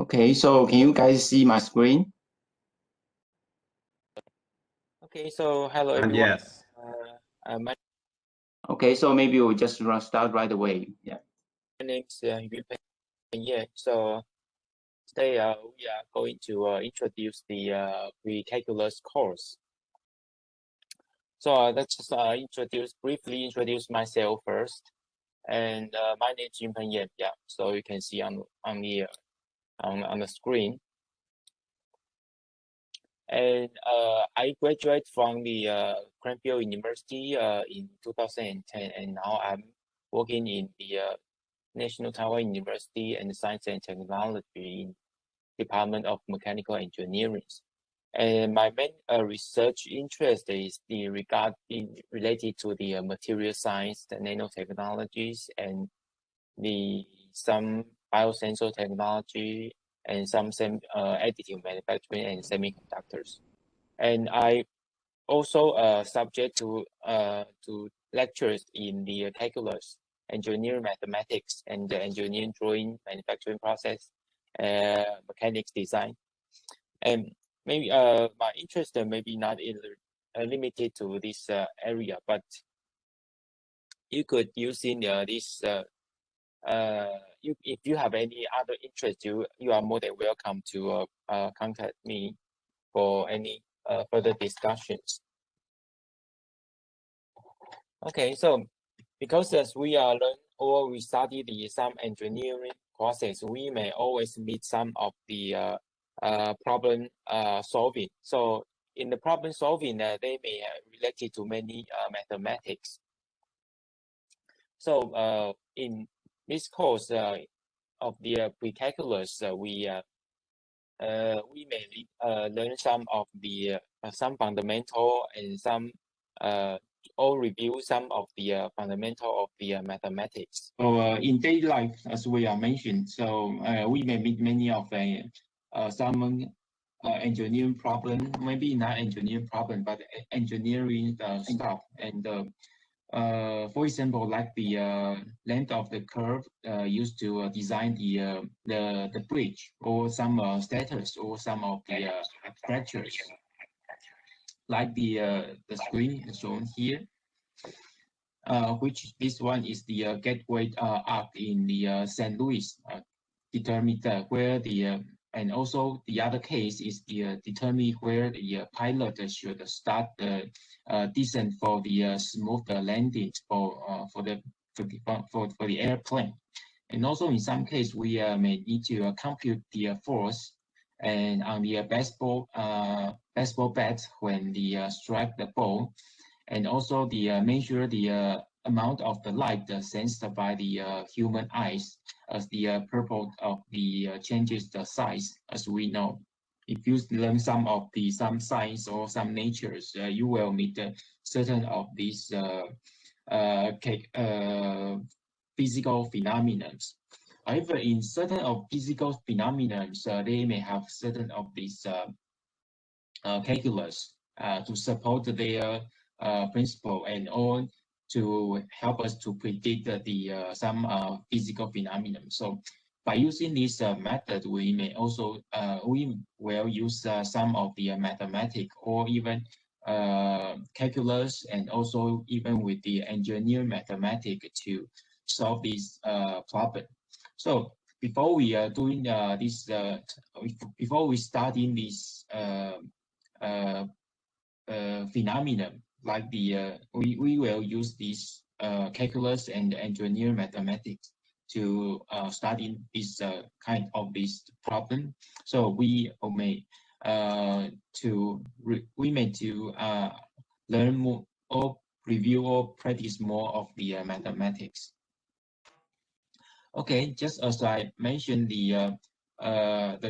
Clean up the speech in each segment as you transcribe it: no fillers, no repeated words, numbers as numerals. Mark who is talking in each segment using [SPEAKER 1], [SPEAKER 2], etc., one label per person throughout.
[SPEAKER 1] Okay, so can you guys see my screen?
[SPEAKER 2] Okay, so hello everyone.
[SPEAKER 3] Yes.
[SPEAKER 1] Okay, so maybe we'll just start right away. Yeah.
[SPEAKER 2] My name is Yupen Ye. So today we are going to introduce the pre-calculus course. So let's just briefly introduce myself first. And my name is Yupen Ye. Yeah, so you can see on the screen. And I graduated from the Cranfield University in 2010, and now I'm working in the National Taiwan University and Science and Technology in Department of Mechanical Engineering. And my main research interest is related to the material science, the nanotechnologies, and some biosensor technology, and some additive manufacturing and semiconductors. And I also subject to lectures in the calculus, engineering mathematics, and the engineering drawing, manufacturing process, mechanics design. And maybe my interest maybe not limited to this area, but you could use in this. If you have any other interest, you are more than welcome to contact me for any further discussions. Okay, so because as we learn or we study some engineering process, we may always meet some of the problem solving. So in the problem solving, they may related to many mathematics. So in this course of the pre-calculus, we may learn some of the some fundamental and some or review some of the fundamental of the mathematics.
[SPEAKER 1] So in daily life, as we are mentioned, so we may meet many of some engineering problem, maybe not engineering problem, but engineering stuff. And for example, like the length of the curve used to design the bridge, or some status, or some of the fractures, like the screen shown here. Which this one is the gateway arc in the St. Louis determine where the and also the other case is the determine where the pilot should start the descent for the smooth landing for the airplane. And also in some case we may need to compute the force and on the baseball bat when the strike the ball, and also the measure the amount of the light sensed by the human eyes, as the purpose of the changes the size. As we know, if you learn some science or some natures, you will meet certain of these physical phenomena. However, in certain of physical phenomena, they may have certain of these calculus to support their principle, and all to help us to predict some physical phenomena. So by using this method, we may also we will use some of the mathematics, or even calculus, and also even with the engineering mathematics to solve this problem. So before we are doing this, before we starting this phenomenon, like the we will use this calculus and engineering mathematics to study this kind of this problem. So we may learn more, or review or practice more of the mathematics. Okay, just as I mentioned, the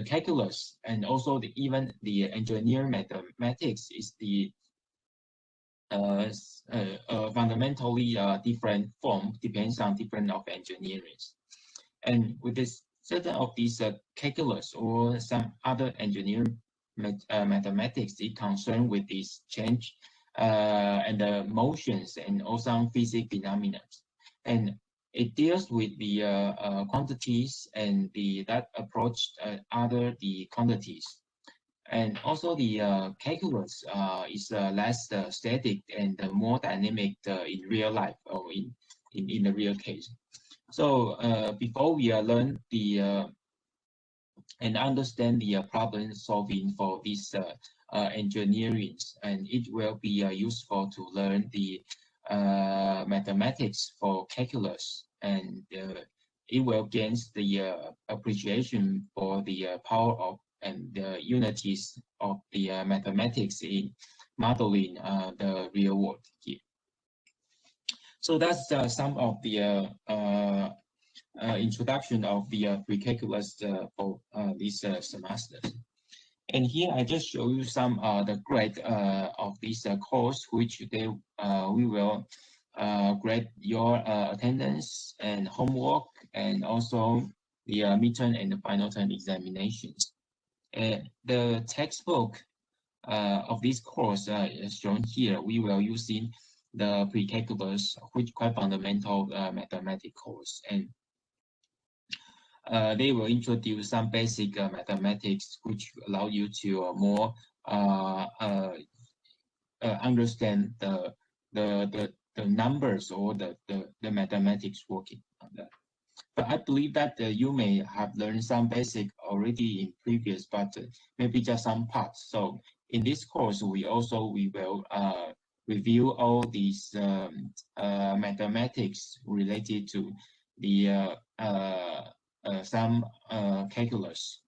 [SPEAKER 1] calculus and also even the engineering mathematics is the fundamentally different form, depends on different of engineering. And with this certain of these calculus or some other engineering mathematics, it concerned with this change and the motions and also some physics phenomena. And It deals with the quantities and that approach other the quantities. And also the calculus is less static and more dynamic in real life or in the real case. So before we learn the and understand the problem solving for this engineering, and it will be useful to learn the mathematics for calculus, and it will gain the appreciation for the power of and the unities of the mathematics in modeling the real world here. So that's some of the introduction of the pre-calculus for this semester. And here I just show you some the grade of this course, which we will grade your attendance and homework, and also the midterm and the final term examinations. The textbook of this course is shown here. We will using the pre-calculus, which quite fundamental mathematics course, and they will introduce some basic mathematics, which allow you to more understand the numbers or the mathematics working on that. But I believe that you may have learned some basic already in previous, but maybe just some parts. So in this course, we will review all these mathematics related to the some calculus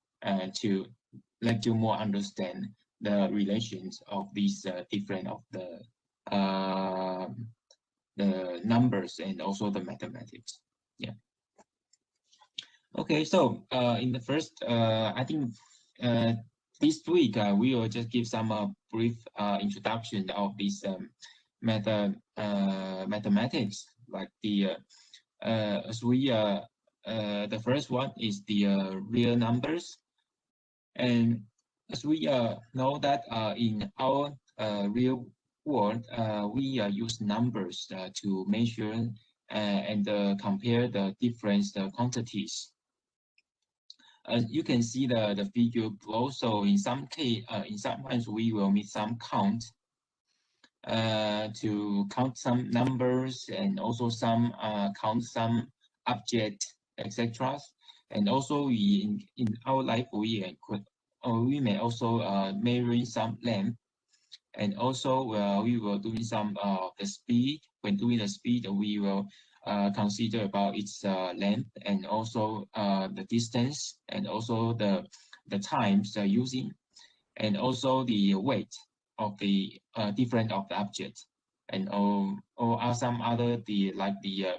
[SPEAKER 1] to let you more understand the relations of these different of the numbers and also the mathematics. Yeah. Okay, so in the first, I think this week we will just give some brief introduction of this mathematics, like the as we the first one is the real numbers, and as we know that in our real world we use numbers to measure and compare the different quantities. As you can see the figure below, so in some case, in sometimes we will need some count to count some numbers, and also some count some object, etc. And also in our life we may also measuring some length, and also we will doing some the speed. When doing the speed, we will consider about its length, and also the distance, and also the times using, and also the weight of the different of the object, and or some other like the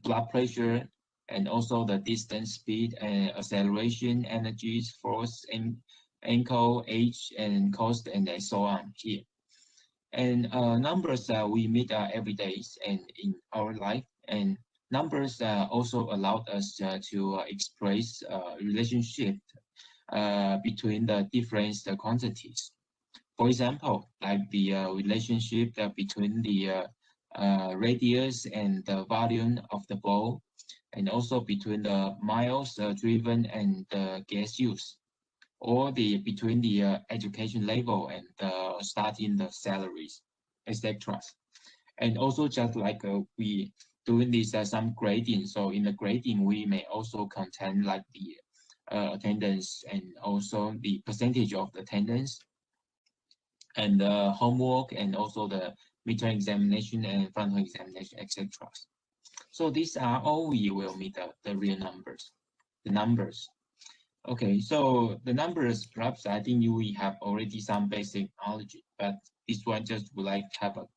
[SPEAKER 1] blood pressure, and also the distance, speed, and acceleration, energies, force, and angle, age, and cost, and so on here. And numbers we meet every day and in our life, and numbers also allowed us to express relationship between the different quantities. For example, like the relationship between the radius and the volume of the ball, and also between the miles driven and the gas use, or between the education level and starting the salaries, etc. And also just like we doing this some grading. So in the grading, we may also contain like the attendance, and also the percentage of the attendance, and the homework, and also the midterm examination and final examination, etc. So these are all we will meet the real numbers, the numbers. Okay, so the numbers, perhaps I think we have already some basic knowledge, but this one just would like to have a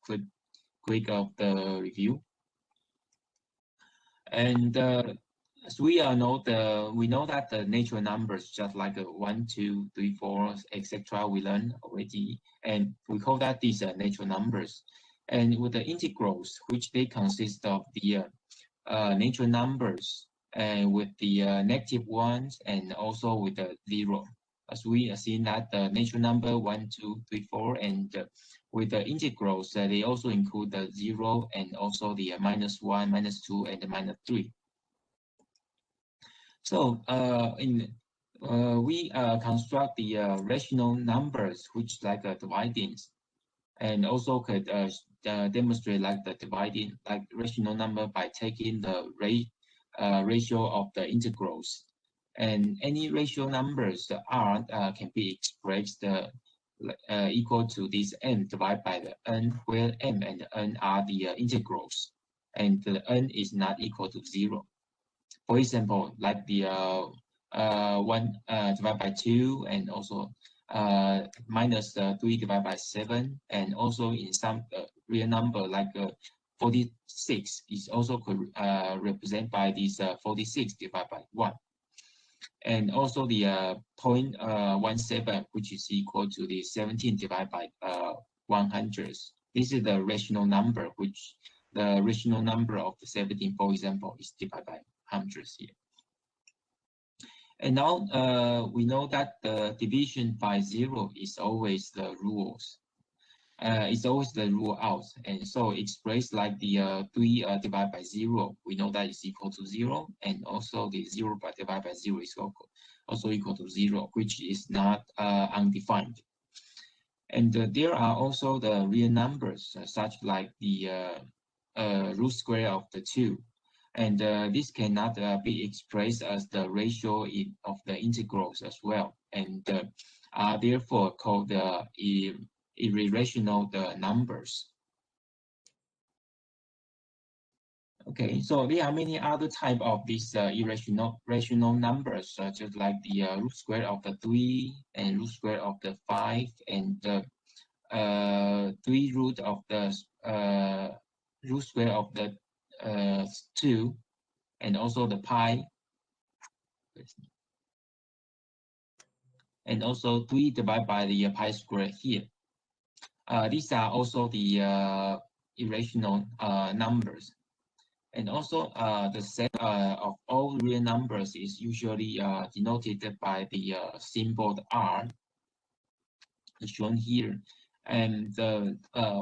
[SPEAKER 1] quick of the review. And as we know that the natural numbers, just like 1, 2, 3, 4, etc., we learned already, and we call that these natural numbers. And with the integrals, which they consist of the natural numbers, and with the negative ones, and also with the 0. as we have seen that the natural number 1, 2, 3, 4, and with the integrals, they also include the 0 and also the -1, -2, and the -3. So we construct the rational numbers, which like dividings, and also could demonstrate like the dividing, like rational number by taking the ratio of the integrals. And any rational numbers R can be expressed equal to this m divided by the n, where m and n are the integrals, and the n is not equal to 0. For example, like the 1 divided by 2, and also -3 divided by 7, and also in some real number like 46 is also could represent by this 46 divided by 1. And also the 0.17, which is equal to the 17 divided by 100. This is the rational number, which the rational number of the 17, for example, is divided by hundreds here. And now we know that the division by 0 is always the rules. It's always the rule out, and so expressed like the 3 divided by 0, we know that is equal to 0, and also the 0 divided by 0 is also equal to 0, which is not undefined. And there are also the real numbers, such like the root square of the 2. And this cannot be expressed as the ratio of the integrals as well, and are therefore called the irrational numbers. Okay, so there are many other type of these rational numbers, such as like the root square of the 3 and root square of the 5, and the 3 root of the root square of the 2, and also the pi, and also 3 divided by the pi square here. These are also the irrational numbers. And also the set of all real numbers is usually denoted by the symbol R, shown here. And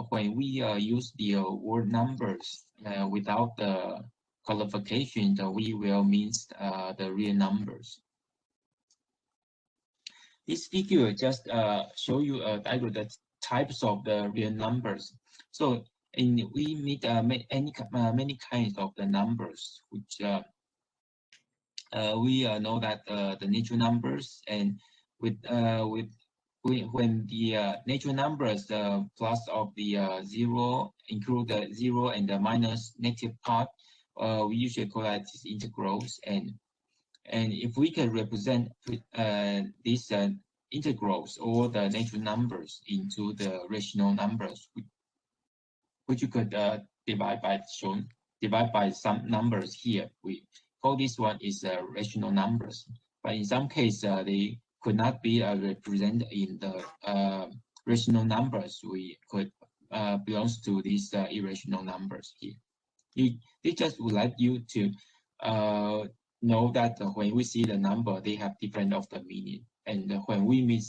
[SPEAKER 1] when we use the word numbers without the qualification, we will mean the real numbers. This figure just show you a diagram that types of the real numbers. So we meet many kinds of the numbers, which we know that the natural numbers, and when the natural numbers, the plus of the 0 include the 0 and the minus negative part, we usually call that integrals. And if we can represent these integrals or the natural numbers into the rational numbers, which you could divide by some numbers here, we call this one is rational numbers. But in some cases, they could not be represented in the rational numbers. We could belongs to these irrational numbers here. They just would like you to know that when we see the number, they have different of the meaning, and when we meet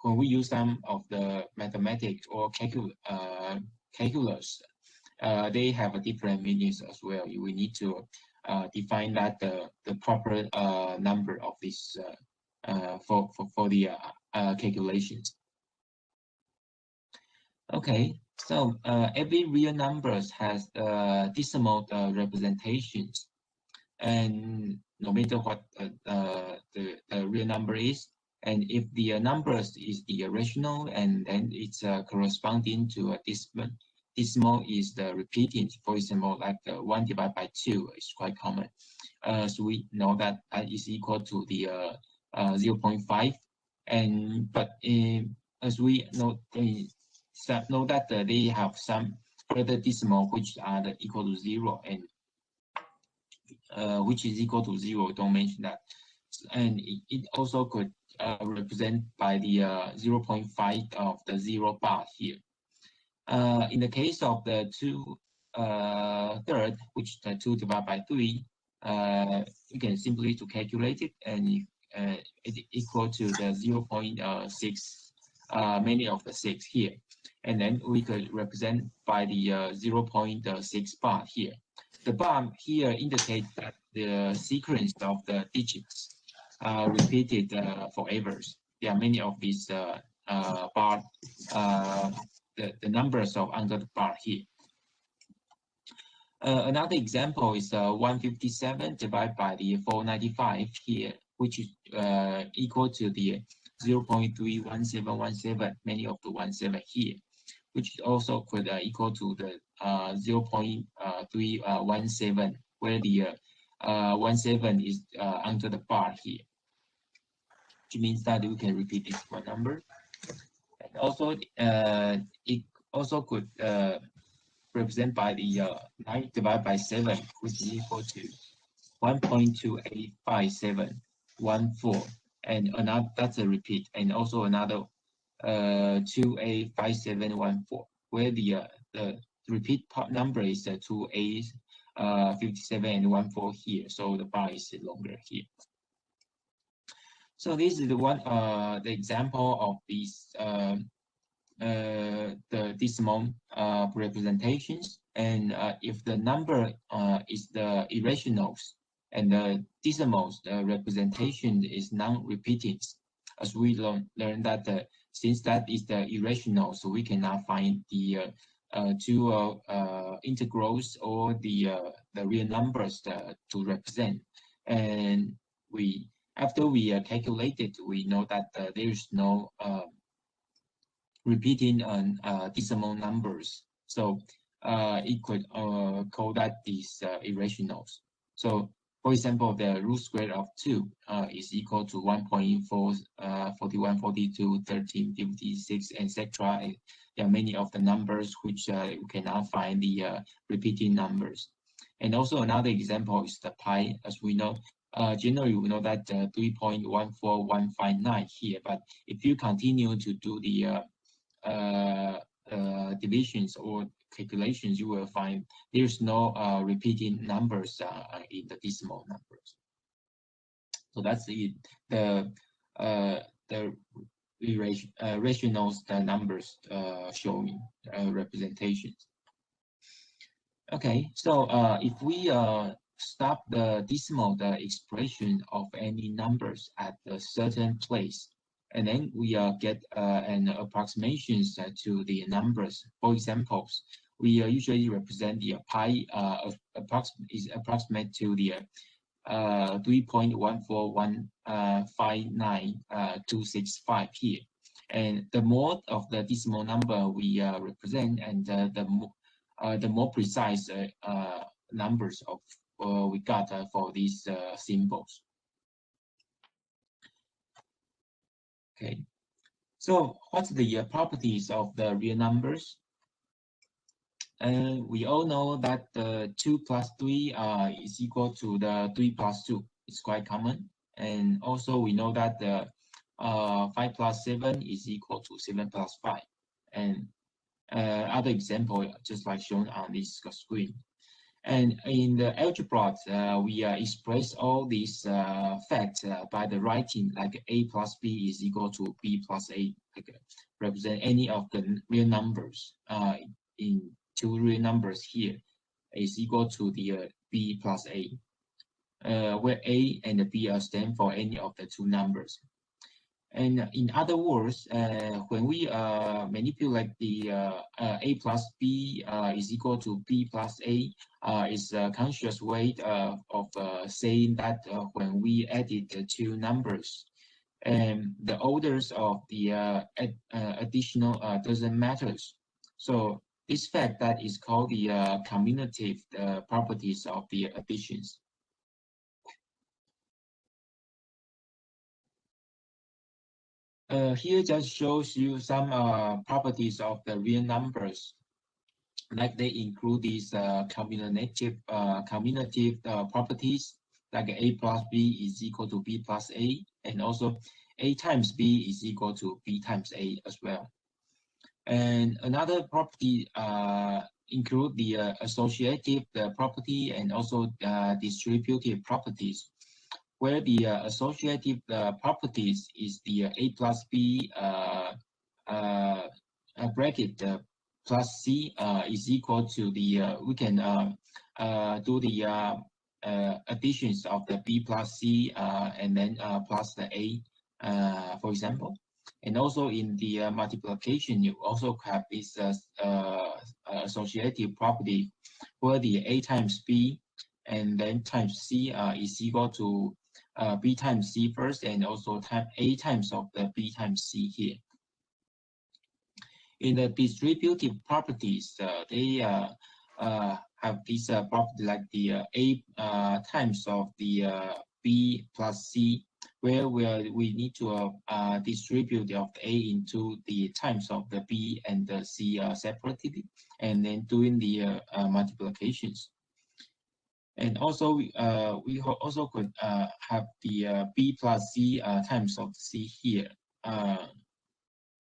[SPEAKER 1] when we use some of the mathematics or calculus, they have a different meanings as well. We need to define that the proper number of this for the calculations. Okay, so every real numbers has decimal representations, and no matter what the real number is, and if the numbers is the rational, and then it's corresponding to a decimal is the repeating. For example, like 1 divided by 2 is quite common. So we know that is equal to the 0.5, and but as we know that they have some further decimal which are equal to 0, and which is equal to 0. Don't mention that, and it also could represent by the 0.5 of the 0 bar here. In the case of the 2/3, which the 2 divided by 3, you can simply to calculate it, and it equal to the 0.6, many of the 6 here. And then we could represent by the 0.6 bar here. The bar here indicates that the sequence of the digits repeated forever. There are many of these bar, the numbers of under the bar here. Another example is 157 divided by the 495 here, which is equal to the 0.31717, many of the 17 here, which also could equal to the 0.317, where the 17 is under the bar here, which means that we can repeat this one number. And also, it also could represent by the 9 divided by 7, which is equal to 1.2857114, and another, that's a repeat, and also another 285714, where the repeat part number is 2A57 and 14 here, so the bar is longer here. So this is the one the example of these the decimal representations, and if the number is the irrationals and the decimals, the representation is non-repeating, as we learned that since that is the irrational, so we cannot find the two integrals or the real numbers to represent. And after we calculated, we know that there is no repeating decimal numbers, so it could call that these irrationals. So for example, the root square of 2 is equal to 1.4, 41, 42, 13, 56, etc. There are many of the numbers which you cannot find the repeating numbers. And also another example is the pi. As we know, generally we know that 3.14159 here, but if you continue to do the divisions or calculations, you will find there's no repeating numbers in the decimal numbers. So that's it. The rationals, the numbers showing representations. Okay, so if we stop the decimal, the expression of any numbers at a certain place, and then we get an approximations to the numbers. For examples, we usually represent the pi is approximate to the 3.14159.265 here, and the more of the decimal number we represent, and the more precise numbers of we got for these symbols. Okay, so what's the properties of the real numbers? We all know that the 2 plus 3 is equal to the 3 plus 2. It's quite common. And also we know that the 5 plus 7 is equal to 7 plus 5. And other example, just like shown on this screen. And in the algebra, we express all these facts by the writing, like a plus b is equal to b plus a, like represent any of the real numbers in two real numbers here is equal to the b plus a, where a and b stand for any of the two numbers. And in other words, when we manipulate the a plus b is equal to b plus a, is a conscious way of saying that when we added the two numbers, and the orders of the additional doesn't matter. So this fact that is called the commutative properties of the additions. Here just shows you some properties of the real numbers, like they include these commutative properties, like a plus b is equal to b plus a, and also a times b is equal to b times a as well. And another property include the associative property and also distributive properties. where the associative properties is the A plus B bracket plus C is equal to the we can do the additions of the B plus C and then plus the A, for example. And also in the multiplication, you also have this associative property where the A times B and then times C is equal to B times C first, and also A times of the B times C here. In the distributive properties, they have this property like the A times of the B plus C, where we need to distribute the of A into the times of the B and the C separately, and then doing the multiplications. And also we also could have the B plus C times of C here.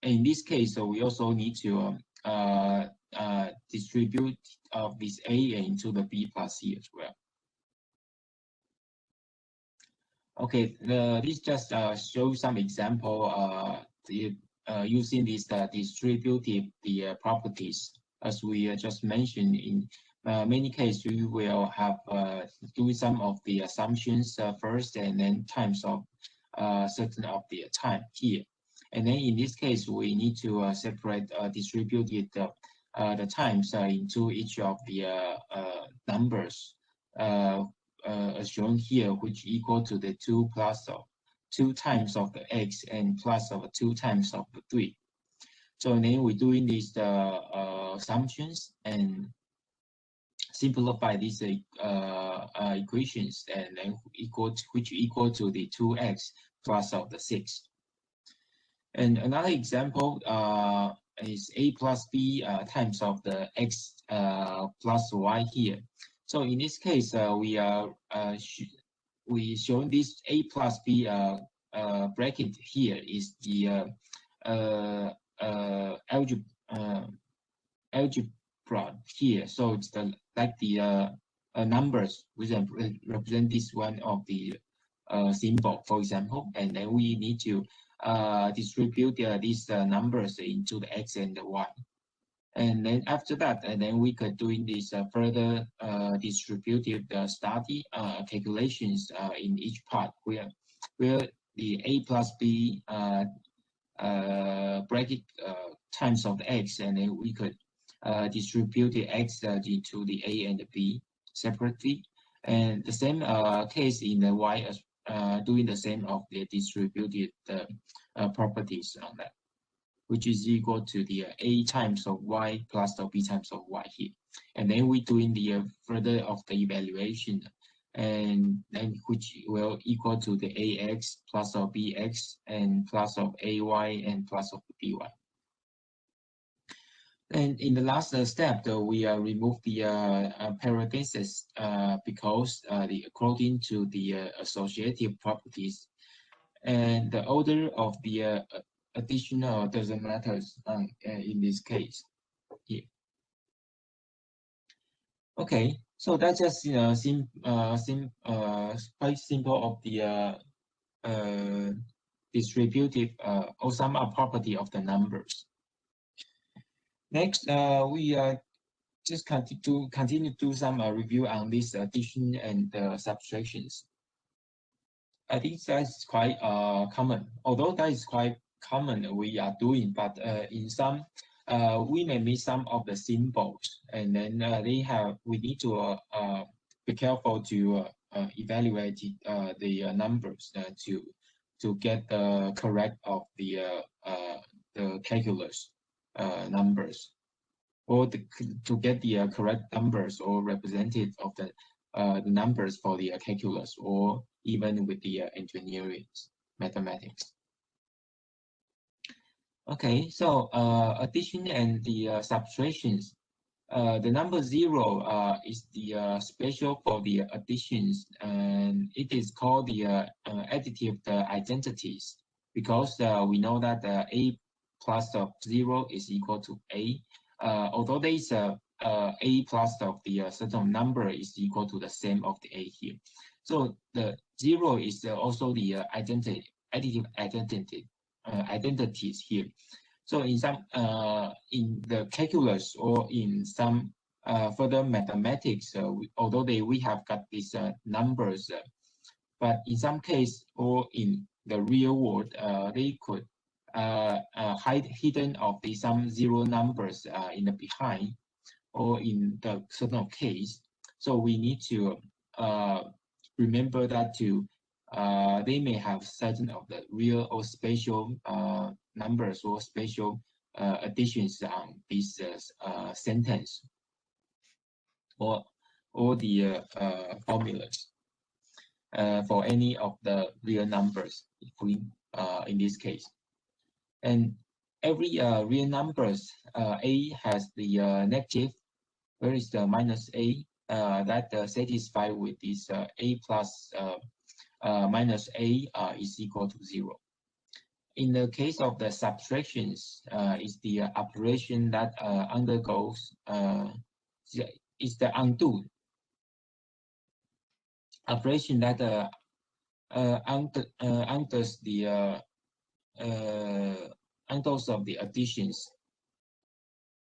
[SPEAKER 1] In this case, so we also need to distribute of this A into the B plus C as well. Okay, this just shows some example using these distributive properties. As we just mentioned, in many cases we will have do some of the assumptions first, and then times of certain of the time here. And then in this case, we need to separate distributed the times into each of the numbers as shown here, which equal to the 2 plus of 2 times of the x and plus of 2 times of the 3. So then we're doing these assumptions and simplify these equations, and then which equal to the 2x plus of the 6. And another example is A plus B times of the x plus y here. So in this case, we show this A plus B bracket here is the algebra here. So it's like the numbers which represent this one of the symbol, for example, and then we need to distribute these numbers into the x and the y. And then after that, and then we could doing this further distributive study calculations in each part where the A plus B bracket times of the x, and then we could distribute the x into the A and the B separately. And the same case in the y as doing the same of the distributed properties on that, which is equal to the A times of y plus the B times of y here. And then we doing the further of the evaluation, and then which will equal to the AX plus of BX and plus of AY and plus of BY. And in the last step, we remove the parentheses because according to the associative properties, and the order of the additional doesn't matter in this case here. Okay, so that's just quite simple of the distributive or some property of the numbers. Next, we just continue to do some review on this addition and subtractions. I think that's quite common. Although that is quite common, we are doing, but in some we may miss some of the symbols, and then we need to be careful to evaluate the numbers to get the correct of the calculus numbers, or to get the correct numbers or representative of the numbers for the calculus, or even with the engineering mathematics. Okay, so addition and the subtractions. The number 0 is the special for the additions, and it is called the additive identities, because we know that A plus of 0 is equal to A. Although there is a plus of the certain number is equal to the same of the A here. So the 0 is also the additive identities here. So in some in the calculus or in some further mathematics, although we have got these numbers, but in some case or in the real world, they could hide hidden of the some 0 numbers in the behind or in the certain case. So we need to remember that they may have certain of the real or spatial numbers or spatial additions on this sentence or the formulas for any of the real numbers if we in this case. And every real numbers, a has the negative, where is the minus a, that satisfy with this a plus minus a is equal to 0. In the case of the subtractions, is the operation that undergoes is the undo operation that undoes the undoes of the additions,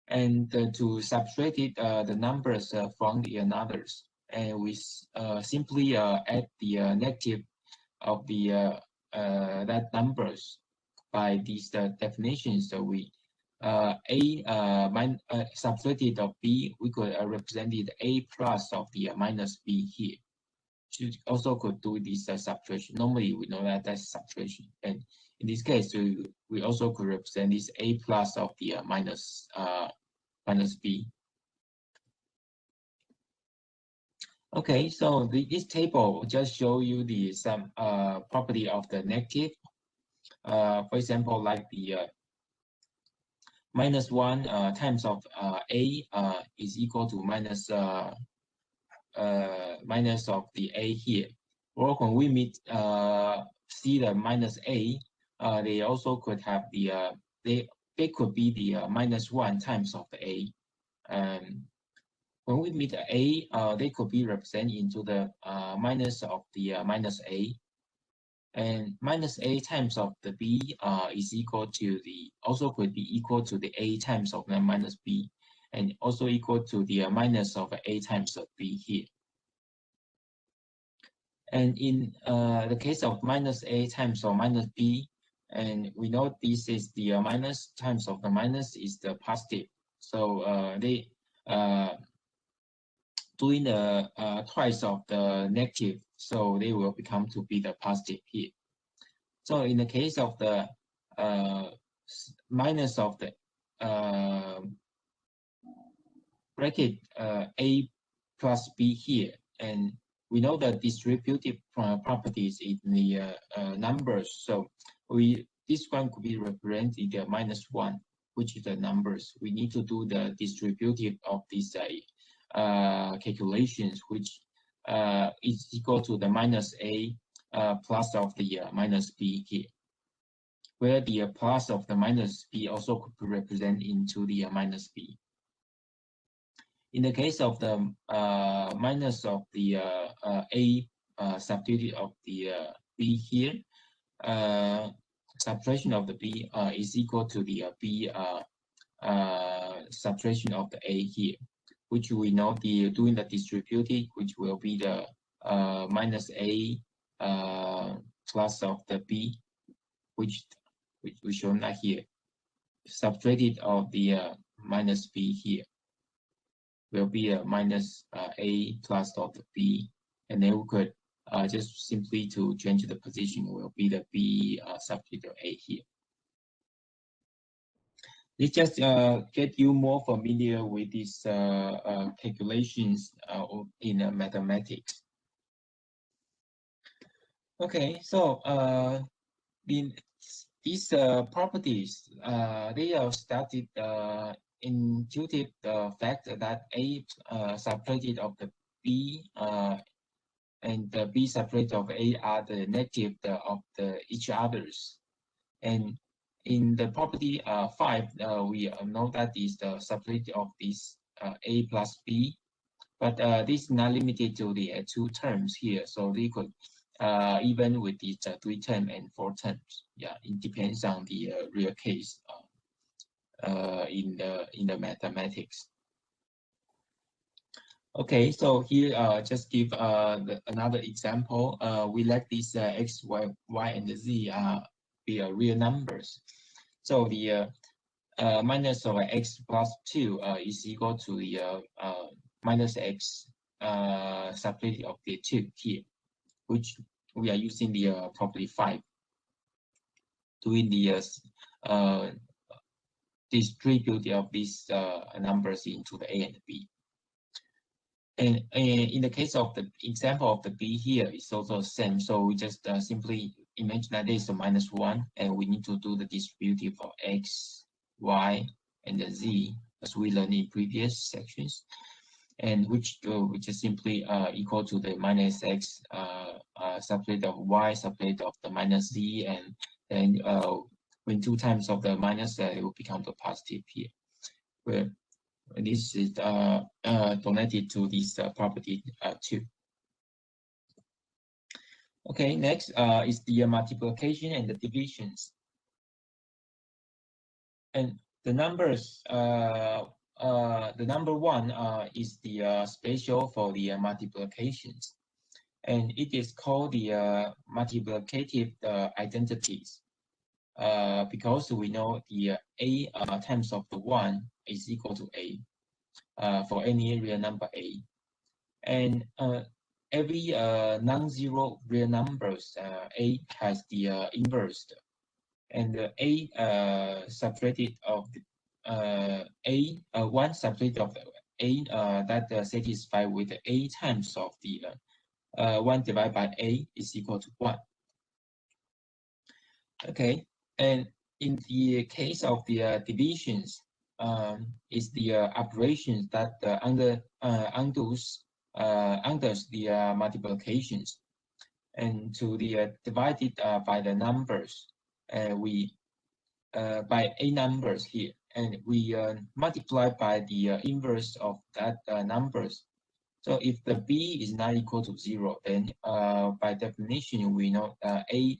[SPEAKER 1] and to subtract it the numbers from the others, and we simply add the negative of the that numbers by these definitions. So we subtracted of b, we could represent it a plus of the minus b here. Should also could do this subtraction. Normally we know that that's subtraction, and in this case we also could represent this a plus of the minus b. Okay, so this table just show you the some property of the negative. For example, like the -1 times of a is equal to minus of the a here. Or when we see the minus a, they also could have the they could be the -1 times of the a. When we meet a, they could be represented into the minus of the minus a, and minus a times of the b is equal to the, also could be equal to the a times of the minus b, and also equal to the minus of a times of b here. And in the case of minus a times of minus b, and we know this is the minus times of the minus is the positive. So they doing the twice of the negative, so they will become to be the positive here. So in the case of the minus of the bracket a plus b here, and we know the distributive properties in the numbers. So this one could be represented the -1, which is the numbers. We need to do the distributive of these calculations, which is equal to the minus a plus of the minus b here, where the plus of the minus b also could be represented into the minus b. In the case of the minus of the a substituted of the b here, subtraction of the b is equal to the b subtraction of the a here, which we know the doing the distributive, which will be the minus a plus of the b, which we shown that here, subtracted of the minus b here, will be a minus a plus of the b, and then we could just simply to change the position will be the b substitute of a here. This just get you more familiar with these calculations in mathematics. Okay, so in these properties, they are started intuitive fact that a subtracted of the b and the b subtracted of a are the negative of each others. And in the property 5, we know that is the subtracted of this a plus b, but this is not limited to the 2 terms here. So they could even with these 3 terms and 4 terms. Yeah, it depends on the real case in the mathematics. Okay, so here just give another example. We let these x, y, and z be real numbers. So the minus of x plus 2 is equal to the minus x subtracted of the 2 here, which we are using the property 5, doing the distribute of these numbers into the a and b. And in the case of the example of the b here, it's also the same. So we just simply imagine that this is a minus 1, and we need to do the distributive of x, y, and the z, as we learned in previous sections, and which is simply equal to the minus x subtracted of y subtracted of the minus z, and then when 2 times of the minus, it will become the positive here, where this is donated to this property 2. Okay, next is the multiplication and the divisions. And the numbers, the number 1 is the special for the multiplications, and it is called the multiplicative identities. Because we know the a times of the 1 is equal to a for any real number a, and every non-zero real numbers a has the inverse, and the a subtracted of the a 1 subtracted of a that satisfy with a times of the 1 divided by a is equal to 1. Okay, and in the case of the divisions, is the operations that undoes the multiplications, and to the divided by the numbers, we by a numbers here, and we multiply by the inverse of that numbers. So if the b is not equal to 0, then by definition we know a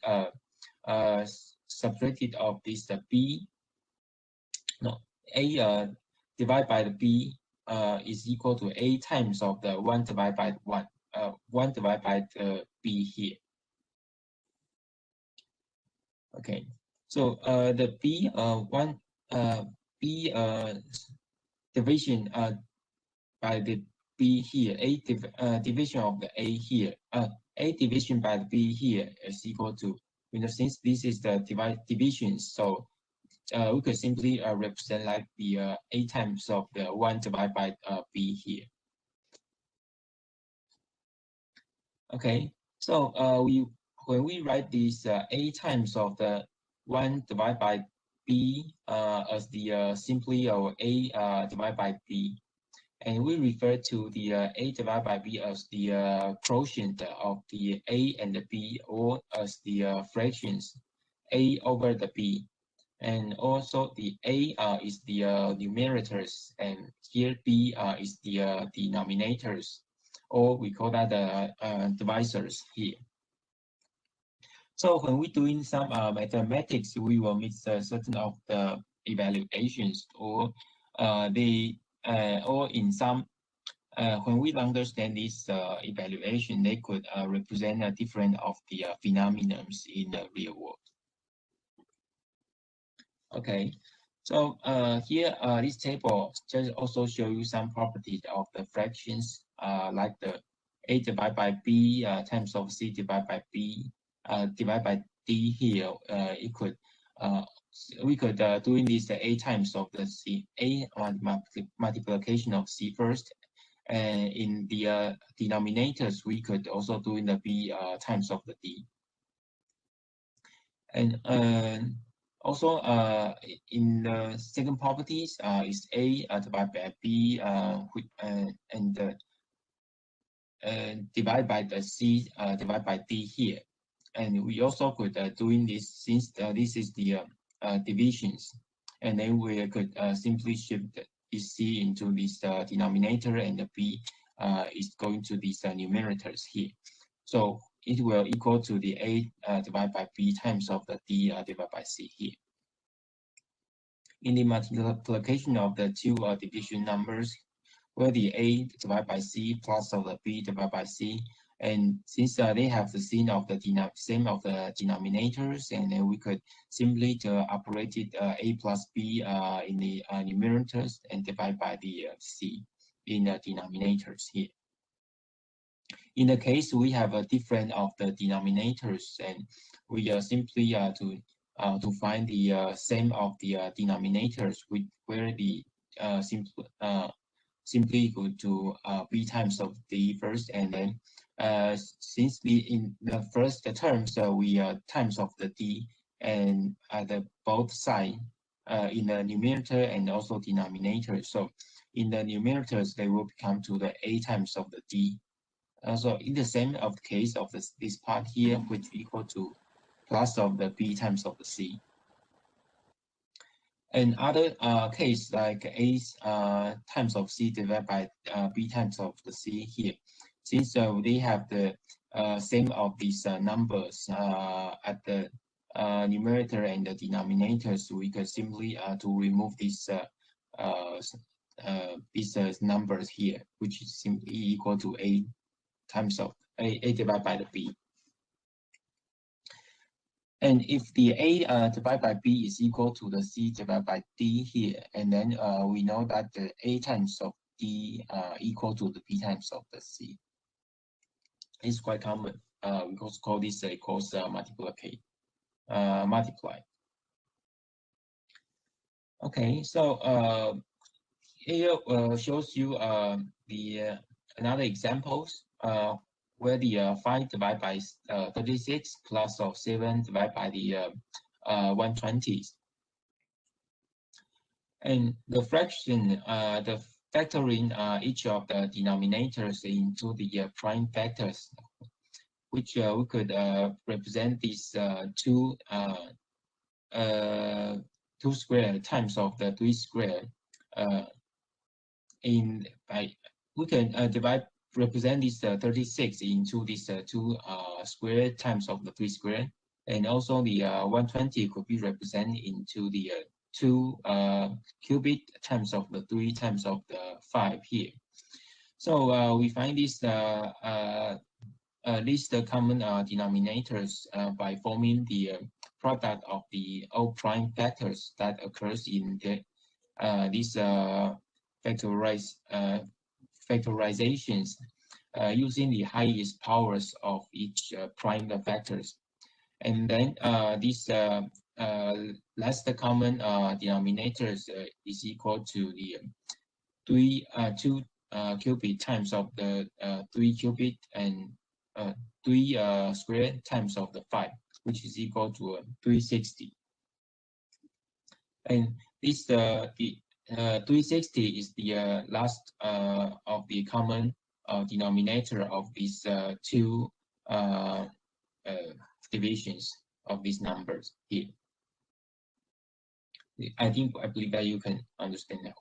[SPEAKER 1] subtracted of this b, a divided by the b is equal to a times of the 1 divided by 1, 1 divided by the b here. Okay, so the b division by the b here, division of the a here, a division by the b here is equal to, since this is the division, so we could simply represent like the a times of the 1 divided by b here. Okay, so when we write this a times of the 1 divided by b as the simply a divided by b, and we refer to the a divided by b as the quotient of the a and the b, or as the fractions a over the b. And also the a is the numerators, and here b is the denominators, or we call that the divisors here. So when we're doing some mathematics, we will miss certain of the evaluations, or or in some when we understand this evaluation, they could represent a different of the phenomena in the real world. Okay, so here this table just also show you some properties of the fractions, like the a divided by b times of c divided by b divided by d here. It could we could doing this a times of the c, a multiplication of c first, and in the denominators we could also do in the b times of the d. And also, in the second properties, is a divided by b, and divided by the c divided by d here. And we also could doing this, since this is the divisions, and then we could simply shift this c into this denominator, and the b is going to these numerators here. So it will equal to the A divided by B times of the D divided by C here. In the multiplication of the two division numbers, where the A divided by C plus of the B divided by C, and since they have the same of the denominators, and then we could simply operate it A plus B in the numerators and divide by the C in the denominators here. In the case we have a different of the denominators, and we simply to find the same of the denominators, where the simply equal to B times of D first, and then since in the first terms we times of the D and the both side in the numerator and also denominator. So in the numerators they will become to the A times of the D. So in the same of the case of this part here, which equal to plus of the B times of the C. And other case like A times of C divided by B times of the C here, since they have the same of these numbers at the numerator and the denominators, we can simply to remove these numbers here, which is simply equal to A times of A divided by the B. And if the A divided by B is equal to the C divided by D here, and then we know that the A times of D equal to the B times of the C. It's quite common. We also call this a cross multiply. Okay, so here shows you the another examples where the 5 divided by 36 plus of 7 divided by the 120. And the fraction, the factoring each of the denominators into the prime factors, which we could represent these 2 squared times of the 3 squared. We can represent this 36 into this 2 squared times of the 3 squared, and also the 120 could be represented into the 2 cubic times of the 3 times of the 5 here. So we find this list the common denominators by forming the product of the all prime factors that occurs in the these factorizations using the highest powers of each prime factors. And then this last common denominators is equal to the 2 cubic times of the 3 cubic and 3 squared times of the 5, which is equal to 360. And this the 360 is the last of the common denominator of these 2 divisions of these numbers here. I believe that you can understand now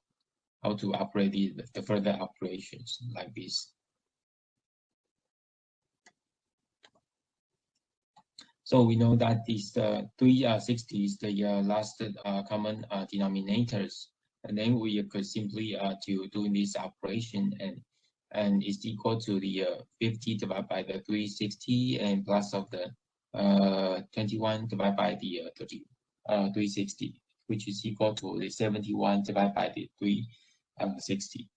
[SPEAKER 1] how to operate the further operations like this. So we know that this 360 is the last common denominators, and then we could simply to doing this operation, and it's equal to the 50 divided by the 360 and plus of the 21 divided by the 360, which is equal to the 71 divided by the 360.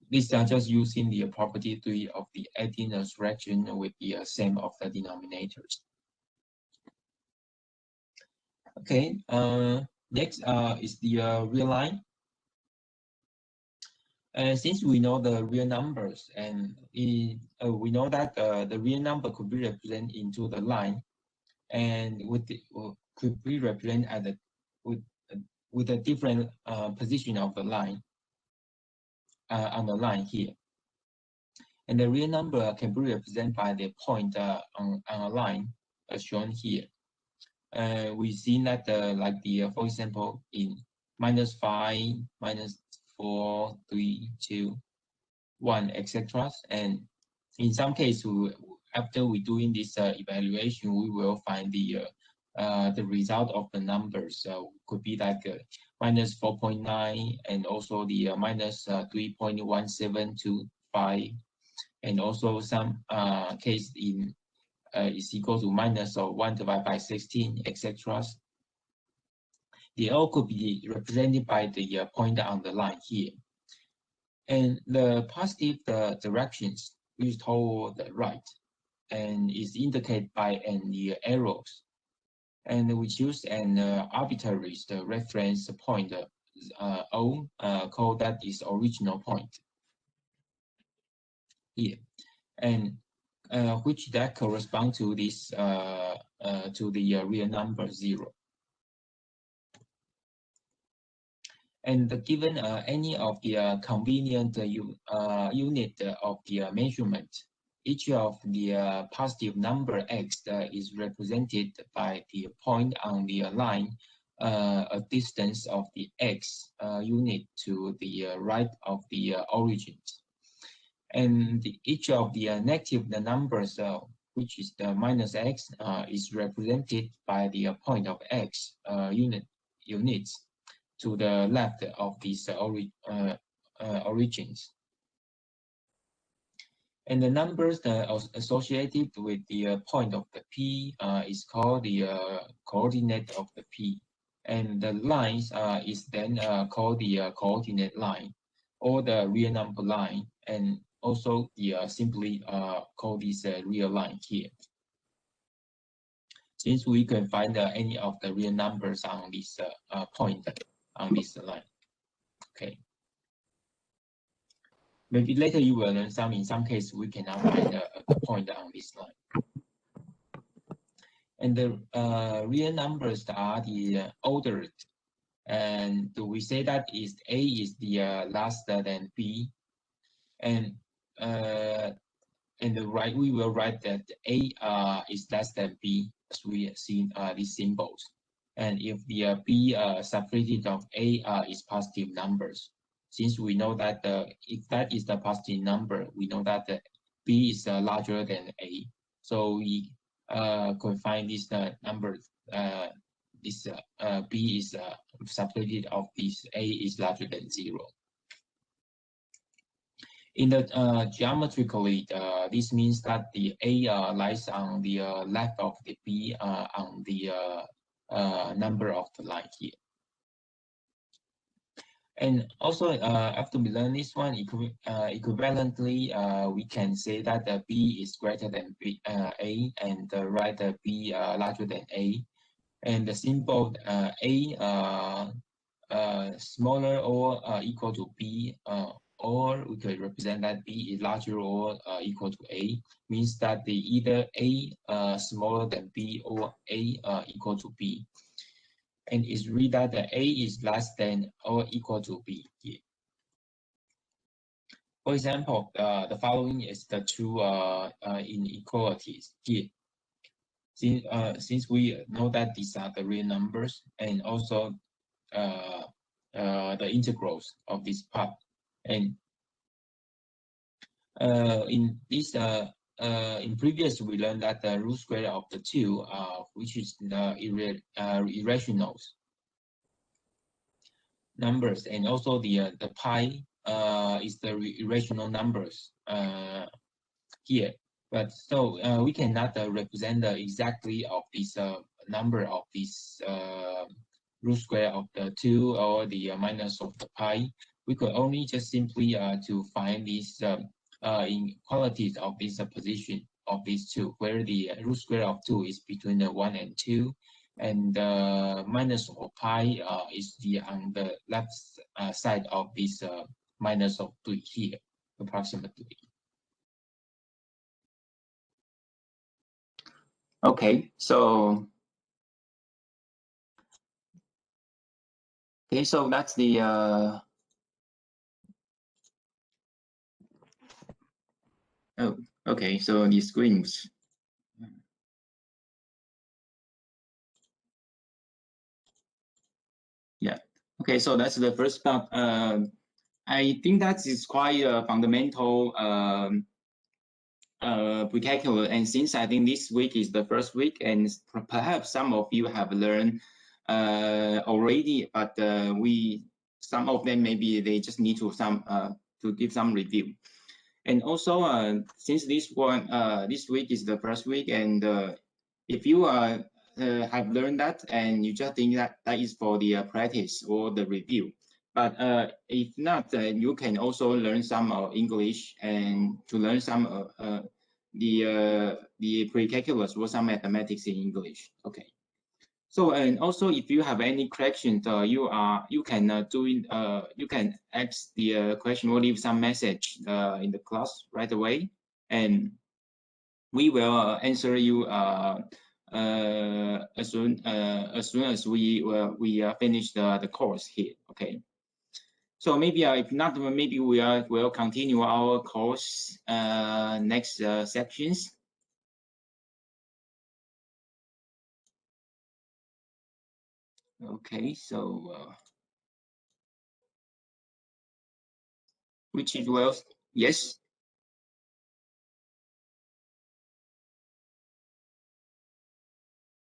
[SPEAKER 1] These are just using the property 3 of the adding a fraction with the same of the denominators. Okay, next is the real line. And since we know the real numbers, and we know that the real number could be represented into the line, and could be represented at with a different position of the line on the line here. And the real number can be represented by the point on a line as shown here. We see that like the for example in -5, -4, 3, 2, 1, etc. And in some cases after we doing this evaluation, we will find the result of the numbers. Could be like minus 4.9, and also the minus 3.1725, and also some case in is equal to minus 1 divided by 16, etc. They all could be represented by the pointer on the line here. And the positive directions is toward the right, and is indicated by the arrows. And we choose an arbitrary reference point O, called that is original point here, and which that correspond to this to the real number 0. And given any of the convenient unit of the measurement, each of the positive number x is represented by the point on the line, a distance of the x unit to the right of the origin. And each of the negative numbers, which is the minus x, is represented by the point of x units to the left of these origins. And the numbers associated with the point of the P is called the coordinate of the P. And the lines is then called the coordinate line, or the real number line, and also the simply call this real line here. Since we can find any of the real numbers on this point on this line. Okay. Maybe later you will learn some. In some cases, we cannot find a point on this line. And the real numbers are the ordered, and we say that is A is the larger than B, and the right we will write that A is less than B, as we have seen these symbols. And if the B subtracted of A is positive numbers, since we know that if that is the positive number, we know that the B is larger than A. So we can find this number, this B is subtracted of this A is larger than 0. In the geometrically, this means that the A lies on the left of the B on the number of the line here. And also, after we learn this one, equivalently, we can say that the B is greater than A, and write the B larger than A. And the symbol A smaller or equal to B, or we could represent that B is larger or equal to A, means that the either A smaller than B or A equal to B. And it's read that the A is less than or equal to B here. For example, the following is the two inequalities here. Since we know that these are the real numbers, and also the integrals of this part, and in this in previous we learned that the root square of the 2, which is the irrational numbers, and also the pi is the irrational numbers here. But so we cannot represent exactly of this number of this root square of the 2 or the minus of the pi. We could only just simply to find these inequalities of this position of these two, where the root square of 2 is between the 1 and 2, and the minus of pi is the on the left side of this minus of 3 here, approximately.
[SPEAKER 3] Okay, so that's the oh, okay, so the screens. Yeah, okay, so that's the first part. I think that is quite a fundamental pre-calculus, and since I think this week is the first week, and perhaps some of you have learned already, but some of them maybe they just need to give some review. And also, since this week is the first week, and if you have learned that and you just think that is for the practice or the review, but if not, you can also learn some English and to learn some the pre-calculus or some mathematics in English. Okay. So, and also if you have any questions, you can you can ask the question or leave some message in the class right away, and we will answer you as soon as we finish the course here. Okay. So maybe if not, maybe we will continue our course next sections. Okay, so which is well, yes.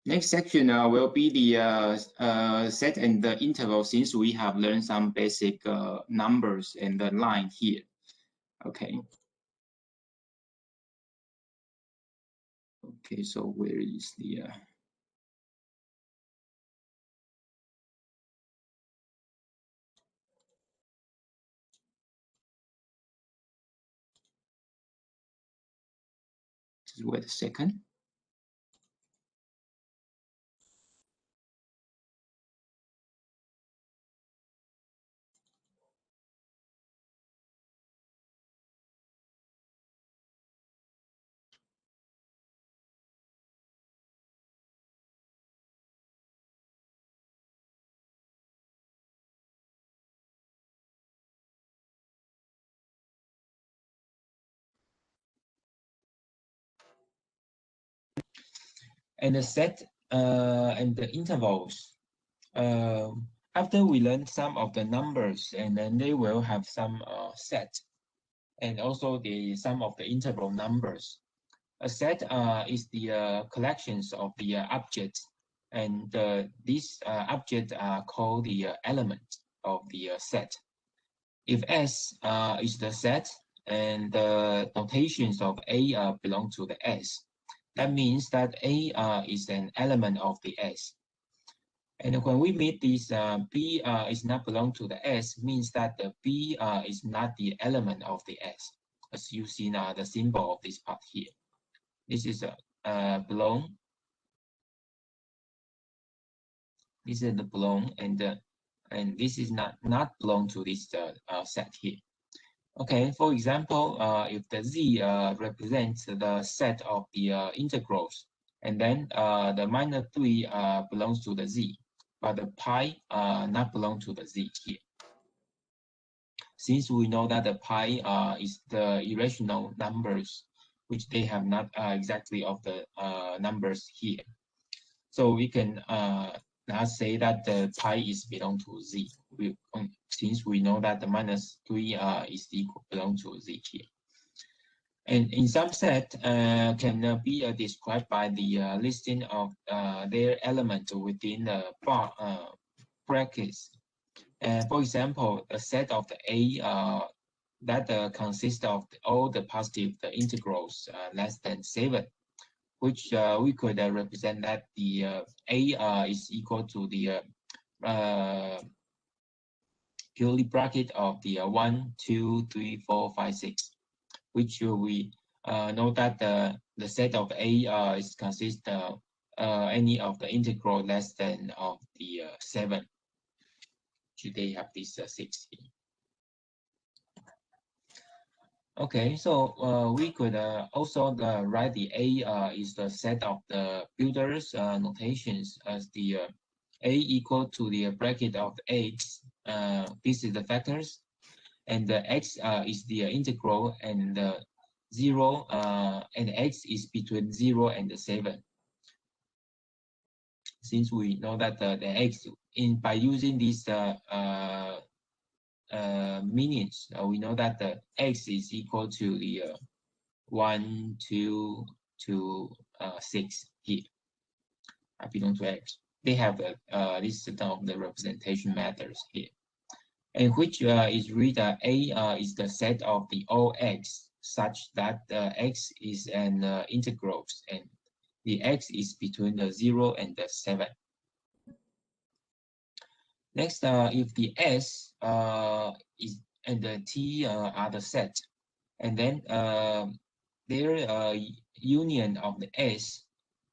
[SPEAKER 3] Next section will be the set and the interval, since we have learned some basic numbers and the line here. Okay. Okay, so where is the just wait a second.
[SPEAKER 1] And the set and the intervals. After we learn some of the numbers, and then they will have some set, and also some of the interval numbers. A set is the collections of the objects, and these objects are called the element of the set. If S is the set and the notations of A belong to the S, that means that A is an element of the S. And when we meet this B is not belong to the S, means that the B is not the element of the S, as you see now the symbol of this part here. This is belong. This is the belong, and this is not belong to this set here. Okay, for example, if the Z represents the set of the integrals, and then the -3 belongs to the Z, but the pi not belong to the Z here. Since we know that the pi is the irrational numbers, which they have not exactly of the numbers here. So we can not say that the pi is belong to Z. Since we know that the -3 is equal belong to Z here. And in some set can be described by the listing of their element within the brackets. For example, a set of the A that consists of all the positive integrals less than 7, which we could represent that the A is equal to the curly bracket of the 1, 2, 3, 4, 5, 6, which we know that the set of A is consists of any of the integral less than of the 7. Should they have this 6 here? Okay, so we could also write the A is the set of the builder's notations as the A equal to the bracket of X. This is the factors, and the X is the integral, and the 0 and X is between 0 and 7. Since we know that the X by using these meanings, we know that the X is equal to the 1, 2 to 6 here. I belong to X. They have this set of the representation methods here, and which is read A is the set of the all X such that X is an integral and the X is between the 0 and the 7. Next, if the S is and the T are the set, and then their union of the S,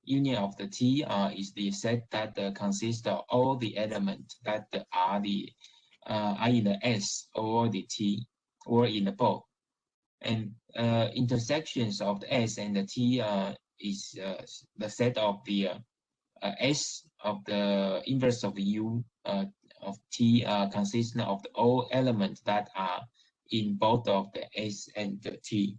[SPEAKER 1] union of the T is the set that consists of all the elements that are in the S or the T or in the both. And intersections of the S and the T is the set of the S of the inverse of U of T consists of the all elements that are in both of the S and the T.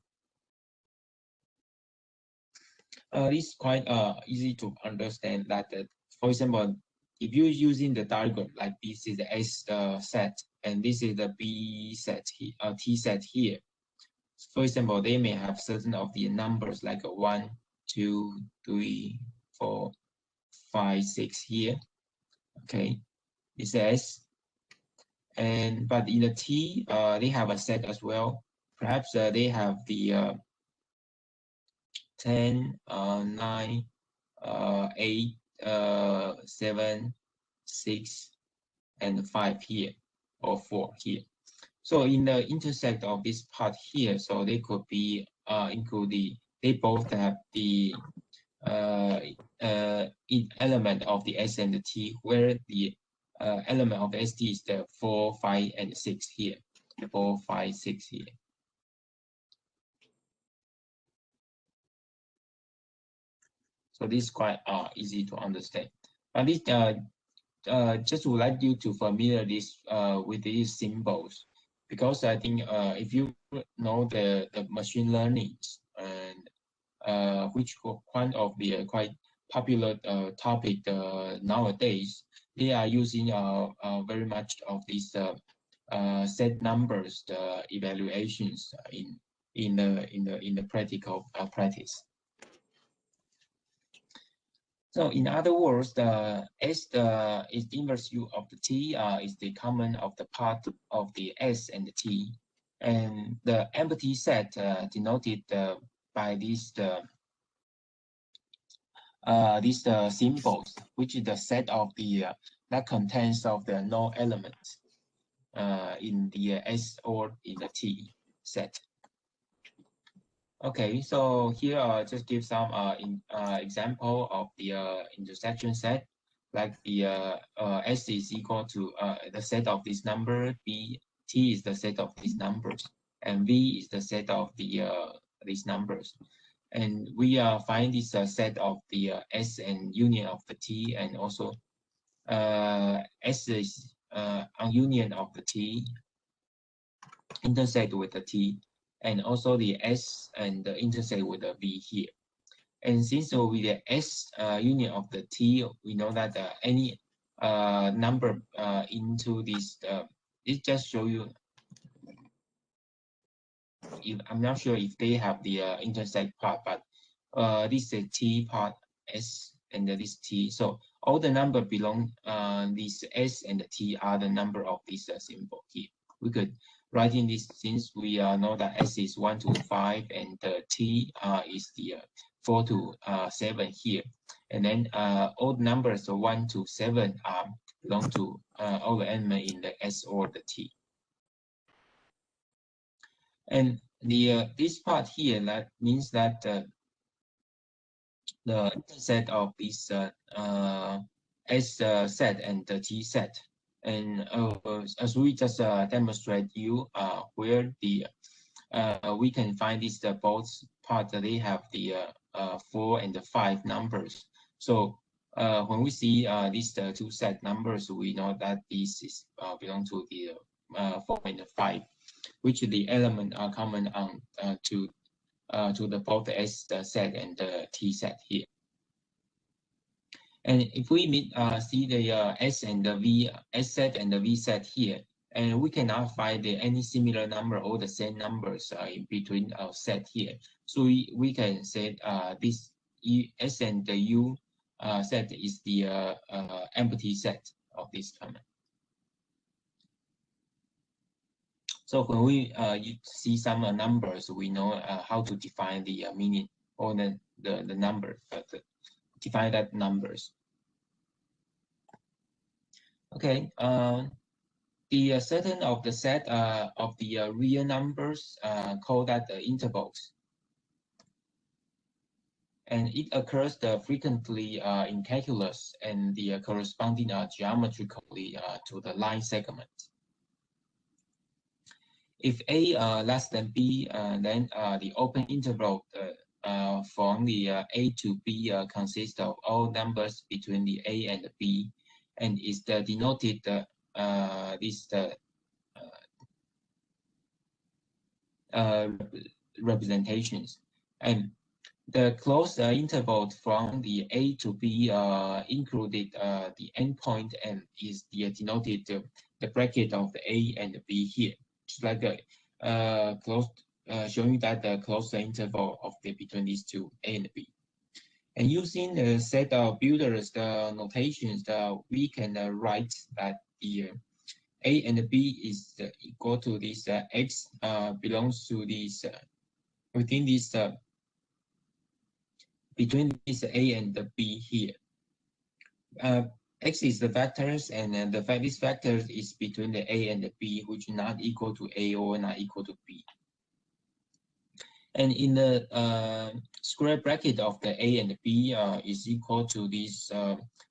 [SPEAKER 1] This is quite easy to understand that, for example, if you're using the diagram like this is the S set and this is the B set here, T set here. For example, they may have certain of the numbers like 1, 2, 3, 4, 5, 6 here. Okay, it says, but in the T, they have a set as well. Perhaps they have the 10, 9, 8, 7, 6, and 5 here, or 4 here. So in the intersect of this part here, so they could be include they both have the element of the S and the T, where the element of the ST is the 4, 5, and 6 here. The 4, 5, 6 here. So this is quite easy to understand. But this just would like you to familiar this with these symbols, because I think if you know the machine learning and which one of the quite popular topic nowadays, they are using very much of these set numbers evaluations in the practical practice. So in other words, the S is the inverse U of the T is the common of the part of the S and the T, and the empty set denoted by these symbols, which is the set of the that contains of the no elements in the S or in the T set. Okay, so here just give some example of the intersection set, like the S is equal to the set of this number, B, T is the set of these numbers, and V is the set of the these numbers. And we find this set of the S and union of the T, and also S is union of the T, intersect with the T, and also the S and the intersect with the V here. And since with the S union of the T, we know that any number into this, it just show you, I'm not sure if they have the intersect part, but this is T part, S and this T. So all the number belong, this S and the T are the number of this symbol here. We could write in this, since we know that S is 1 to 5 and the T is the 4 to 7 here. And then all the numbers 1 to 7 belong to all the elements in the S or the T. And the this part here, that means that the interset of this S set and the T set. And as we just demonstrate you where the we can find this both parts, they have the 4 and the 5 numbers. So when we see these two set numbers, we know that this is belong to the 4 and the 5, which the element are common on to the both S set and the T set here. And if we see the S and the V, S set and the V set here, and we cannot find any similar number or the same numbers in between our set here, So we can say this S and the U set is the empty set of this command. So when we you see some numbers, we know how to define the meaning or the number, define that numbers. Okay, the certain of the set of the real numbers called that the intervals, and it occurs frequently in calculus and the corresponding geometrically to the line segment. If A less than B, then the open interval from the A to B consists of all numbers between the A and the B, and is denoted representations. And the closed interval from the A to B included the endpoint and is denoted the bracket of the A and the B here. It's like a closed, showing that the closed interval of between these two, A and B. And using the set of Builder's notations, we can write that the A and B is equal to this X belongs to this within this between this A and the B here. X is the vectors, and then this vector is between the A and the B, which is not equal to A or not equal to B. And in the square bracket of the A and the B is equal to this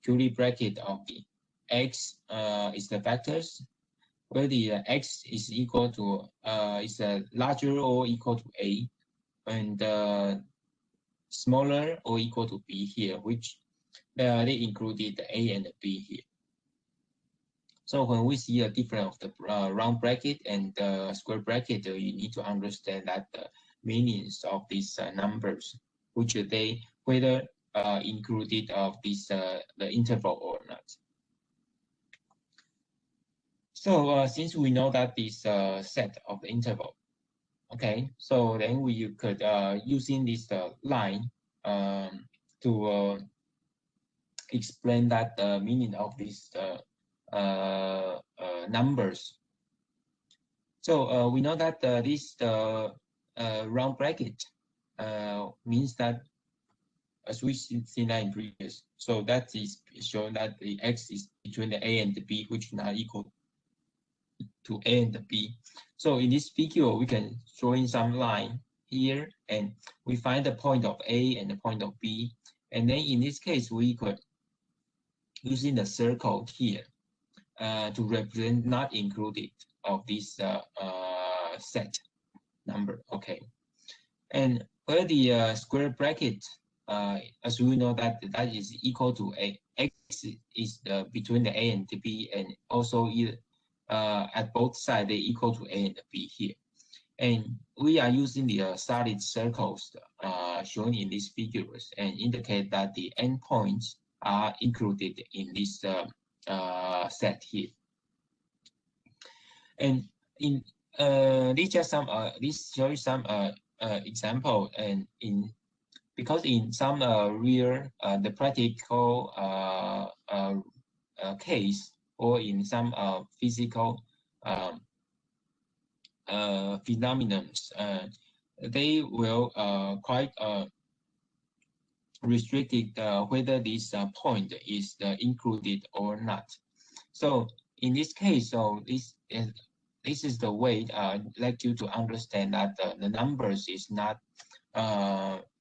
[SPEAKER 1] curly bracket of the X is the vectors, where the X is equal to is larger or equal to A, and smaller or equal to B here, which they included the A and the B here. So when we see a difference of the round bracket and the square bracket, you need to understand that the meanings of these numbers, which they whether included of this the interval or not. So since we know that this set of the interval, okay, so then we could using this line to explain that the meaning of these numbers. So we know that this round bracket means that, as we see that in previous, so that is showing that the X is between the A and the B, which is not equal to A and the B. So in this figure, we can throw in some line here, and we find the point of A and the point of B. And then in this case, we could, using the circle here, to represent not included of this set number, okay. And where the square bracket, as we know that is equal to A, X is between the A and the B, and also either at both sides they equal to A and B here. And we are using the solid circles shown in these figures and indicate that the endpoints are included in this set here. And in these just some this shows some example, and because in some real the practical case, or in some physical phenomena, they will quite restricted whether this point is included or not. So in this case, so this is the way I'd like you to understand that the numbers is not.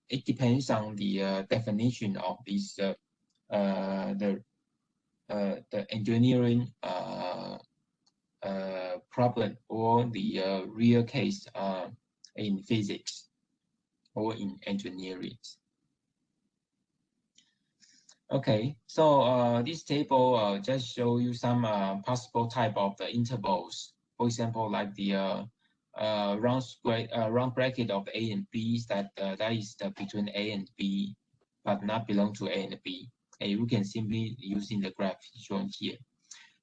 [SPEAKER 1] It depends on the definition of this the engineering problem or the real case in physics or in engineering. Okay, so this table just show you some possible type of the intervals. For example, like the round bracket of A and B, that is between A and B, but not belong to A and B. And you can simply using the graph shown here.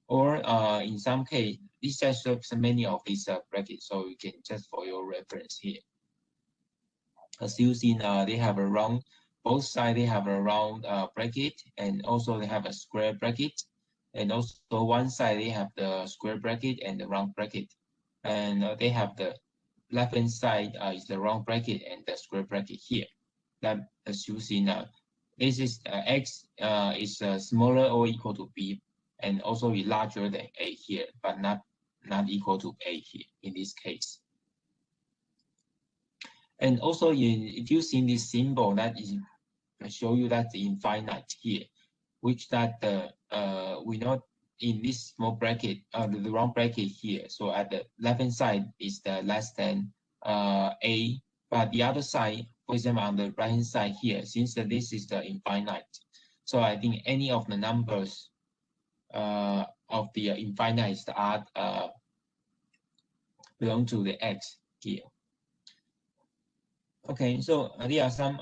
[SPEAKER 1] Or in some case, this just shows many of these brackets, so you can just for your reference here. as you see now, they have a round, both sides they have a round bracket, and also they have a square bracket, and also one side they have the square bracket and the round bracket, and they have the left hand side is the round bracket and the square bracket here. That, as you see now, this is x is smaller or equal to b, and also is larger than a here, but not equal to a here in this case. And also, if you see this symbol, that is show you that the infinite here, which that we know in this small bracket, the round bracket here. So at the left hand side is the less than a, but the other side, for example, on the right hand side here, since this is the infinite, so I think any of the numbers of the infinite are belong to the x here. Okay, so there are some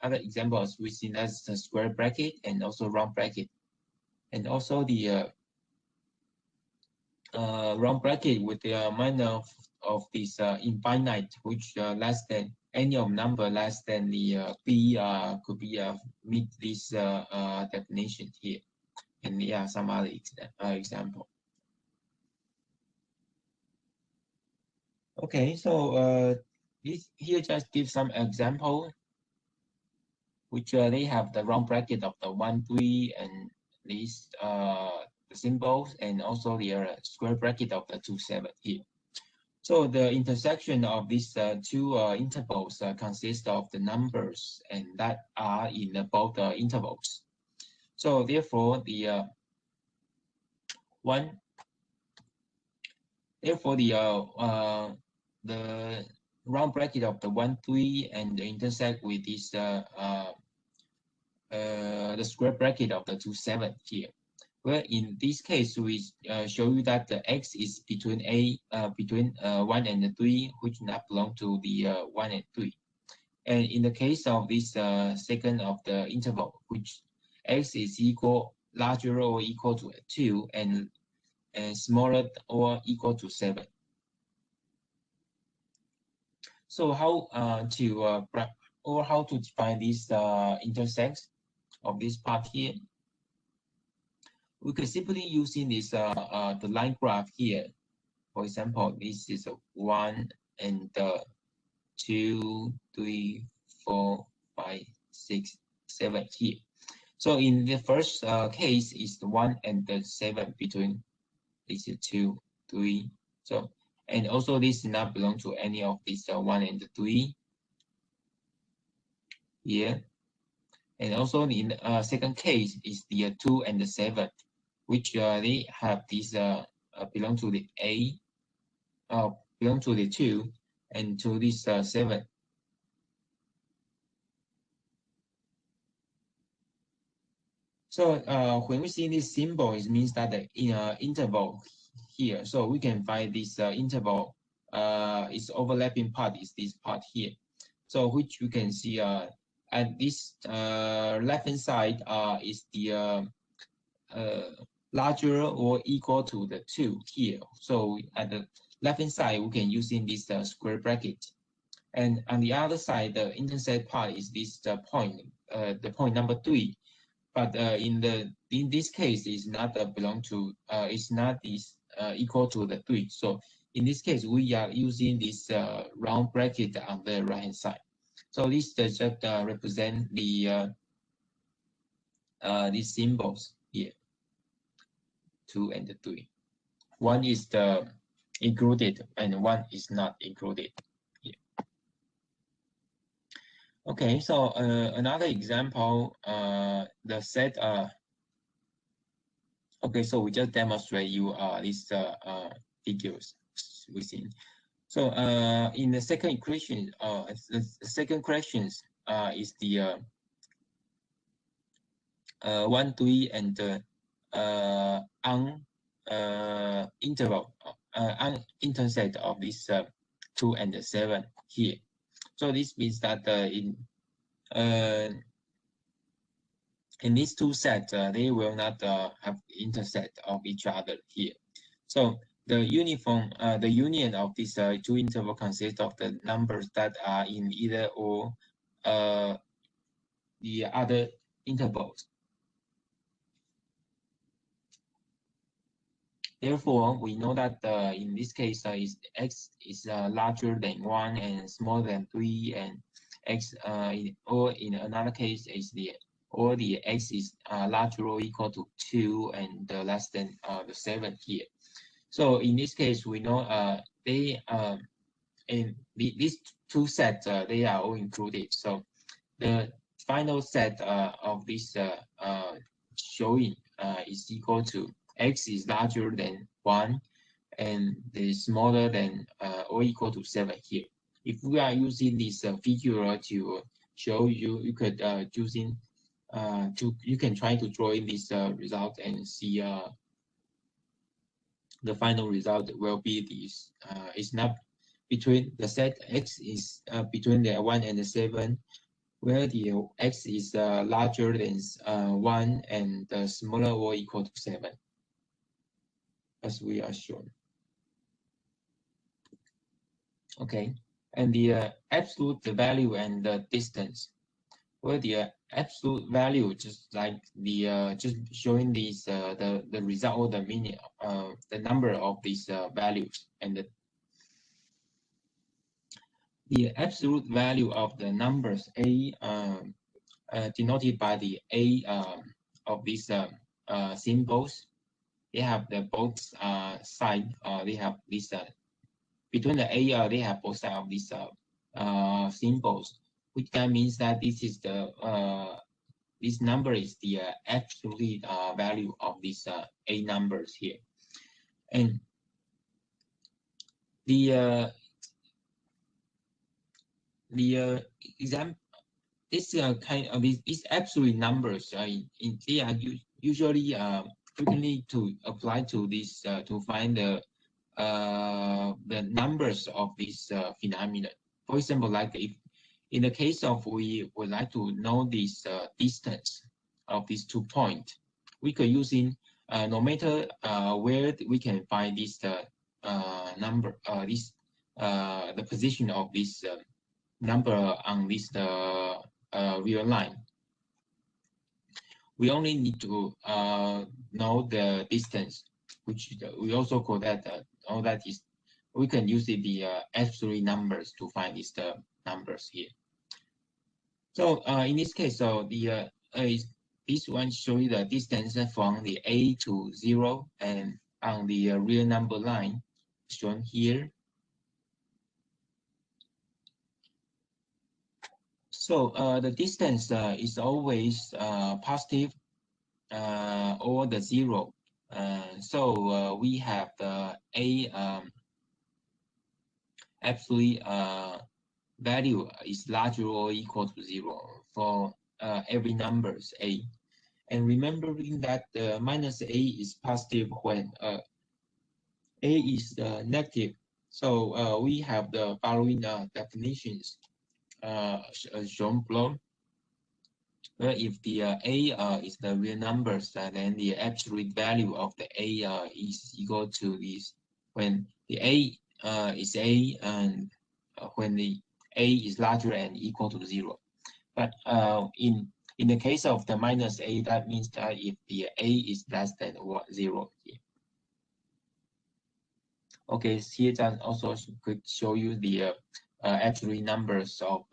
[SPEAKER 1] other examples we see as the square bracket and also round bracket, and also the round bracket with the minor of this infinite, which less than any of number less than the b could be meet this definition here, and there are some other example. Okay, so this here just give some example, which they have the round bracket of the 1, 3, and these the symbols, and also the square bracket of the 2, 7 here. So the intersection of these two intervals consists of the numbers and that are in both intervals. So therefore, the round bracket of the 1, 3 and intersect with this the square bracket of the 2, 7 here. Well, in this case, we show you that the x is between 1 and 3, which not belong to the 1 and 3. And in the case of this second of the interval, which x is larger or equal to 2 and smaller or equal to 7. So how to define this intersects of this part here? We could simply using this the line graph here. For example, this is 1 and 2, 3, 4, 5, 6, 7 here. So in the first case is the 1 and the 7 between this is 2, 3. So and also this does not belong to any of these 1 and 3 here. And also in the second case is the 2 and the 7, which they have these belong to the A, belong to the 2 and to this 7. So when we see this symbol, it means that the interval here. So we can find this interval its overlapping part is this part here. So which you can see at this left hand side is the larger or equal to the 2 here. So at the left hand side, we can use in this square bracket. And on the other side, the intersect part is this the point number 3. But in this case, is not belong to it's not is equal to the 3. So in this case, we are using this round bracket on the right hand side. So this just represent the these symbols here, 2 and 3. One is the included and one is not included here. Okay, so another example, the set. Okay, so we just demonstrate you these figures within. So in the second equation, the second questions is the 1, 3 and intersect of this 2 and 7 here. So this means that in these two sets, they will not have intersect of each other here. So the union of this two interval consists of the numbers that are in either or the other intervals. Therefore, we know that in this case, x is larger than 1 and smaller than 3, and x or in another case is the x is larger or equal to 2 and less than the 7 here. So in this case, we know they in these two sets they are all included. So the final set of this showing is equal to x is larger than 1 and is smaller than or equal to 7 here. If we are using this figure to show you, you could you can try to draw in this result and see the final result will be this. It's not between the set x is between the 1 and the 7, where the x is larger than 1 and smaller or equal to 7, as we are shown. Okay, and the absolute value and the distance, where the absolute value just like the just showing these the result or the meaning the number of these values, and the absolute value of the numbers a denoted by the a of these symbols. They have the both side. They have this between the a they have both sides of these symbols, which that means that this is the this number is the absolute value of these a numbers here, and the example. This kind of these absolute numbers they are usually frequently to apply to this to find the numbers of this phenomenon. For example, like if in the case of we would like to know this distance of these 2 points, we could using no matter where we can find this number this the position of this number on this real line. We only need to know the distance, which we also call that all that is we can use the absolute numbers to find these numbers here. So in this case, so the this one shows you the distance from the a to 0, and on the real number line shown here. So the distance is always positive or the 0. So we have the a absolute value is larger or equal to 0 for every numbers a. And remembering that minus a is positive when a is negative. So we have the following definitions shown below. Where if the a is the real numbers, then the absolute value of the a is equal to this when the a is a, and when the a is larger and equal to 0. But in the case of the minus a, that means that if the a is less than 0 here. Okay, here that also could show you the absolute numbers of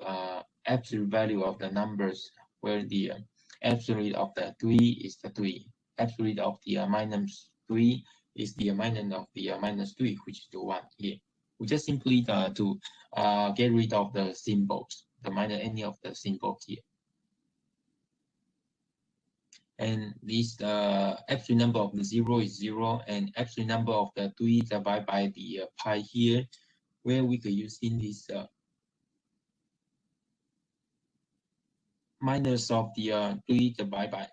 [SPEAKER 1] absolute value of the numbers, where the absolute of the 3 is the 3, absolute of the minus 3 is the minus of the minus 3, which is the 1 here. We just simply to get rid of the symbols, the minus any of the symbols here. And this absolute number of the 0 is 0, and absolute number of the 3 divided by the pi here, where we could use in this minus of the 3 divided by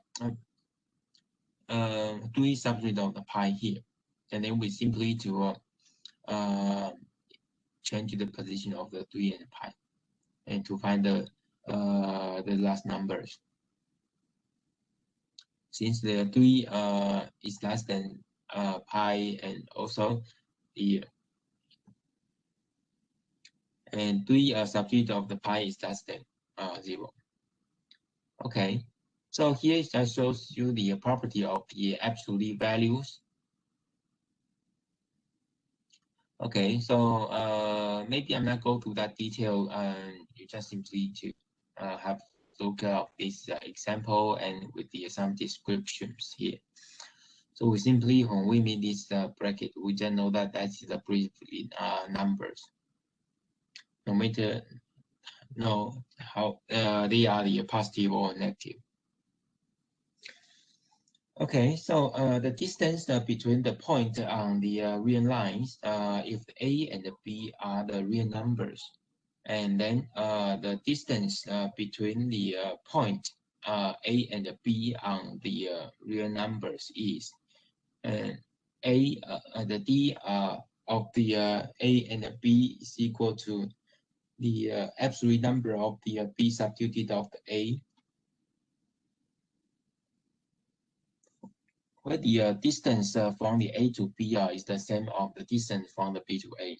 [SPEAKER 1] 3 subtrate of the pi here, and then we simply to change the position of the 3 and pi, and to find the last numbers. Since the 3 is less than pi, and also here. And 3 substitute of the pi is less than 0. Okay, so here it just shows you the property of the absolute values. Okay, so maybe I'm not go to that detail. You just simply to have a look at this example and with some descriptions here. So we simply, when we meet this bracket, we just know that that's the brief numbers. No matter how they are the positive or negative. Okay, so the distance between the point on the real lines, if A and B are the real numbers, and then the distance between the point A and B on the real numbers is the d of the A and B is equal to the absolute number of the B substituted of the A, where the distance from the A to B is the same of the distance from the B to A.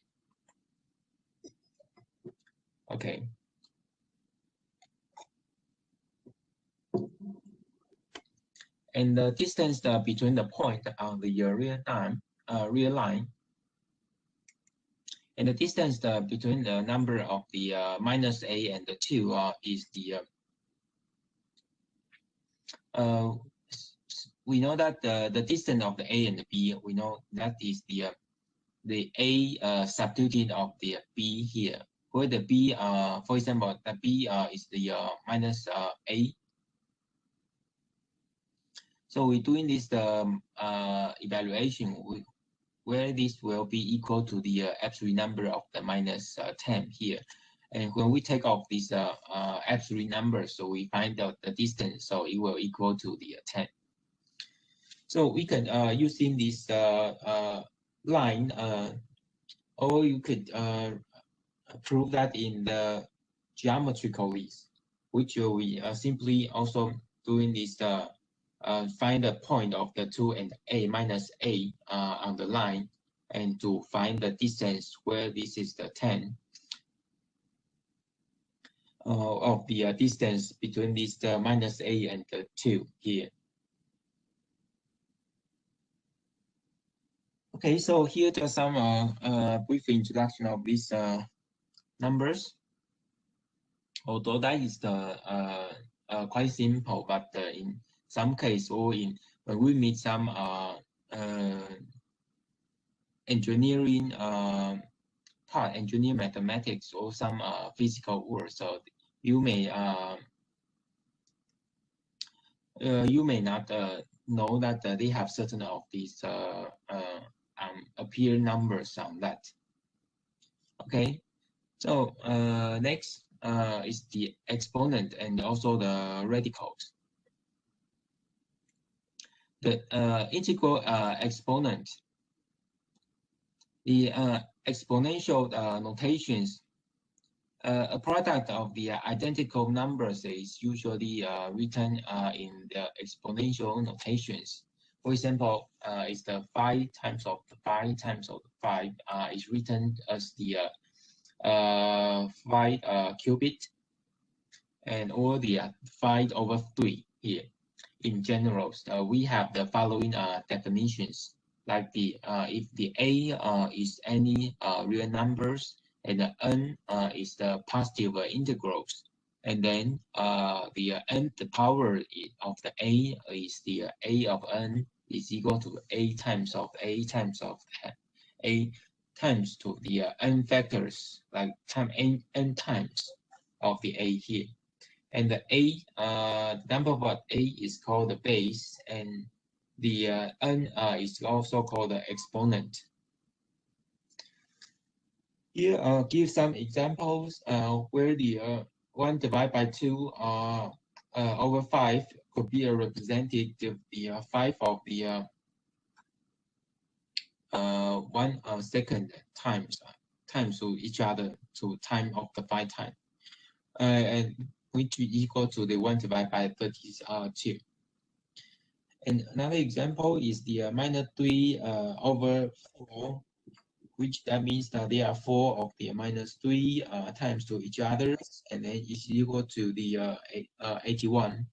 [SPEAKER 1] Okay. And the distance between the point on the real line, and the distance between the number of the minus A and the 2 is the we know that the distance of the A and the B, we know that is the A substituted of the B here, where the B, for example, the B is the minus A. So we're doing this evaluation where this will be equal to the absolute number of the minus 10 here. And when we take off this absolute number, so we find out the distance, so it will equal to the 10. So we can using this line, or you could prove that in the geometrical list, which we simply also doing this find the point of the 2 and A minus A on the line, and to find the distance where this is the 10 of the distance between this minus A and the 2 here. Okay, so here just some brief introduction of these numbers. Although that is the quite simple, but in some case or in when we meet some engineering part, engineering mathematics or some physical work, so you may not know that they have certain of these appear numbers on that. Okay, so next is the exponent and also the radicals. The integral exponent, the exponential notations, a product of the identical numbers is usually written in the exponential notations. For example, is the 5 times of the 5 times of the 5 is written as the 5 qubit, and or the 5 over 3 here. In general, we have the following definitions, like the if the A is any real numbers, and the n is the positive integrals, and then the nth power of the A is the A of n is equal to A times of A times of A times to the n factors, like time n times of the A here. And the A, number of A is called the base, and the n is also called the exponent. Here, give some examples where the 1 divided by 2 over 5 could be a representative the 5 of the 1 second times to each other to time of the 5 times, and which is equal to the 1 divided by 32. And another example is the minus 3 over 4, which that means that there are 4 of the -3 times to each other, and then is equal to the 81.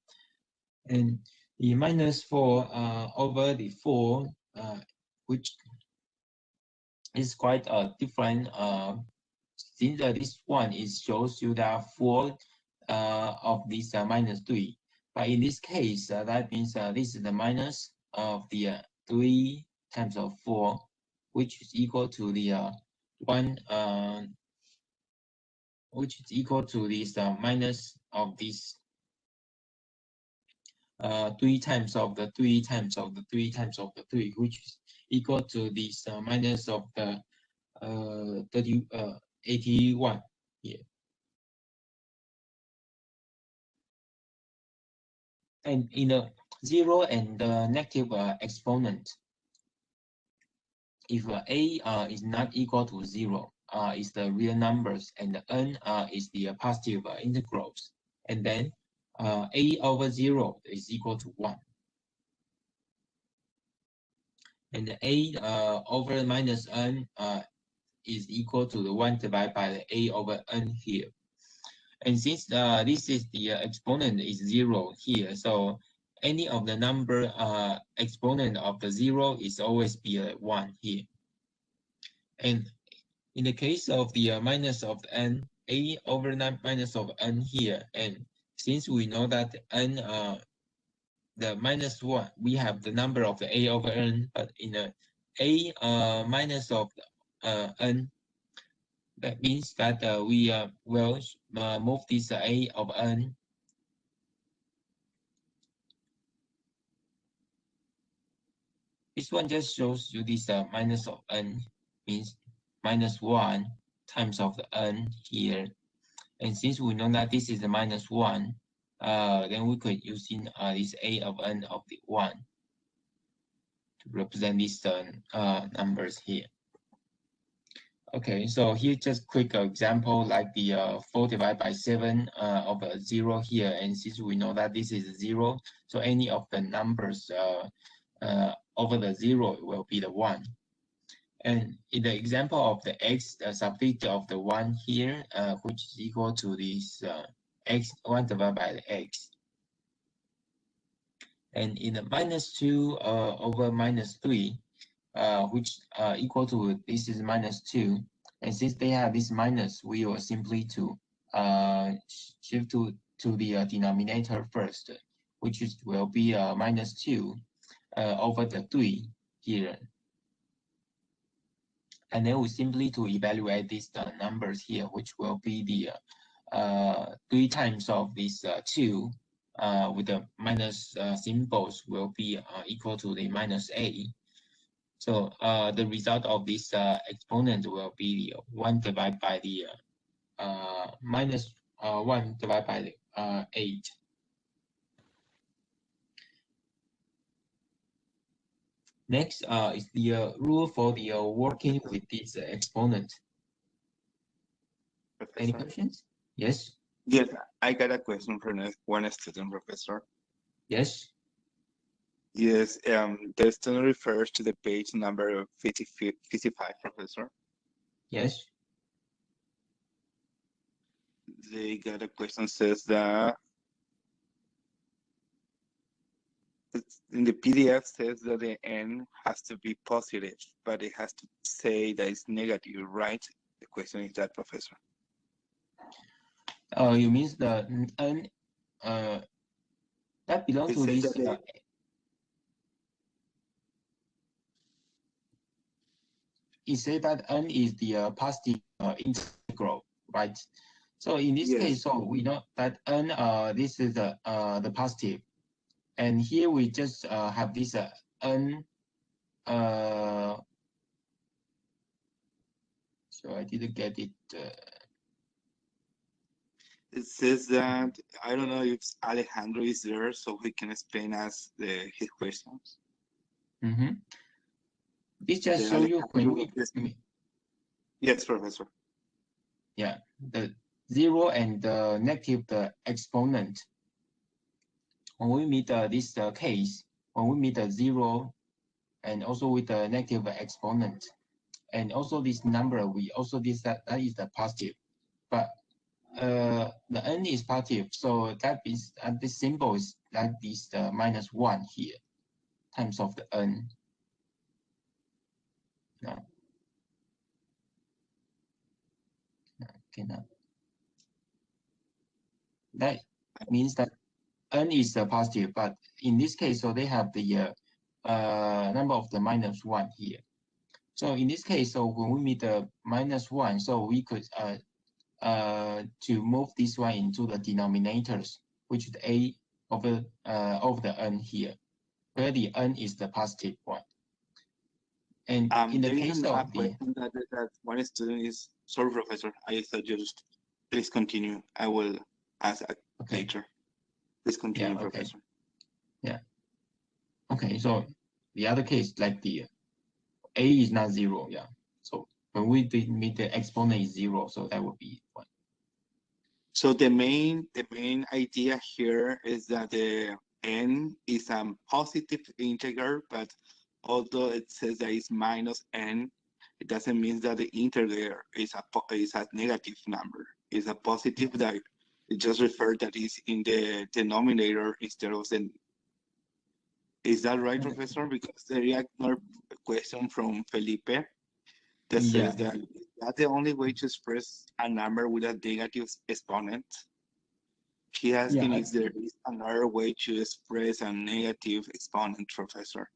[SPEAKER 1] And the -4 over the 4, which is quite different. Since this one shows you there are 4 of these -3, but in this case, that means this is the minus of the 3 times of 4, which is equal to the 1, which is equal to this minus of this 3 times of the 3 times of the 3 times of the 3, which is equal to this minus of the 81 here. And in the 0 and the negative exponent, if a is not equal to 0, is the real numbers, and the n is the positive integrals, and then a over 0 is equal to 1. And the a over minus n is equal to the 1 divided by the a over n here. And since this is the exponent is 0 here, so any of the number exponent of the 0 is always be a 1 here. And in the case of the minus of n, a over minus of n here, and since we know that n, the -1, we have the number of the a over n, but in the a minus of n, that means that we will move this a of n This one just shows you this minus of n means -1 times of the n here. And since we know that this is the -1, then we could using this a of n of the 1 to represent these numbers here. Okay, so here just quick example like the 4 divided by 7 of a 0 here, and since we know that this is 0, so any of the numbers over the 0 will be the 1. And in the example of the x, the substitute of the 1 here, which is equal to this x 1 divided by the x. And in the -2 over -3, which equal to this is -2. And since they have this minus, we will simply to shift to the denominator first, which will be -2 over the 3 here. And then we simply to evaluate these numbers here, which will be the 3 times of this 2 with the minus symbols will be equal to the -a. So the result of this exponent will be 1 divided by the -1 divided by the 8. Next is the rule for the working with this exponent.
[SPEAKER 4] Professor?
[SPEAKER 1] Any questions? Yes.
[SPEAKER 4] Yes, I got a question from one student, Professor.
[SPEAKER 1] Yes.
[SPEAKER 4] Yes, the student refers to the page number 55, Professor.
[SPEAKER 1] Yes.
[SPEAKER 4] They got a question says that in the PDF says that the n has to be positive, but it has to say that it's negative, right? The question is that, Professor.
[SPEAKER 1] You mean the n that belongs to this it says that n is the positive integral, right? So in this case, so we know that n this is the positive, and here we just have this n. So I didn't get it.
[SPEAKER 4] It says that I don't know if Alejandro is there, so he can explain us his questions.
[SPEAKER 1] This just show you when we.
[SPEAKER 4] Yes, Professor.
[SPEAKER 1] Yeah, the 0 and the negative the exponent. When we meet this case, when we meet the 0 and also with the negative exponent, and also this number we also this that is the positive, but the n is positive, so that is this symbol is like this -1 here times of the n. No. Okay, now that means that n is positive, but in this case, so they have the number of the -1 here. So in this case, so when we meet the -1, so we could to move this one into the denominators, which is a over the n here, where the n is the positive one. And in the case of the
[SPEAKER 4] that one student is sorry, Professor. I thought you just please continue. I will ask later. Please continue,
[SPEAKER 1] yeah, okay.
[SPEAKER 4] Professor.
[SPEAKER 1] Yeah. Okay. So the other case, like the a is not 0. Yeah. So when we meet the exponent is 0, so that would be 1.
[SPEAKER 4] So the main idea here is that the n is a positive integer, but although it says that it's -n, it doesn't mean that the integer is a negative number. It's a positive that it just refers that is in the denominator instead of the. Is that right, Professor? Because there is another question from Felipe that says that is that the only way to express a number with a negative exponent? He asking if there is another way to express a negative exponent, Professor.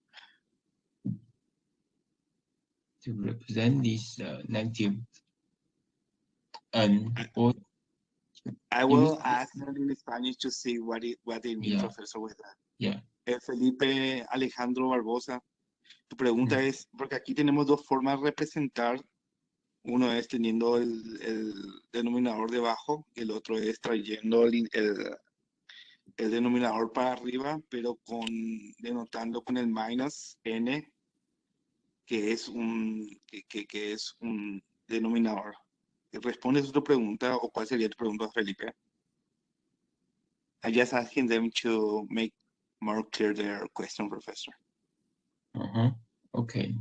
[SPEAKER 1] To represent this negative n, or
[SPEAKER 4] I will ask in Spanish to see what it means, Professor, with that.
[SPEAKER 1] Yeah.
[SPEAKER 4] Felipe Alejandro Barbosa, tu pregunta es, porque aquí tenemos dos formas de representar. Uno es teniendo el denominador debajo y el otro es trayendo el denominador para arriba, pero denotando con el -n, que es un denominador. ¿Respondes a tu pregunta o cuál sería tu pregunta, Felipe? I just asking them to make more clear their question, Professor.
[SPEAKER 1] Okay.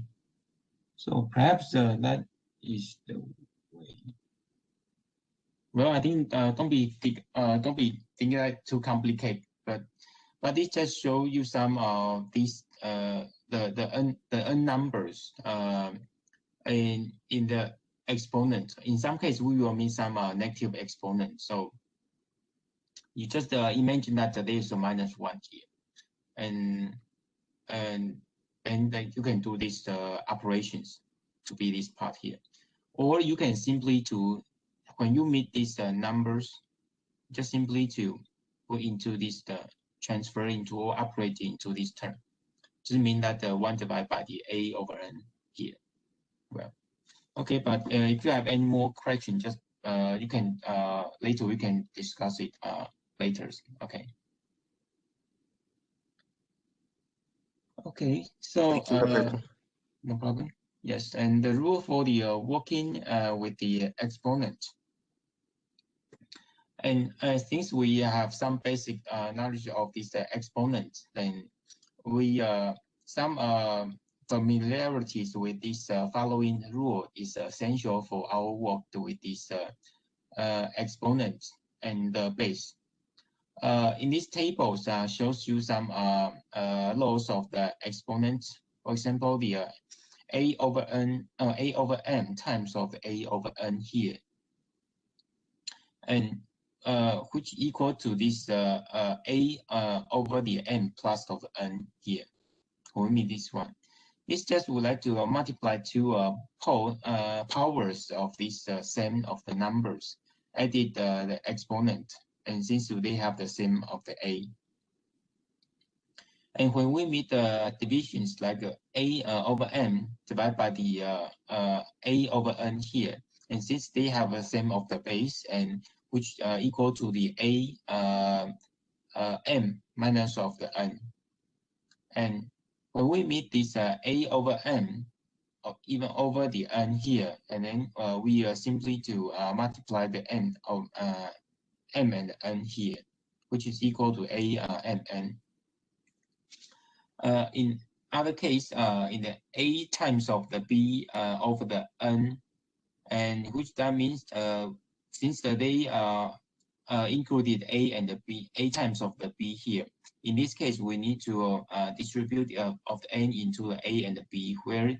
[SPEAKER 1] So perhaps that is the way. Well, I think don't be thinking that too complicated, but it just show you some of these the n numbers in the exponent. In some case, we will meet some negative exponent. So you just imagine that there is a -1 here, and then you can do these operations to be this part here, or you can simply when you meet these numbers, just simply to put into this transfer into or operate into this term. Just mean that 1 divided by the a over n here. Well, okay, but if you have any more questions, just you can later we can discuss it later. Okay. Okay, so no problem. Yes, and the rule for the working with the exponent. And since we have some basic knowledge of this exponent, then we some familiarities with this following rule is essential for our work with this exponent and the base. In these tables shows you some laws of the exponents. For example, the a over m times of a over n here, and which equal to this a over the m plus of n here. For me, this one. This just would like to multiply two powers of this same of the numbers, added the exponent, and since they have the same of the a. And when we meet the divisions like a over m divided by the a over n here, and since they have the same of the base and which equal to the a m minus of the n, and when we meet this a over m, even over the n here, and then we simply to multiply the n of m and n here, which is equal to a m n. other case, in the a times of the b over the n, and which that means since they included a and the b, a times of the b here. In this case, we need to distribute of the n into the a and the b, where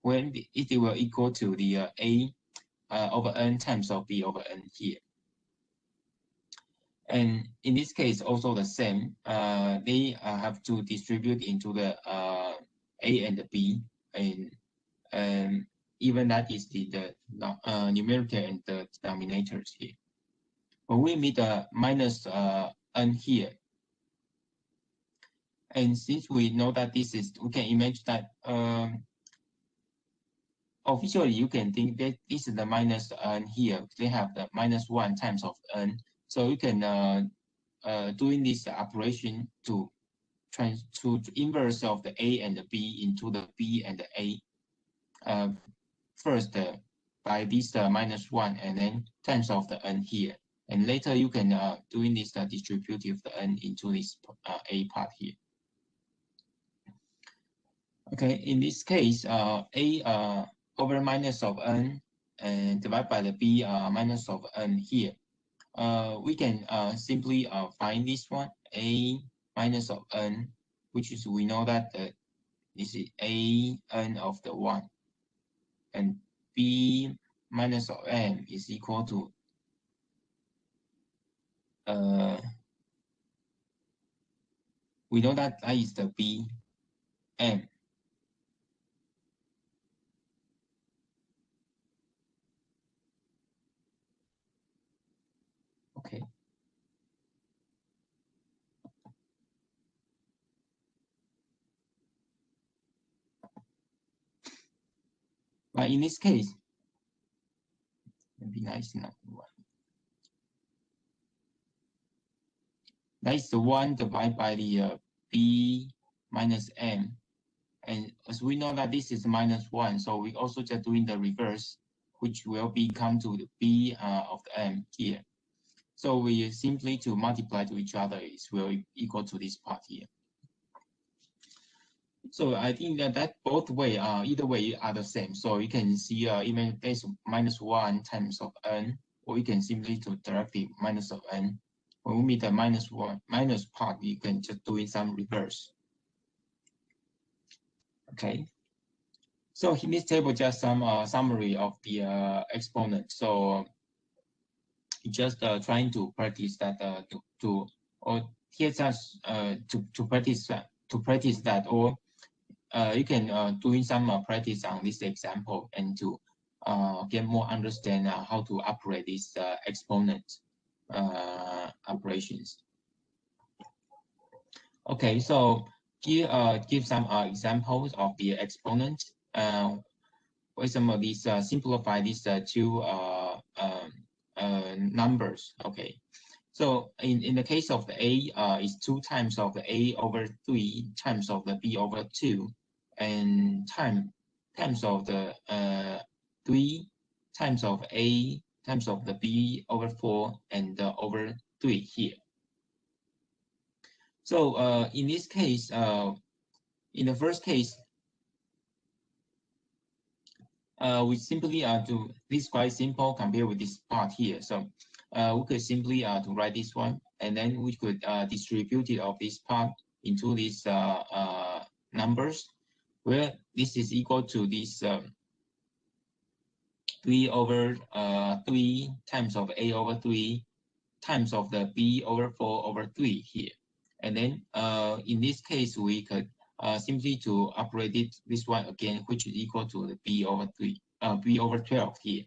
[SPEAKER 1] when it will equal to the a over n times of b over n here. And in this case, also the same. They have to distribute into the a and the b, and even that is the numerator and the denominators here. When we meet the minus n here, and since we know that this is, we can imagine that officially you can think that this is the minus n here. They have the -1 times of n. So you can doing this operation to inverse of the a and the b into the b and the a. First by this -1 and then times of the n here, and later you can doing this distributive the n into this a part here. Okay, in this case, a over minus of n and divided by the b minus of n here. We can simply find this one, a minus of n, which is, we know that this is a n of the 1, and b minus of m is equal to we know that that is the b m. Okay. But in this case, maybe nice enough. That is the 1 divided by the b minus m. And as we know that this is -1, so we also just doing the reverse, which will become to the b of the m here. So we simply to multiply to each other is will equal to this part here. So I think that both way either way are the same. So you can see even there's -1 times of n, or you can simply to directly minus of n. When we meet the -1 minus part, you can just do some reverse. Okay. So in this table, just some summary of the exponent. So just trying to practice that here's us to practice that, or you can doing some practice on this example and to get more understand how to operate this exponent operations. Okay, so here give some examples of the exponent. For example, these simplify these two numbers. Okay, so in the case of the a, is 2 times of the a over 3 times of the b over 2, and times of the 3 times of a times of the b over 4 and over 3 here. So in this case, in the first case, we simply do this quite simple compared with this part here. So we could simply to write this one, and then we could distribute it of this part into these numbers, where this is equal to this 3 over 3 times of a over 3 times of the b over 4 over 3 here. And then in this case, we could simply to operate it this one again, which is equal to the b over 3, b over 12 here.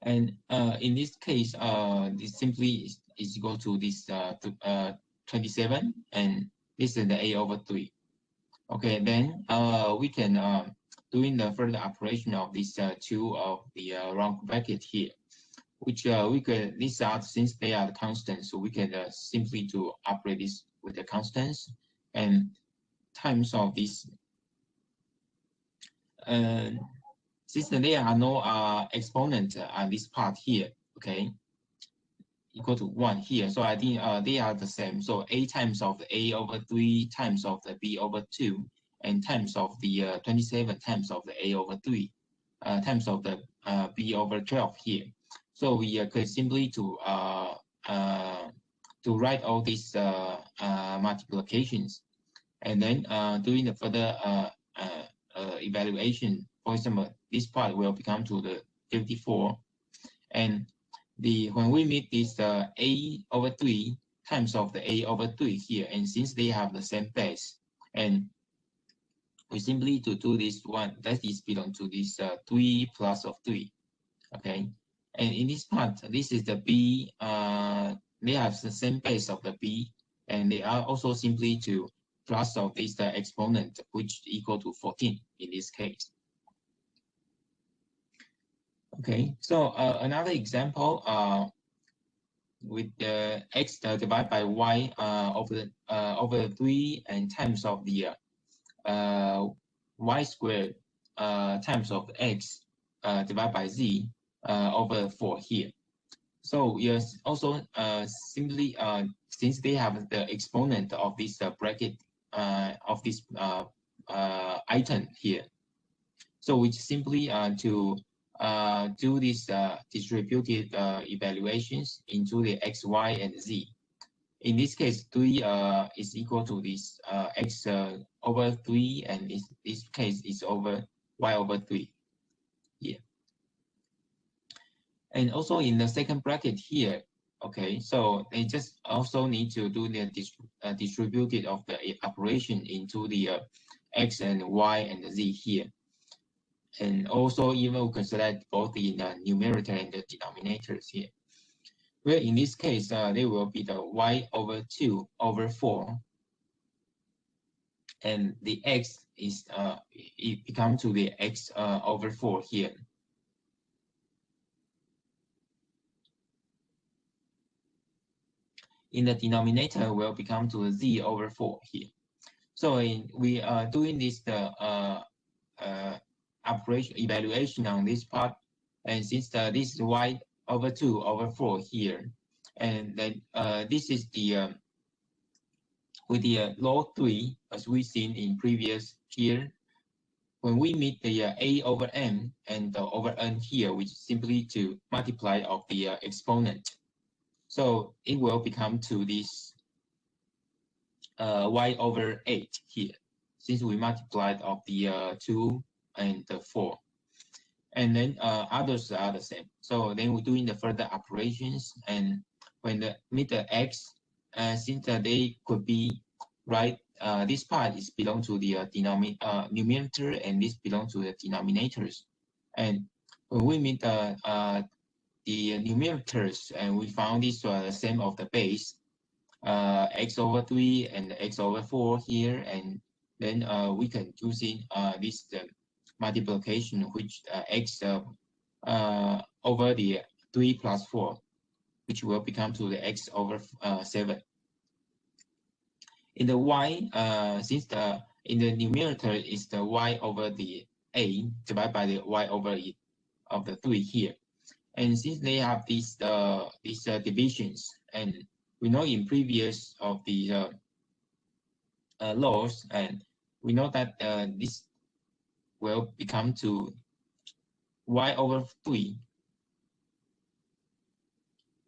[SPEAKER 1] And in this case, this simply is equal to this 27, and this is the a over 3. Okay, then we can doing the further operation of these two of the round bracket here, which we could, these are, since they are the constants, so we can simply to operate this with the constants, and times of this. Since there are no exponent on this part here, okay, equal to 1 here. So I think they are the same. So a times of the a over 3 times of the b over 2 and times of the 27 times of the a over 3 times of the b over 12 here. So we could simply to write all these multiplications, and then doing the further evaluation. For example, this part will become to the 54, and when we meet this a over 3 times of the a over 3 here, and since they have the same base, and we simply to do this one that is belong to this 3 plus of 3, okay. And in this part, this is the b. They have the same base of the b, and they are also simply to plus of this exponent, which equal to 14 in this case. Okay, so another example with the x divided by y over 3 and times of the y squared times of x divided by z over 4 here. So yes, also simply since they have the exponent of this bracket of this item here, so we simply to do this distributed evaluations into the x, y, and z. In this case, 3 is equal to this x over 3, and this case is over y over 3 here. And also in the second bracket here, okay, so they just also need to do the distributed of the operation into the x and y and z here. And also even we can select both in the numerator and the denominators here. Where in this case, they will be the y over 2 over 4. And the x is, it becomes to the x over 4 here. In the denominator will become to a z over 4 here. So we are doing this operation evaluation on this part, and since this is y over 2 over 4 here, and then this is the with the log 3 as we seen in previous here. When we meet the a over m and the over n here, which is simply to multiply of the exponent. So it will become to this y over 8 here, since we multiplied of the 2 and the 4. And then others are the same. So then we're doing the further operations, and when the meet the x, since they could be right, this part is belong to the numerator, and this belong to the denominators. And when we meet the numerators, and we found this the same of the base, x over 3 and x over 4 here, and then we can using this multiplication, which x over the 3 plus 4, which will become to the x over 7. In the y, since in the numerator is the y over the a divided by the y over e of the 3 here, and since they have these divisions, and we know in previous of the laws, and we know that this will become to y over 3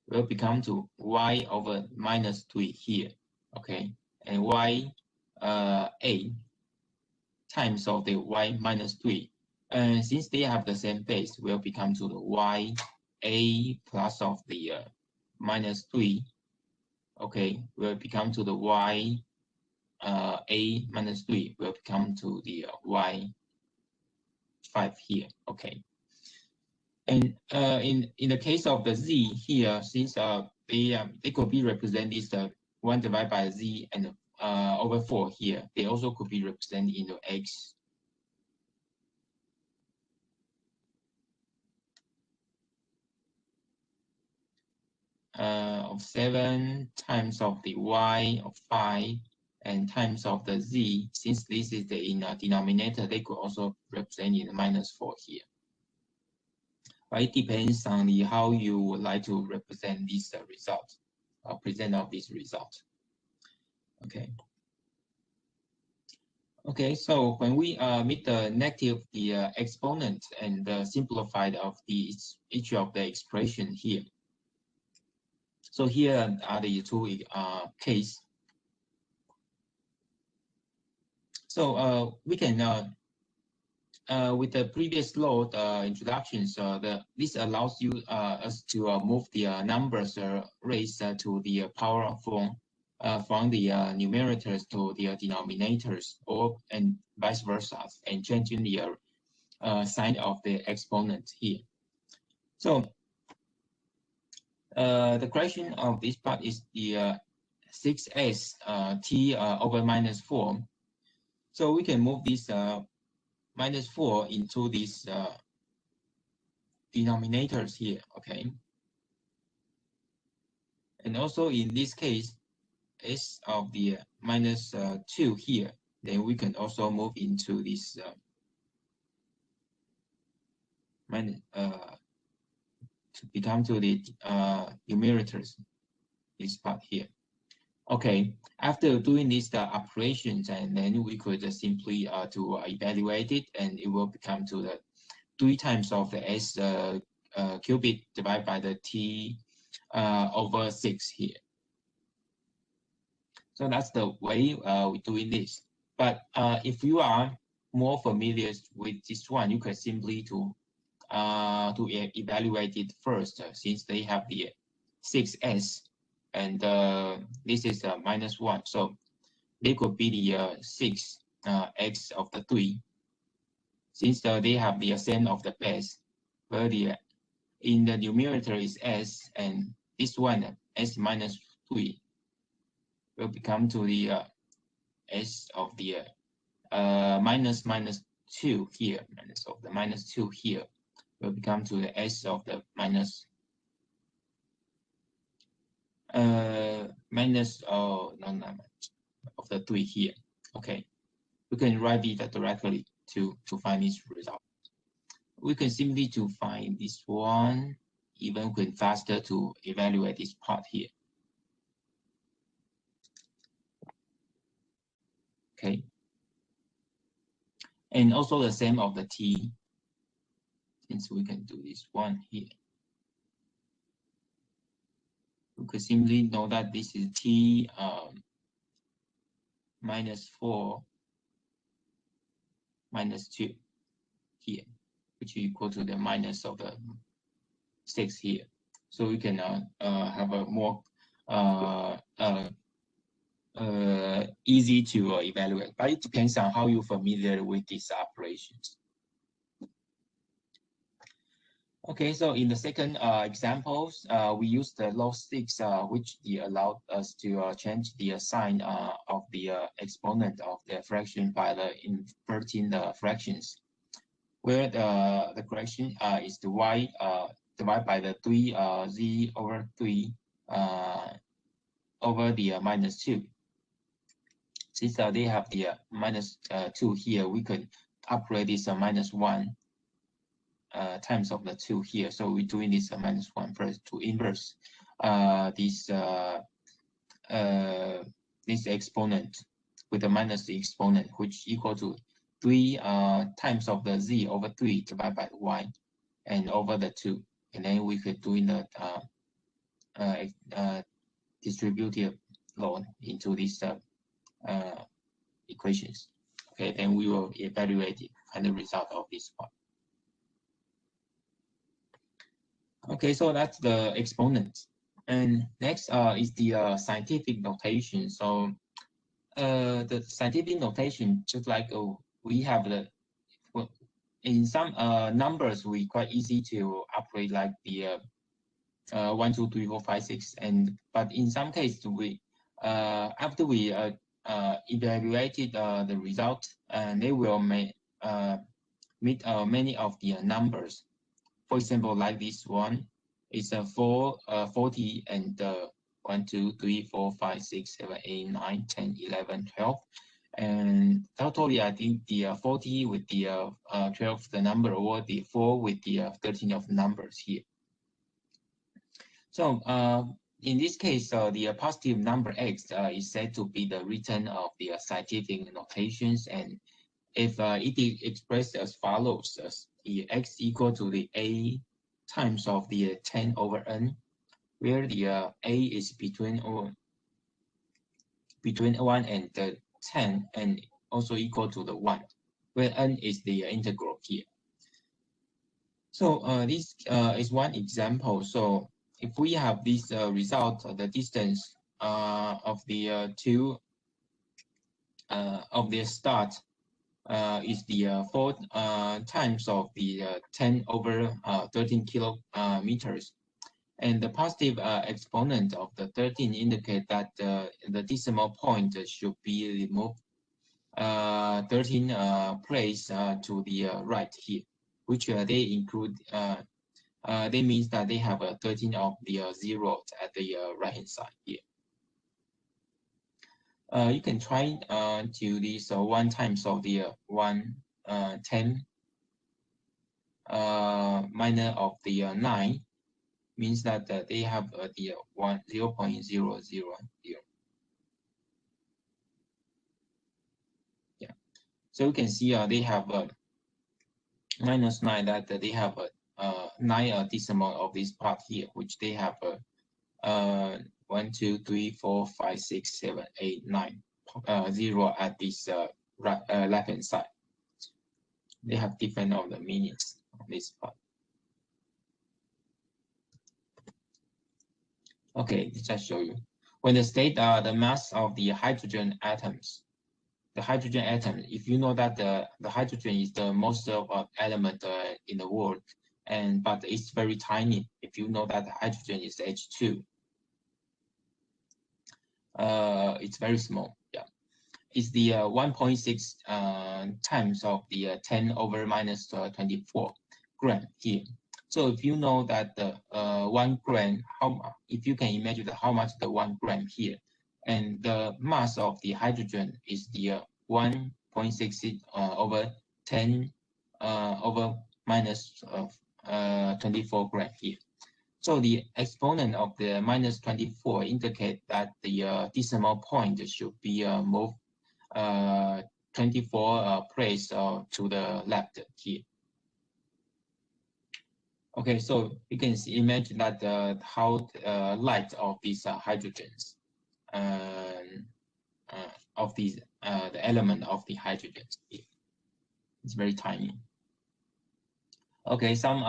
[SPEAKER 1] will become to y over minus 3 here, okay, and y a times of the y minus 3, and since they have the same base, will become to the y a plus of the minus 3, okay, will become to the y a minus 3 will become to the y 5 here, okay. And in the case of the z here, since they could be represented as 1 divided by z and over 4 here, they also could be represented in the x. Of 7 times of the y of 5 and times of the z, since this is the in denominator, they could also represent in the minus 4 here. but it depends on the how you would like to represent this result, present of this result. Okay. Okay, so when we meet the negative, the exponent and the simplified of each of the expression here. So here are the two case. So we can with the previous law introductions, this allows you us to move the numbers raised to the power from the numerators to the denominators, and vice versa, and changing the sign of the exponent here. So the question of this part is the 6s t over minus 4. So we can move this minus 4 into these denominators here, okay? And also in this case, s of the minus 2 here, then we can also move into this minus to become to the numerators, this part here. Okay, after doing these operations, and then we could simply to evaluate it, and it will become to the 3 times of the s cubic divided by the t over 6 here. So that's the way we're doing this. But if you are more familiar with this one, you can simply to evaluate it first, since they have the 6s, and this is minus 1. So they could be the 6 x of the 3, since they have the same of the base, where the in the numerator is s, and this one s minus 3 will become to the s of the minus 2 here, minus of the minus 2 here will become to the s of the minus of the 3 here. Okay, we can write it directly to find this result. We can simply to find this one, even when faster to evaluate this part here. Okay, and also the same of the t, since we can do this one here. We could simply know that this is t minus 4 minus 2 here, which is equal to the minus of the 6 here. So we can have a more easy to evaluate, but it depends on how you're familiar with these operations. Okay, so in the second examples, we use the log 6, which allowed us to change the sign of the exponent of the fraction by the inverting the fractions, where the correction is the y divided by the 3 z over 3 over the minus 2. Since they have the minus 2 here, we could operate this minus 1 times of the 2 here. So we're doing this minus 1 first to inverse this exponent with the minus exponent, which equal to 3 times of the z over 3 divided by y and over the 2. And then we could do in the distributive law into these equations. Okay, then we will evaluate it and the result of this part. Okay, so that's the exponent. And next is the scientific notation. So the scientific notation, just like we have the, in some numbers, we quite easy to operate like the 1, 2, 3, 4, 5, 6, but in some cases we after we evaluated the result, they will meet many of the numbers. For example, like this one, it's a 40 and 1, 2, 3, 4, 5, 6, 7, 8, 9, 10, 11, 12. And totally, I think the 40 with the 12 the number, or the 4 with the 13 of numbers here. So in this case, the positive number x is said to be the return of the scientific notations, and if it is expressed as follows, as the x equal to the a times of the 10 over n, where the a is between 1 and 10, and also equal to the 1, where n is the integral here. So this is one example. So if we have this result, the distance of the two of the start is the 4 times of the 10 over 13 kilometers. And the positive exponent of the 13 indicate that the decimal point should be removed 13 place to the right here, which they include, they means that they have a 13 of the zeros at the right hand side here. You can try to this 1 times of the 10 minor of the 9, means that they have the 0.000. Yeah, so you can see they have minus 9, that they have 9 decimal of this part here, which they have 1, 2, 3, 4, 5, 6, 7, 8, 9 0 at this left hand side. They have different of the meanings of this part. Okay, let's just show you. When they state the mass of the hydrogen atoms, if you know that the hydrogen is the most element in the world, but it's very tiny. If you know that the hydrogen is H2, it's very small. Yeah, it's the 1.6 times of the 10 over minus 24 gram here. So if you know that the 1 gram, if you can imagine how much the 1 gram here, and the mass of the hydrogen is the 1.6 over 10 over minus 24 gram here. So the exponent of the minus 24 indicate that the decimal point should be moved 24 place to the left here. Okay, so you can imagine that how light of these hydrogens, of these the element of the hydrogens, it's very tiny. Okay, some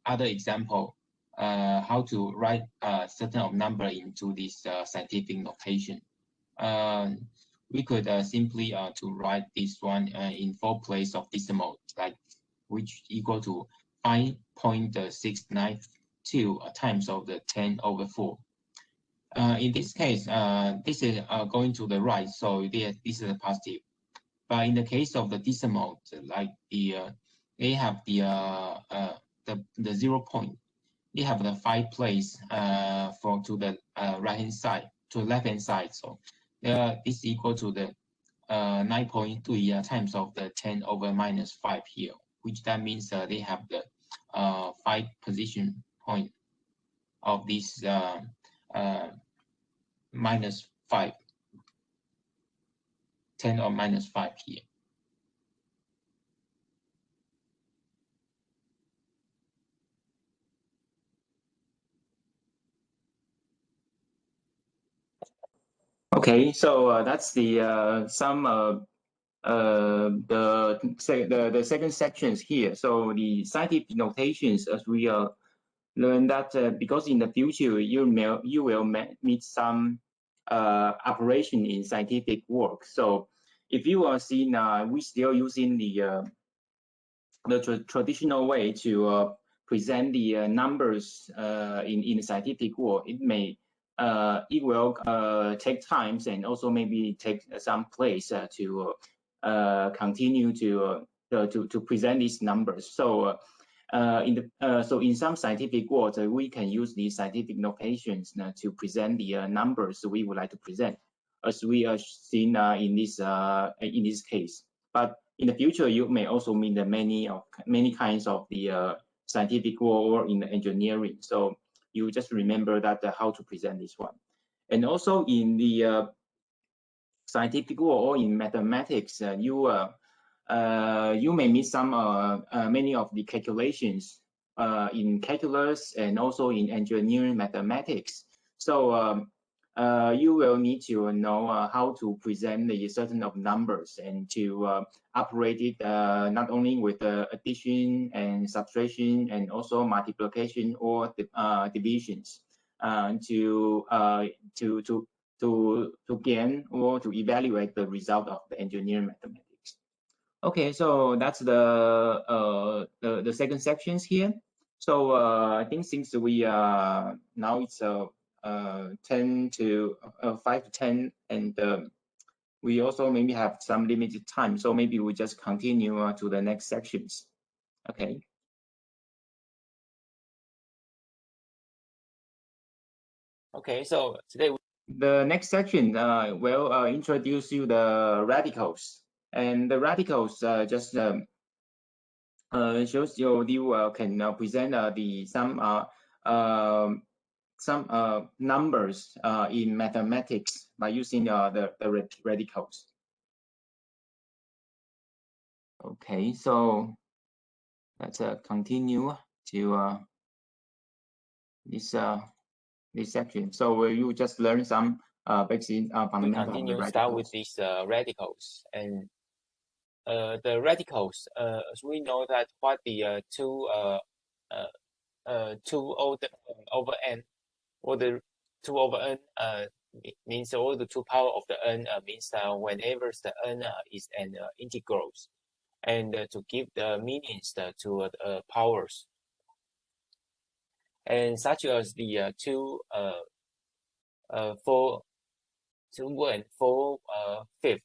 [SPEAKER 1] other example how to write a certain of number into this scientific notation. We could simply to write this one in 4 place of decimal, like which equal to 5.692 times of the 10 over 4. In this case, this is going to the right, so this is a positive. But in the case of the decimal, like they have the 0 point. They have the 5 place to the right hand side, to the left hand side. So this is equal to the 9.3 times of the 10 over minus 5 here, which that means they have the 5 position point of this minus 5, 10 or minus 5 here.
[SPEAKER 3] Okay, so that's the the second sections here. So the scientific notations, as we learn that because in the future you will meet some operation in scientific work. So if you are seeing, we still using the traditional way to present the numbers in the scientific work. It will take times and also maybe take some place to continue to present these numbers. So in some scientific work, we can use these scientific notations to present the numbers we would like to present. as we are seen in this case. But in the future, you may also meet the many kinds of the scientific work or in engineering. So you just remember that how to present this one. And also in the scientific work or in mathematics, you may meet some many of the calculations in calculus and also in engineering mathematics. So you will need to know how to present the certain of numbers and to operate it not only with addition and subtraction and also multiplication or divisions to gain or to evaluate the result of the engineering mathematics. Okay, so that's the second sections here. So I think since we now it's 10 to 5 to 10, and we also maybe have some limited time, so maybe we just continue to the next sections. Okay.
[SPEAKER 2] Okay, so today
[SPEAKER 3] the next section will introduce you the radicals, and the radicals just shows you can present some numbers in mathematics by using the radicals. Okay, so let's continue to this section. So you just learn some basic fundamental
[SPEAKER 2] continue
[SPEAKER 3] radicals.
[SPEAKER 2] Start with these radicals, and the radicals, as we know that what the 2 over n, or the 2 over n means all the 2 power of the n means whenever the n is an integrals, and to give the meanings to powers, and such as the 4 and 4 fifth,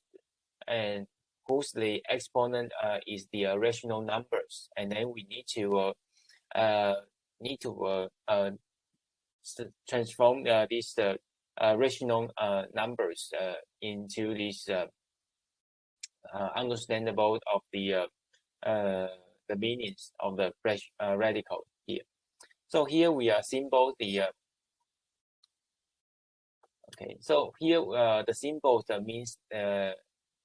[SPEAKER 2] and whose the exponent is the rational numbers, and then we need to transform these rational numbers into these understandable of the meanings of the radical here. So here we are symbol the okay. So here the symbol means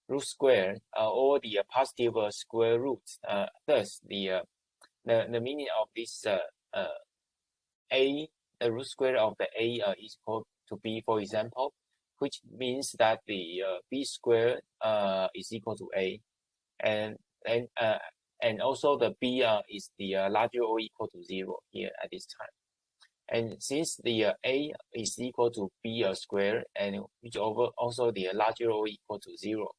[SPEAKER 2] root square or the positive square root. Thus the meaning of this a, the root square of the a is equal to b, for example, which means that the b squared is equal to a, and also the b is the larger or equal to 0 here at this time. And since the a is equal to b squared, and which over also the larger or equal to 0,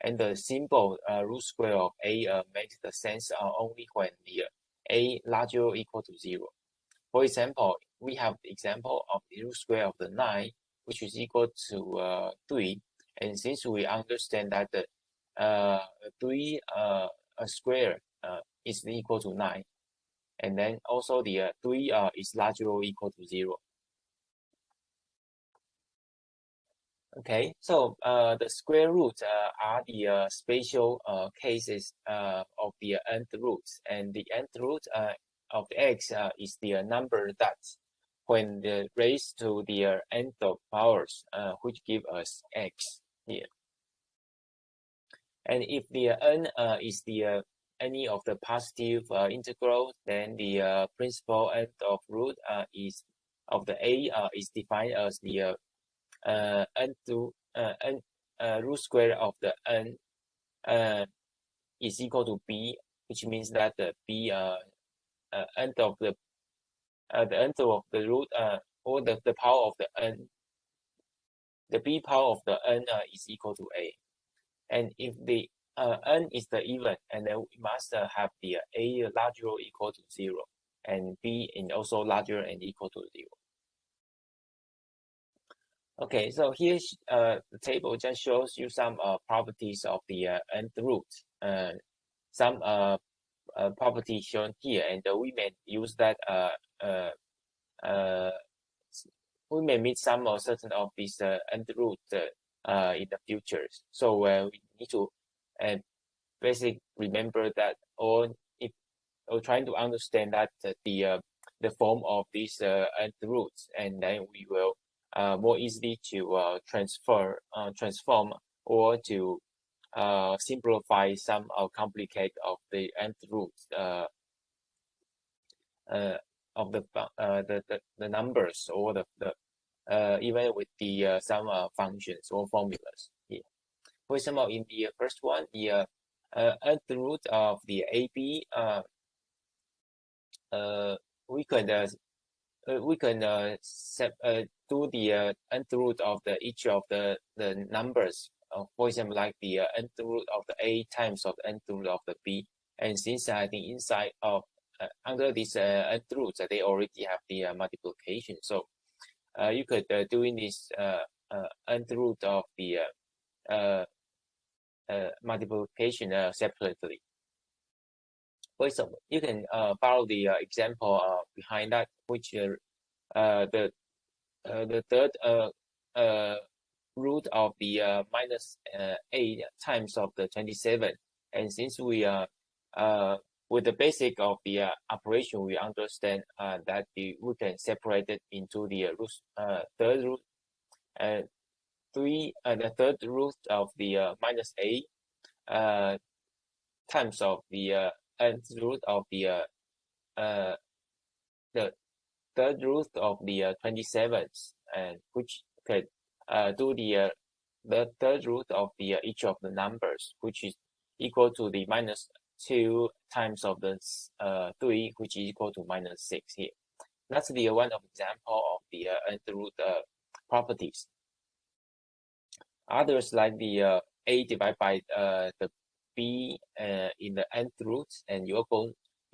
[SPEAKER 2] and the symbol root square of a makes the sense only when the a larger or equal to 0. For example, we have the example of the root square of the 9, which is equal to 3, and since we understand that the 3 square is equal to 9, and then also the 3 is larger or equal to 0. Okay, so the square roots are the special cases of the nth roots, and the nth root of the x is the number that when the raised to the nth of powers, which give us x here. And if the n is the any of the positive integrals, then the principal nth of root is of the a is defined as the root square of the n is equal to b, which means that the b nth of the nth of the root or the power of the n, the b power of the n is equal to a. And if the n is the even, and then we must have the a larger or equal to 0, and b and also larger and equal to 0. Okay, so here the table just shows you some properties of the nth root. Some properties shown here, and we may use that. We may meet some or certain of these nth root in the future. So we need to basically remember that, or trying to understand that the form of these nth roots, and then we will more easily to transform or to simplify some complicate of the nth roots of the numbers, or the even with the some functions or formulas here. For example, in the first one, the nth root of the AB, we can do the nth root of each of the numbers. For example, like the nth root of the A times of the nth root of the B. And since I think inside of under this nth roots, they already have the multiplication. So you could doing this nth root of the multiplication separately. For example, you can follow the example behind that, which the third root of the minus 8 times of the 27. And since we with the basic of the operation, we understand that we can separate it into the third root and the third root of the minus 8 times of the nth root of the third root of the 27th, and which could do the third root of the each of the numbers, which is equal to the minus 2 times of the 3, which is equal to minus 6 here. That's the one of example of the nth root properties. Others like the A divided by the B in the nth root, and you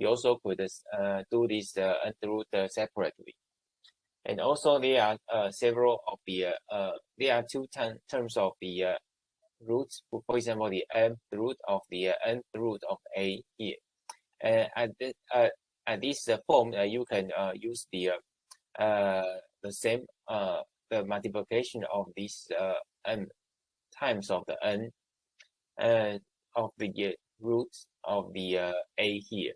[SPEAKER 2] also could do this nth root separately. And also there are several of the there are two terms of the roots. For example, the nth root of the nth root of A here. At this form, you can use the same the multiplication of this n times of the n of the roots of the A here,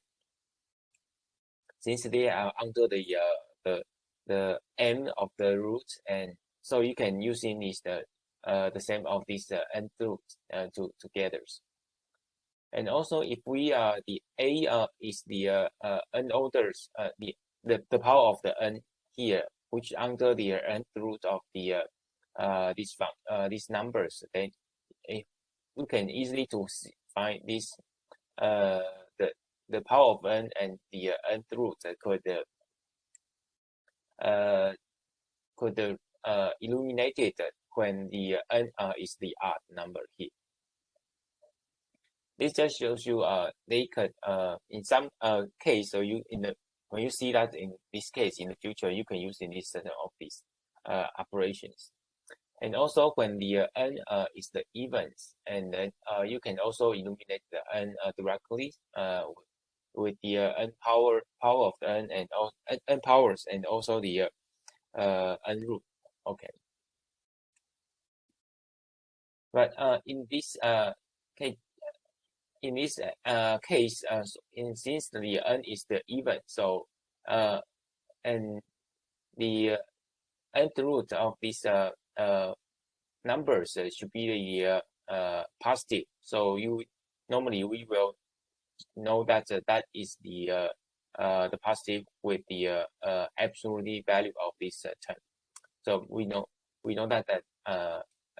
[SPEAKER 2] since they are under the m of the roots, and so you can use in this the same of these nth roots together. And also, if we the A is the n orders the power of the n here, which under the nth root of the these numbers, then you can easily to find this the power of n and the nth root could illuminate it when the n is the odd number here. This just shows you they could in some case, so when you see that in this case in the future, you can use in this set of these operations. And also when the n is the evens, and then you can also illuminate the n directly with the n power of the n and n powers, and also the n root. Okay. But in this case, since the n is the even, so and the nth root of these numbers should be the positive. So normally we will know that that is the positive with the absolute value of this term. So we know that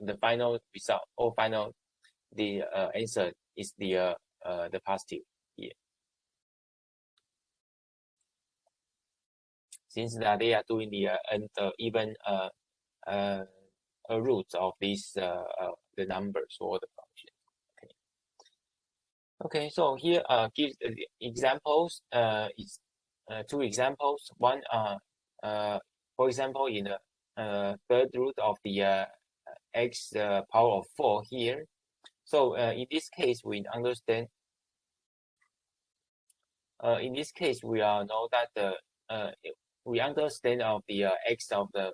[SPEAKER 2] the final result or the answer is the positive here. Since that they are doing the even roots of these the numbers or the function. Okay, so here gives the examples. Is two examples. One for example, in the third root of the x power of 4 here. So in this case, we understand. In this case, we know that we understand of the x of the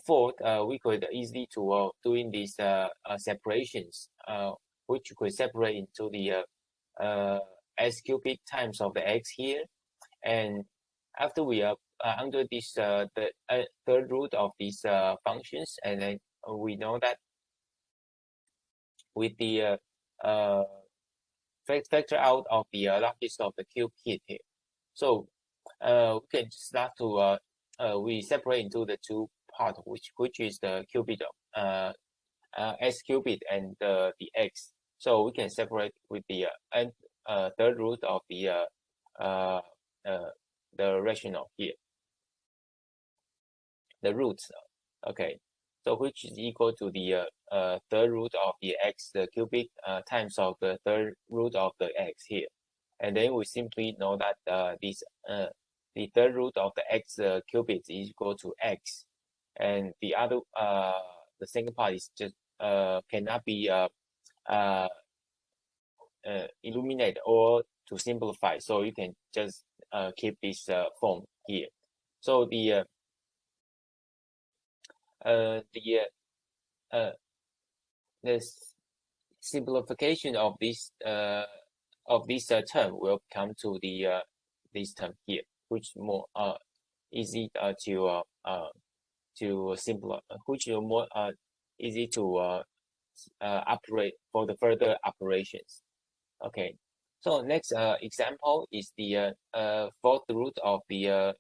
[SPEAKER 2] fourth, we could easily to doing these separations, which could separate into the x cubic times of the x here, and after we are under this the third root of these functions, and then we know that with the factor out of the largest of the cube here. So we can start to we separate into the two part, which is the qubit of s qubit and the x. So we can separate with the third root of the rational here, the roots. Okay, so which is equal to the third root of the x the cubic times of the third root of the x here, and then we simply know that this the third root of the x cubit is equal to x, and the other the second part is just cannot be illuminated or to simplify, so you can just keep this form here. So the simplification of this term will come to the this term here, which more easy to simplify, which is more easy to operate for the further operations. Okay, so next example is the fourth root of the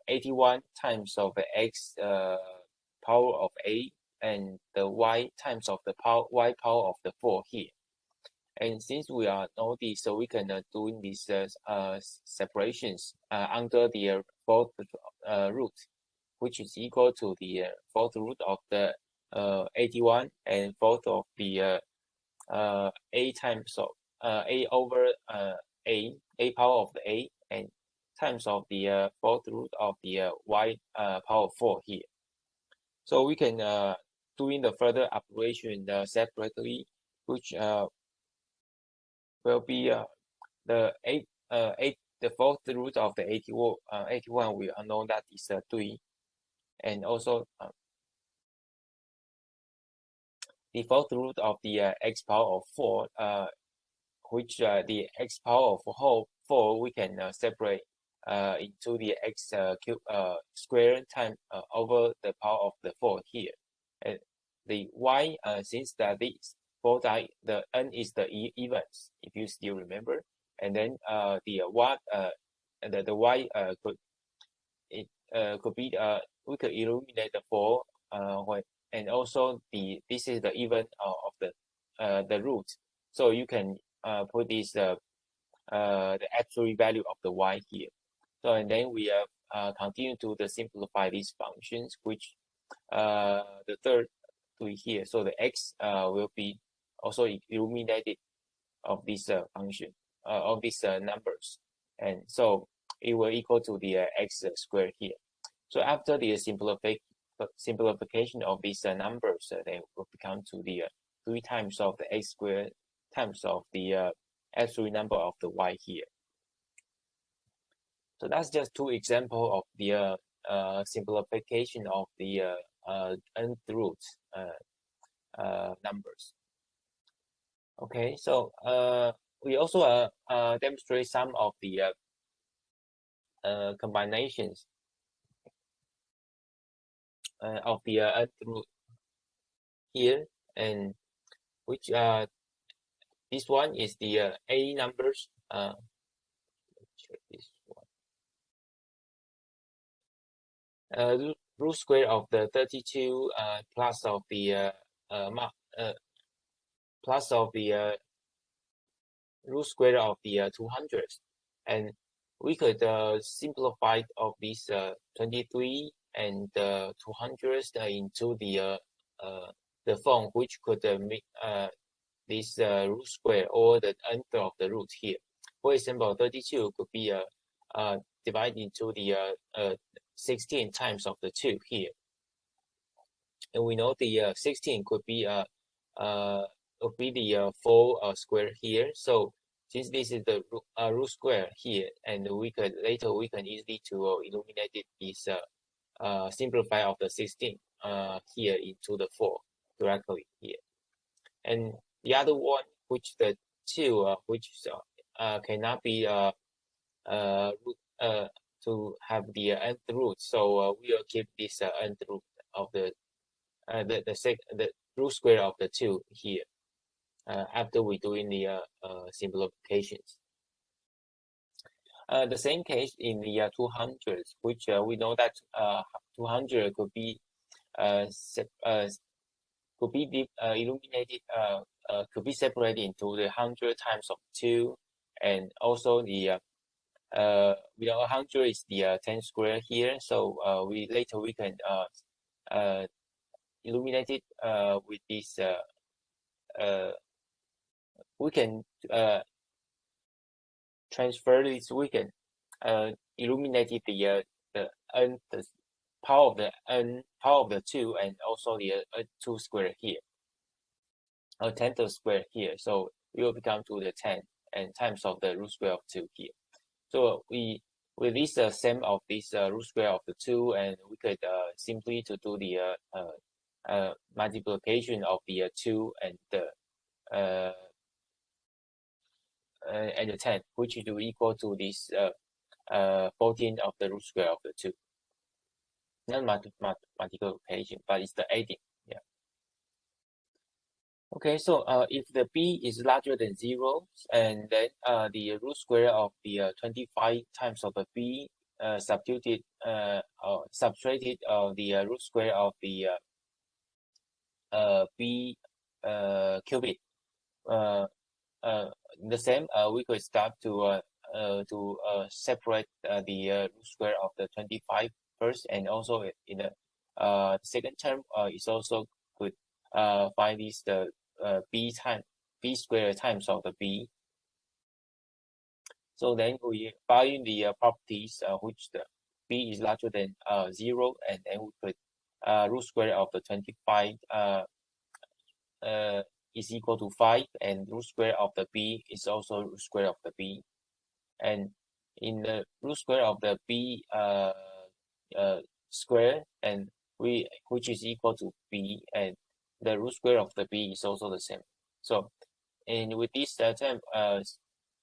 [SPEAKER 2] 81 times of the x power of a and the y times of the y power of the 4 here. And since we are know this, so we can doing these separations under the fourth root, which is equal to the fourth root of the 81 and fourth of the a times of a over a power of the a and times of the fourth root of the y power 4 here. So we can doing the further operation separately, which will be the fourth root of the 81 we know that is 3, and also the fourth root of the x power of 4, which the x power of whole 4 we can separate into the x cube square time over the power of the 4 here, and the y since that this both are the n is the evens, if you still remember, and then the what the y could be we could illuminate the 4 when, and also this is the even of the root, so you can put this the absolute value of the y here. So and then we continue to simplify these functions, which the third to here. So the x will be also illuminated of this function of these numbers, and so it will equal to the x squared here. So after the simplification of these numbers, they will become to the 3 times of the x squared times of the absolute number of the y here. So that's just 2 examples of the simplification of the nth root numbers. Okay, so we also demonstrate some of the combinations of the nth root here, and which this one is the a numbers. Check this one. Root square of the 32 plus of the plus of the root square of the 200, and we could simplify of these 23 and 200 into the form which could make this root square or the nth of the root here. For example, 32 could be divided into the 16 times of the 2 here, and we know the 16 could be the 4 square here. So since this is the root square here, and we could later we can easily to illuminate this simplify of the 16 here into the 4 directly here. And the other one, which the 2, which cannot be to have the nth root, so we will keep this nth root of the root square of the 2 here after we doing the simplifications. The same case in the 200s, which we know that 200 could be illuminated, could be separated into the 100 times of 2, and also the we know 100 is the 10 square here, so we can illuminate it with this. We can transfer this. We can illuminate it the power of the n, power of the 2, and also the 2 square here, or 10th square here. So it will become to the 10 and times of the root square of 2 here. So we with this sum of this root square of the 2, and we could simply to do the multiplication of the 2 and the 10, which is equal to this 14 of the root square of the 2. Not multiplication, but it's the adding. Yeah. Okay, so if the b is larger than 0, and then the root square of the 25 times of the b subtracted the root square of the b cubic. The same, we could start to separate the root square of the 25 first, and also in the second term is also could find this the b square times of the b. So then we find the properties which the b is larger than 0, and then we could root square of the 25 is equal to 5, and root square of the b is also root square of the b. And in the root square of the b square, and which is equal to b, and the root square of the b is also the same. So, and with this term,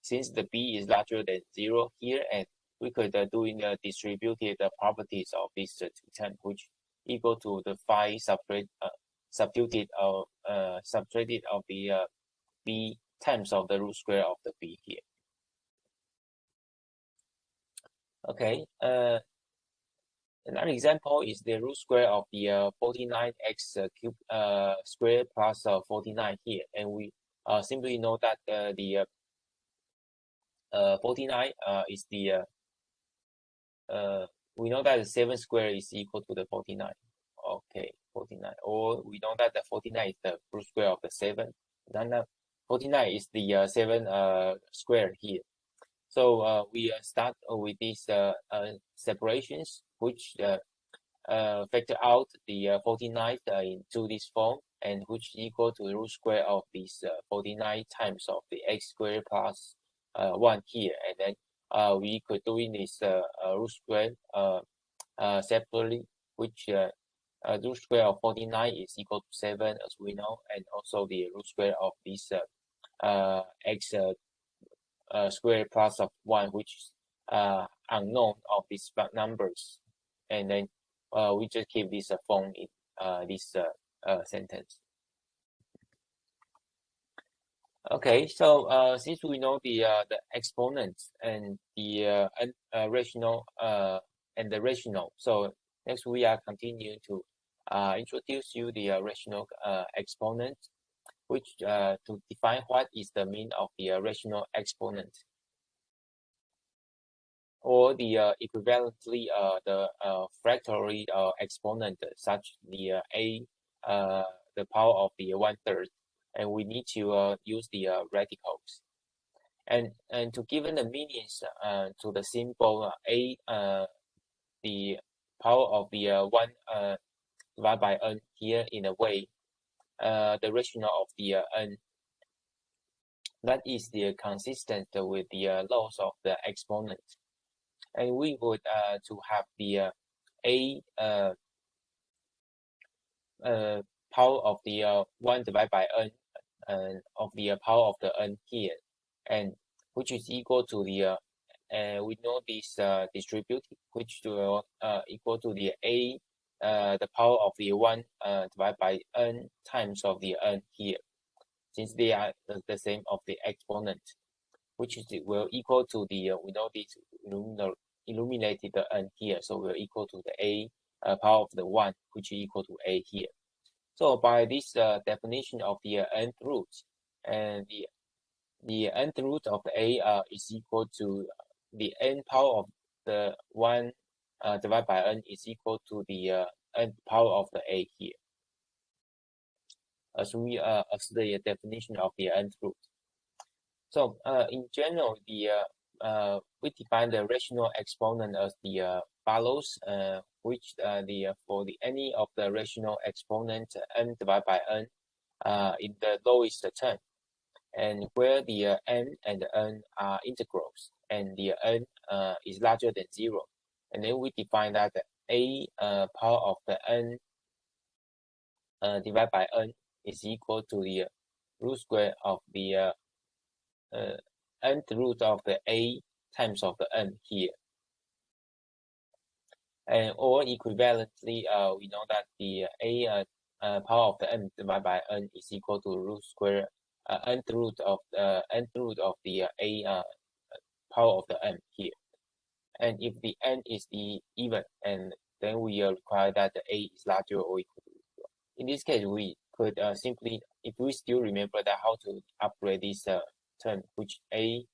[SPEAKER 2] since the b is larger than 0 here, and we could do in the distributed properties of this two term, which equal to the 5 subtracted of the b times of the root square of the b here. Okay, another example is the root square of the 49x cube square plus 49 here, and we simply know that the 49 is the we know that the 7 square is equal to the 49. Okay, 49, or we know that the 49 is the root square of the 7. Then 49 is the 7 square here. So we start with these separations, which factor out the 49 into this form, and which equal to the root square of this 49 times of the x squared plus 1 here, and then we could do in this root square separately, which root square of 49 is equal to 7, as we know, and also the root square of this x squared plus of 1, which is unknown of these numbers, and then we just keep this form in this sentence. Okay, so since we know the exponents and the rational and the rational, so next we are continuing to introduce you the rational exponent, which to define what is the mean of the rational exponent, or the equivalently the fractory exponent, such the a the power of the 1/3, and we need to use the radicals, and to given the meanings to the symbol a the power of the 1 divided by n here, in a way the rational of the n that is the consistent with the laws of the exponent, and we would to have the a power of the 1 divided by n of the power of the n here, and which is equal to the we know this distributive, which will equal to the a the power of the 1 divided by n times of the n here, since they are the same of the exponent, which is will equal to the we know this illuminated the n here, so will equal to the a power of the 1, which is equal to a here. So by this definition of the nth root, and the nth root of the a is equal to the n power of the 1 divided by n is equal to the n power of the a here, as we as the definition of the nth root. So in general, the we define the rational exponent as the follows, which for any of the rational exponent n divided by n in the lowest term, and where the n and the n are integrals, and the n is larger than 0, and then we define that the a power of the n divided by n is equal to the root square of the nth root of the a times of the n here. And or equivalently, we know that the a power of the n divided by n is equal to root square nth root of the a power of the n here. And if the n is the even, and then we require that the a is larger or equal to 0. In this case, we could simply, if we still remember that how to operate this term, which a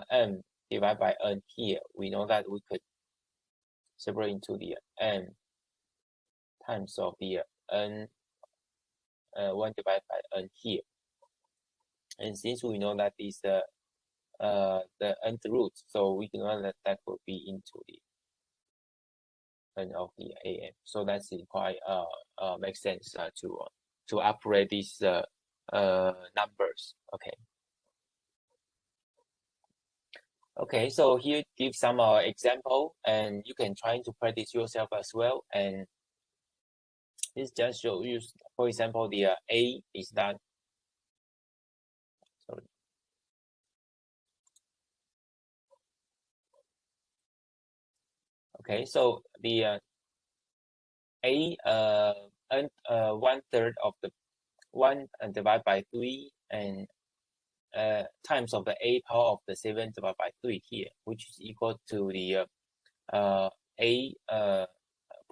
[SPEAKER 2] m divided by n here, we know that we could separate into the n times of the n 1 divided by n here. And since we know that is the nth root, so we can know that that will be into the n of the am. So that's quite makes sense to operate these numbers. Okay, so here give some example, and you can try to practice yourself as well. And this just shows you, for example, the a is that. Sorry. Okay, so the a 1/3 of the 1 divided by 3 and times of the a power of the 7 divided by 3 here, which is equal to the a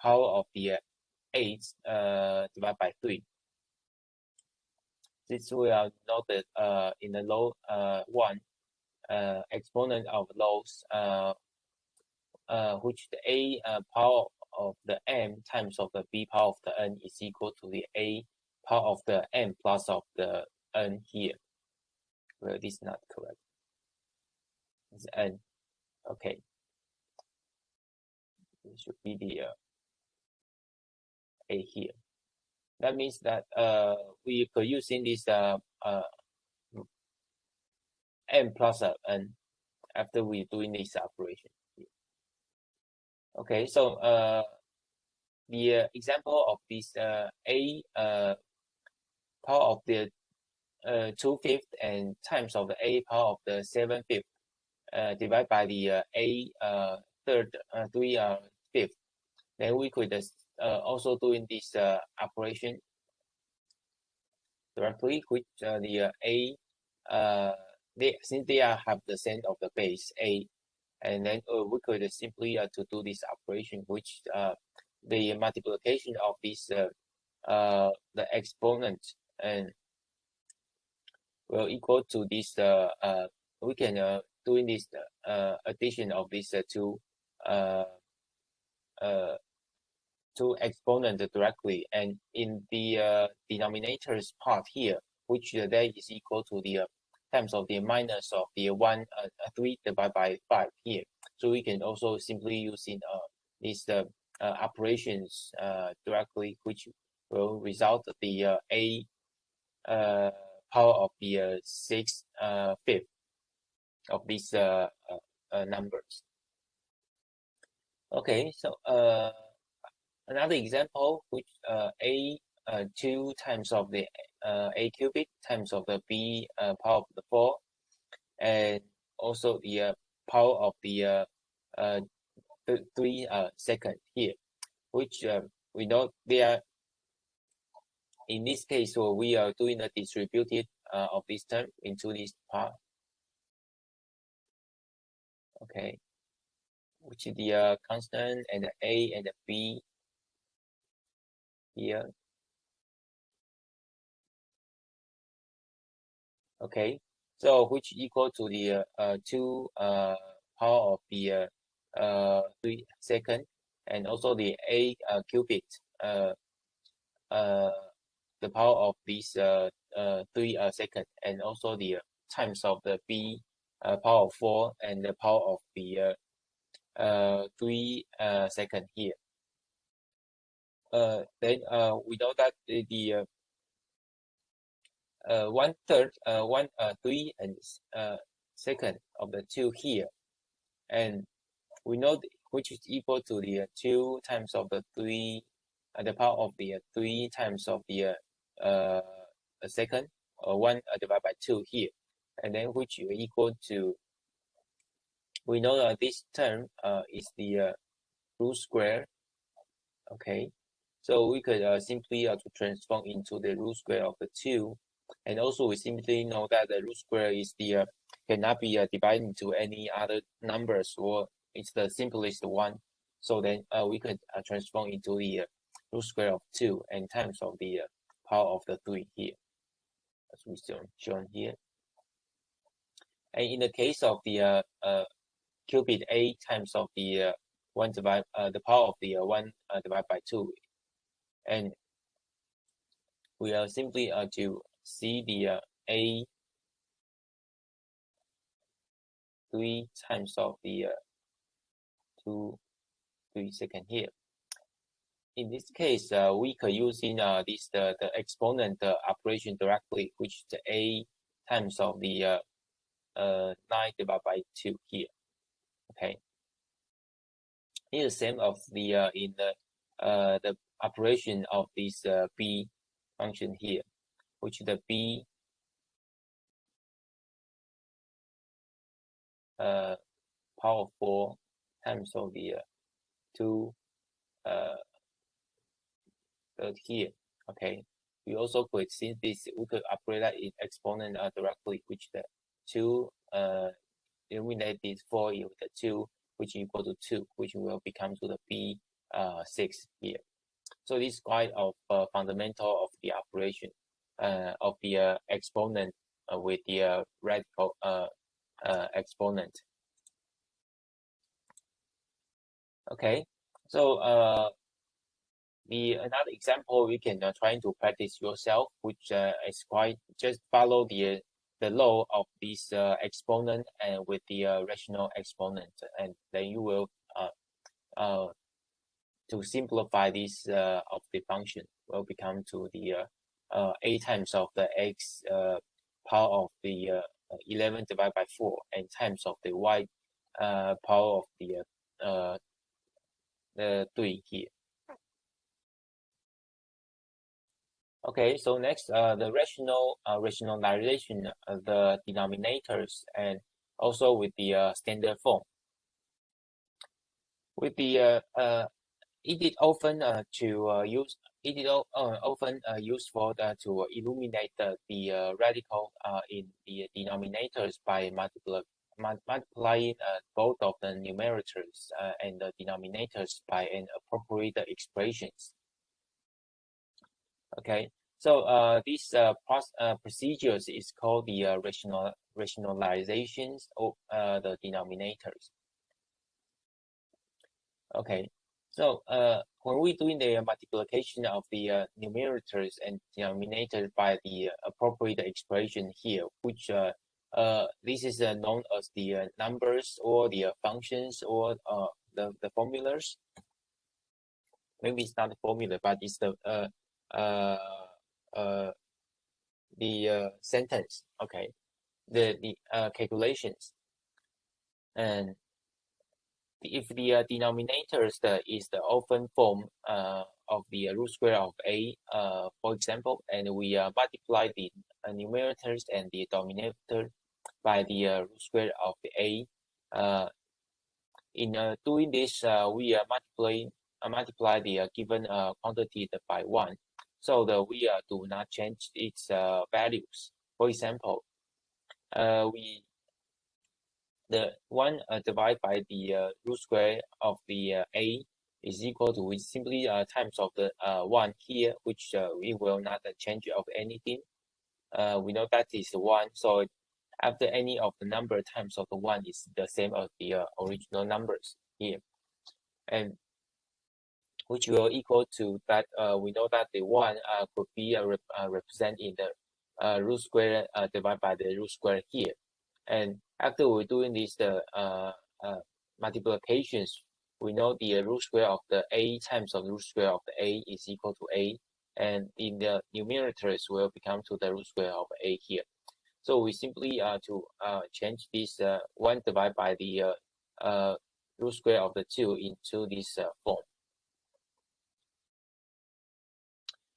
[SPEAKER 2] power of the 8 divided by 3. This we are noted in the low 1 exponent of lows, which the a power of the m times of the b power of the n is equal to the a power of the m plus of the n here. Well, this is not correct. It's n. Okay. It should be the a here. That means that we could using this m plus n after we doing this operation. Okay, so the example of this a power of the 2/5 and times of the a power of the 7/5 divided by the a 3/5. Then we could also doing this operation directly, which the a since they have the center of the base a, and then we could simply to do this operation, which the multiplication of this the exponent and will equal to this we can doing this addition of these two exponents directly, and in the denominator's part here, which there is equal to the times of the minus of the 3 divided by 5 here. So we can also simply using these operations directly, which will result the a power of the 6/5 of these numbers. Okay, so Another example, which a 2 times of the a cubic times of the b power of the 4, and also the power of the 3 second here, which we know they are, in this case, so we are doing the distributed of this term into this part. Okay, which is the constant and the a and the b here. Okay, so which equal to the 2 power of the 3 second, and also the a cubic the power of this 3 second, and also the times of the b power of 4 and the power of the 3 second here. Then we know that the 1/3, 3 and second of the 2 here, and we know which is equal to the 2 times of the 3, the power of the 3 times of the second, or 1 divided by 2 here, and then which is equal to, we know that this term is the root square. Okay, so we could simply to transform into the root square of the 2, and also we simply know that the root square is the cannot be divided into any other numbers, or it's the simplest one. So then we could transform into the root square of 2 and times of the power of the 3 here, as we shown here. And in the case of the cubic a times of the 1 divided the power of the 1 divided by 2, and we are simply to see the a 3 times of the 3 second here. In this case, we could use in this the exponent operation directly, which is the a times of the 9 divided by 2 here. Okay. Here the same of the in the operation of this b function here, which the b power of 4 times of the 2 here. Okay, we also could, since this, we could operate that in exponent directly, which the 2 eliminate this 4 with the 2, which equal to 2, which will become to the b 6 here. So this is quite of fundamental of the operation of the exponent with the radical exponent. Okay, so another example we can try to practice yourself, which is quite, just follow the law of this exponent and with the rational exponent, and then you will to simplify this of the function will become to the a times of the x power of the 11 divided by 4, and times of the y power of the 3 here. Okay, so next the rationalization of the denominators, and also with the standard form. With the it is often used for to illuminate the radical in the denominators by multiplying both of the numerators and the denominators by an appropriate expressions. Okay, so this procedures is called the rationalizations of the denominators. Okay, so when we doing the multiplication of the numerators and denominators by the appropriate expression here, which this is known as the numbers or the functions or the formulas. Maybe it's not the formula, but it's the sentence. Okay, the calculations. And if the denominators is the open form of the root square of a, for example, and we multiply the numerators and the denominator by the root square of the a. In doing this, we multiply the given quantity by 1, so that we do not change its values. For example, the 1 divided by the root square of the a is equal to simply times of the 1 here, which we will not change of anything. We know that is 1, so after any of the number times of the 1 is the same as the original numbers here, and which will equal to that. We know that the 1 could be represented in the root square divided by the root square here. And after we're doing this multiplications, we know the root square of the a times of the root square of the a is equal to a, and in the numerators will become to the root square of a here. So we simply to change this 1 divided by the root square of the 2 into this form.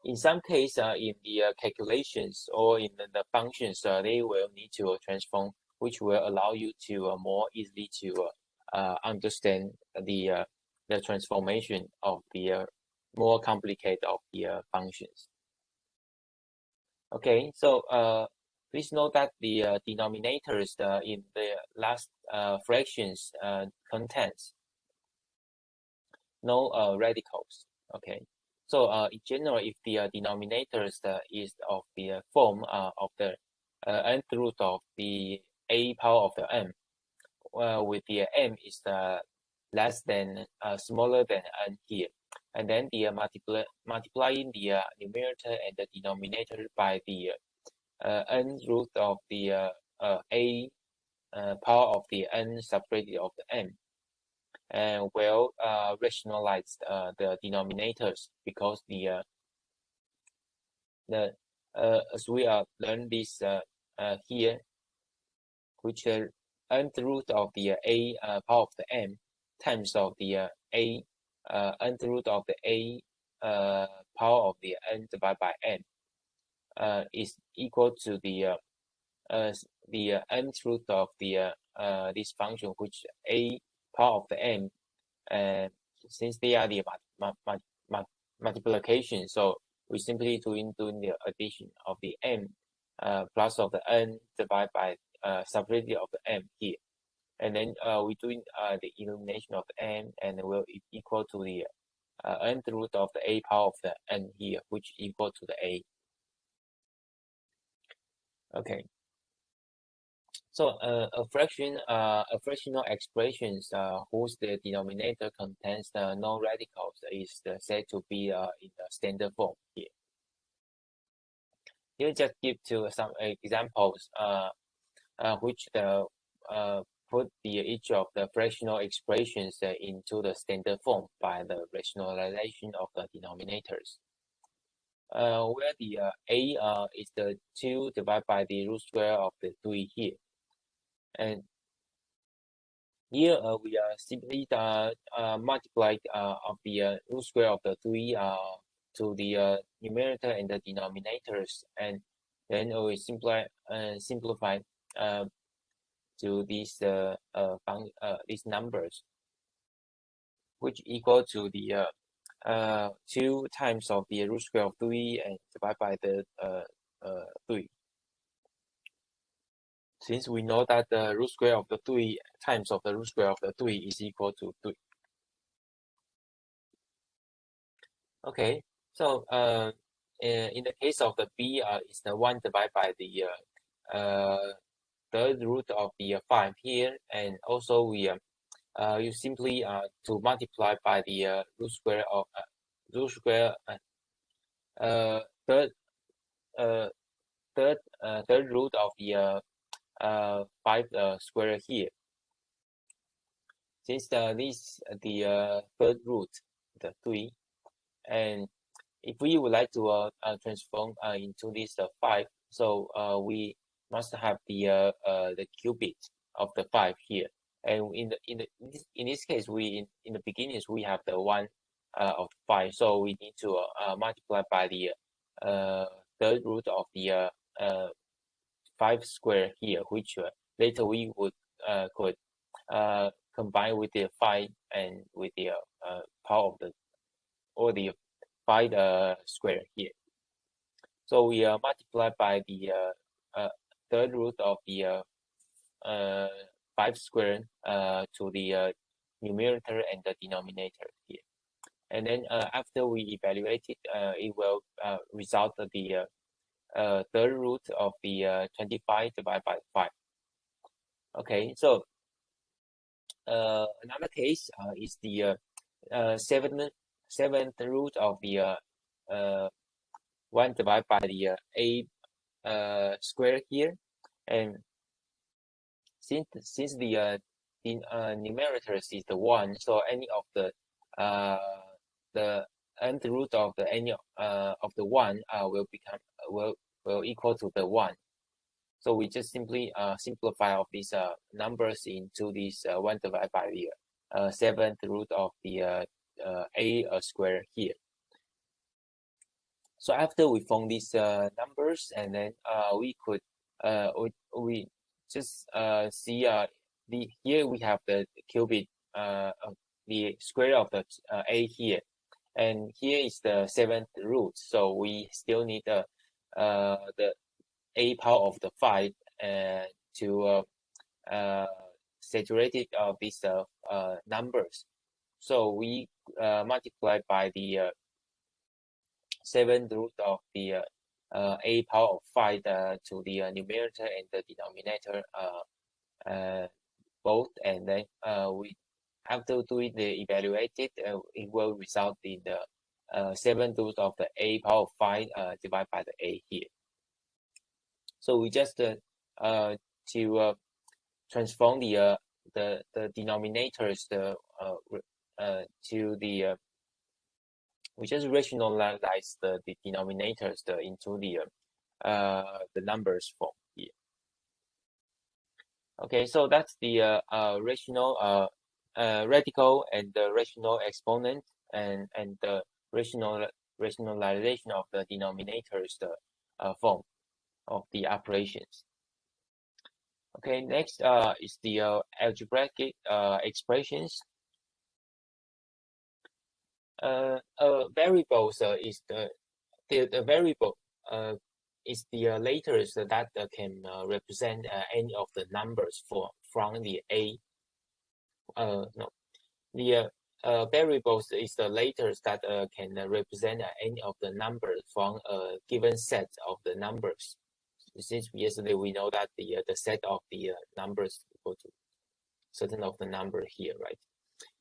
[SPEAKER 2] In some case, in the calculations or in the functions, they will need to transform, which will allow you to more easily to understand the transformation of the more complicated of the functions. Okay, so please note that the denominators in the last fractions contains no radicals. Okay, so in general, if the denominators is of the form of the nth root of the a power of the m, with the m is less than smaller than n here, and then the multiplying the numerator and the denominator by the n root of the a power of the n separated of the m, and will rationalize the denominators, because as we learn this here, which nth root of the a power of the m times of the a nth root of the a power of the n divided by n is equal to the nth root of the this function, which a power of the m, and since they are the multiplication, so we simply doing the addition of the m plus of the n divided by separated of the m here, and then we doing the elimination of the m, and will equal to the nth root of the a power of the n here, which equal to the a. Okay, so a fractional expressions whose the denominator contains no radicals is said to be in the standard form here. Here just give to some examples which put each of the fractional expressions into the standard form by the rationalization of the denominators. Where the a is the 2 divided by the root square of the 3 here, and here we simply multiply of the root square of the 3 to the numerator and the denominators, and then we simplify to these numbers, which equal to the 2 times of the root square of 3 and divided by the 3. Since we know that the root square of the 3 times of the root square of the 3 is equal to 3. Okay, so in the case of the b, is the 1 divided by the third root of the 5 here, and also we you simply to multiply by the root square of third root of the 5 square here. Since this the third root, the 3, and if we would like to transform into this 5, so we must have the cubit of the 5 here, And in this case, we in the beginnings we have the 1 of 5, so we need to multiply by the third root of the 5 square here, which later we would could combine with the 5 and with the power of the or the 5 square here. So we multiply by the third root of the 5 square to the numerator and the denominator here. And then after we evaluate it, it will result the third root of the 25 divided by 5. Okay, so another case is the seventh root of the 1 divided by the a square here. And since the numerator is the 1, so any of the nth root of the any of the 1 will become will equal to the 1. So we just simply simplify of these numbers into this 1 divided by the 7th root of the a square here. So after we found these numbers, and then we could we just see here we have the cubic the square of the a here, and here is the 7th root. So we still need the a power of the 5 to saturate it of these numbers. So we multiply by the 7th root of the a power of 5 to the numerator and the denominator both, and then we after doing the evaluated, it will result in the 7th root of the a power of 5 divided by the a here. So we just to transform the denominators to the we just rationalize the denominators into the numbers form here. Okay, so that's the rational radical and the rational exponent and the rationalization of the denominators form of the operations. Okay, next is the algebraic expressions. Variables is the variable is the letters that can represent any of the numbers from the a. No, the variables is the letters that can represent any of the numbers from a given set of the numbers. Since yesterday we know that the set of the numbers equal to certain of the number here, right?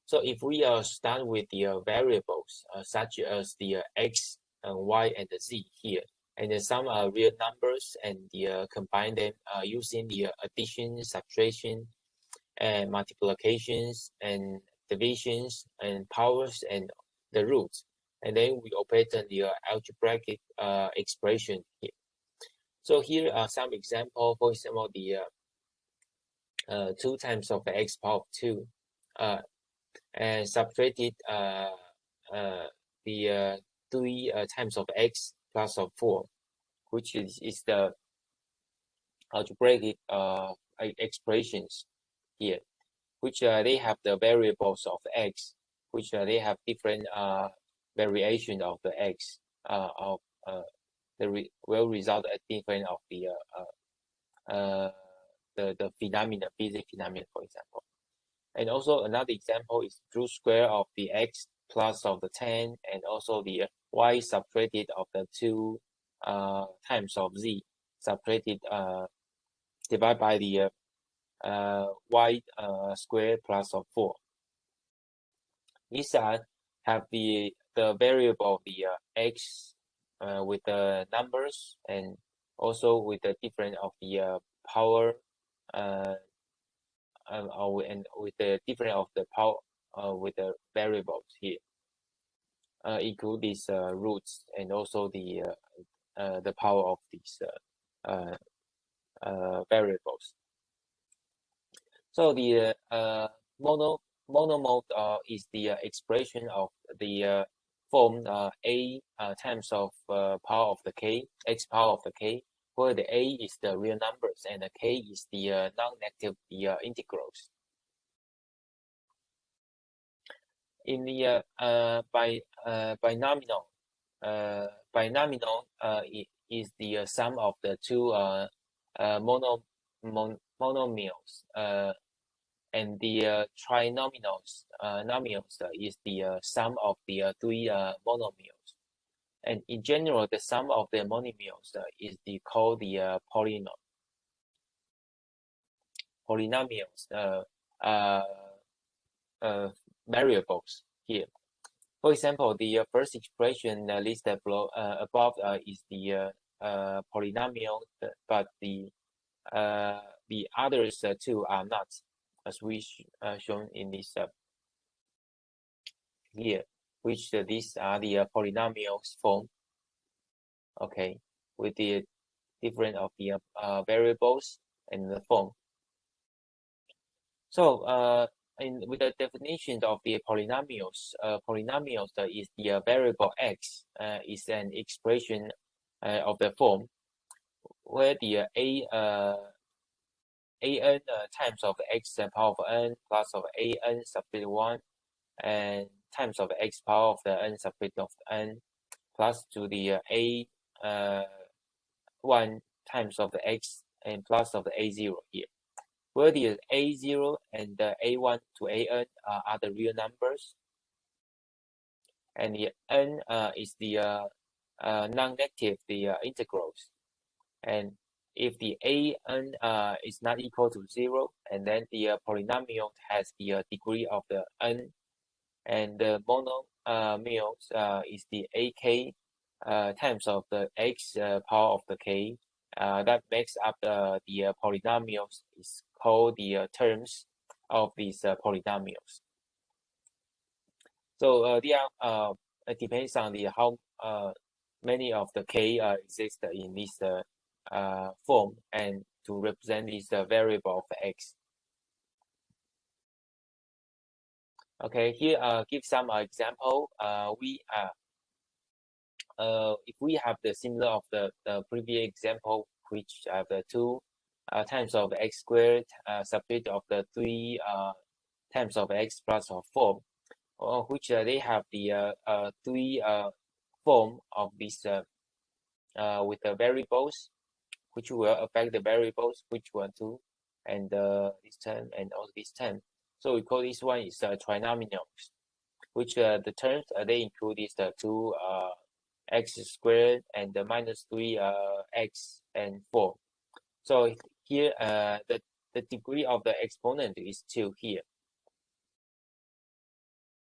[SPEAKER 2] So if we start with the variables such as the x and y and the z here, and then some real numbers, and combine them using the addition, subtraction, and multiplications and divisions and powers and the roots, and then we operate the algebraic expression here. So here are some example. For example, the 2 times of x power of 2 and subtracted the 3 times of x plus of 4, which is the algebraic expressions here, which they have the variables of x, which they have different variation of the x of will result at different of the phenomena, physics phenomena, for example. And also another example is root square of the x plus of the 10, and also the y subtracted of the 2 times of z subtracted divided by the y square plus of 4. These have the variable of the x with the numbers, and also with the different of the power and with the different of the power with the variables here, include these roots and also the power of these variables. So the monomode is the expression of the form a times of power of the k, x power of the k, where the a is the real numbers and the k is the non-negative integrals. In the binomial, is the sum of the two monomials, and the trinomials is the sum of the three monomials. And in general, the sum of the monomials is called the polynomials variables here. For example, the first expression listed below above is the polynomial, but the others two are not, as we shown in this here, which these are the polynomials form. Okay, with the different of the variables and the form. So with the definition of the polynomials, is the variable x is an expression of the form where the an times of x power of n plus of an subscript 1 and times of x power of the n subscript of n plus to the a1 times of the x and plus of the a0 here, where the a0 and the a1 to an are the real numbers, and the n is the non-negative, the integrals. And if the an is not equal to 0, and then the polynomial has the degree of the n, and the monomials is the ak times of the x power of the k, that makes up the polynomials is called the terms of these polynomials. So it depends on the how many of the k exist in this form, and to represent this variable of x. Okay, here give some example. If we have the similar of the previous example, which have the 2 times of x squared substitute of the 3 times of x plus of 4, which they have the 3 form of this with the variables, which will affect the variables, which one 2, and this term and also this term. So we call this one is trinomials, which the terms they include is the 2 x squared and the minus 3 x and 4. So here the degree of the exponent is 2 here,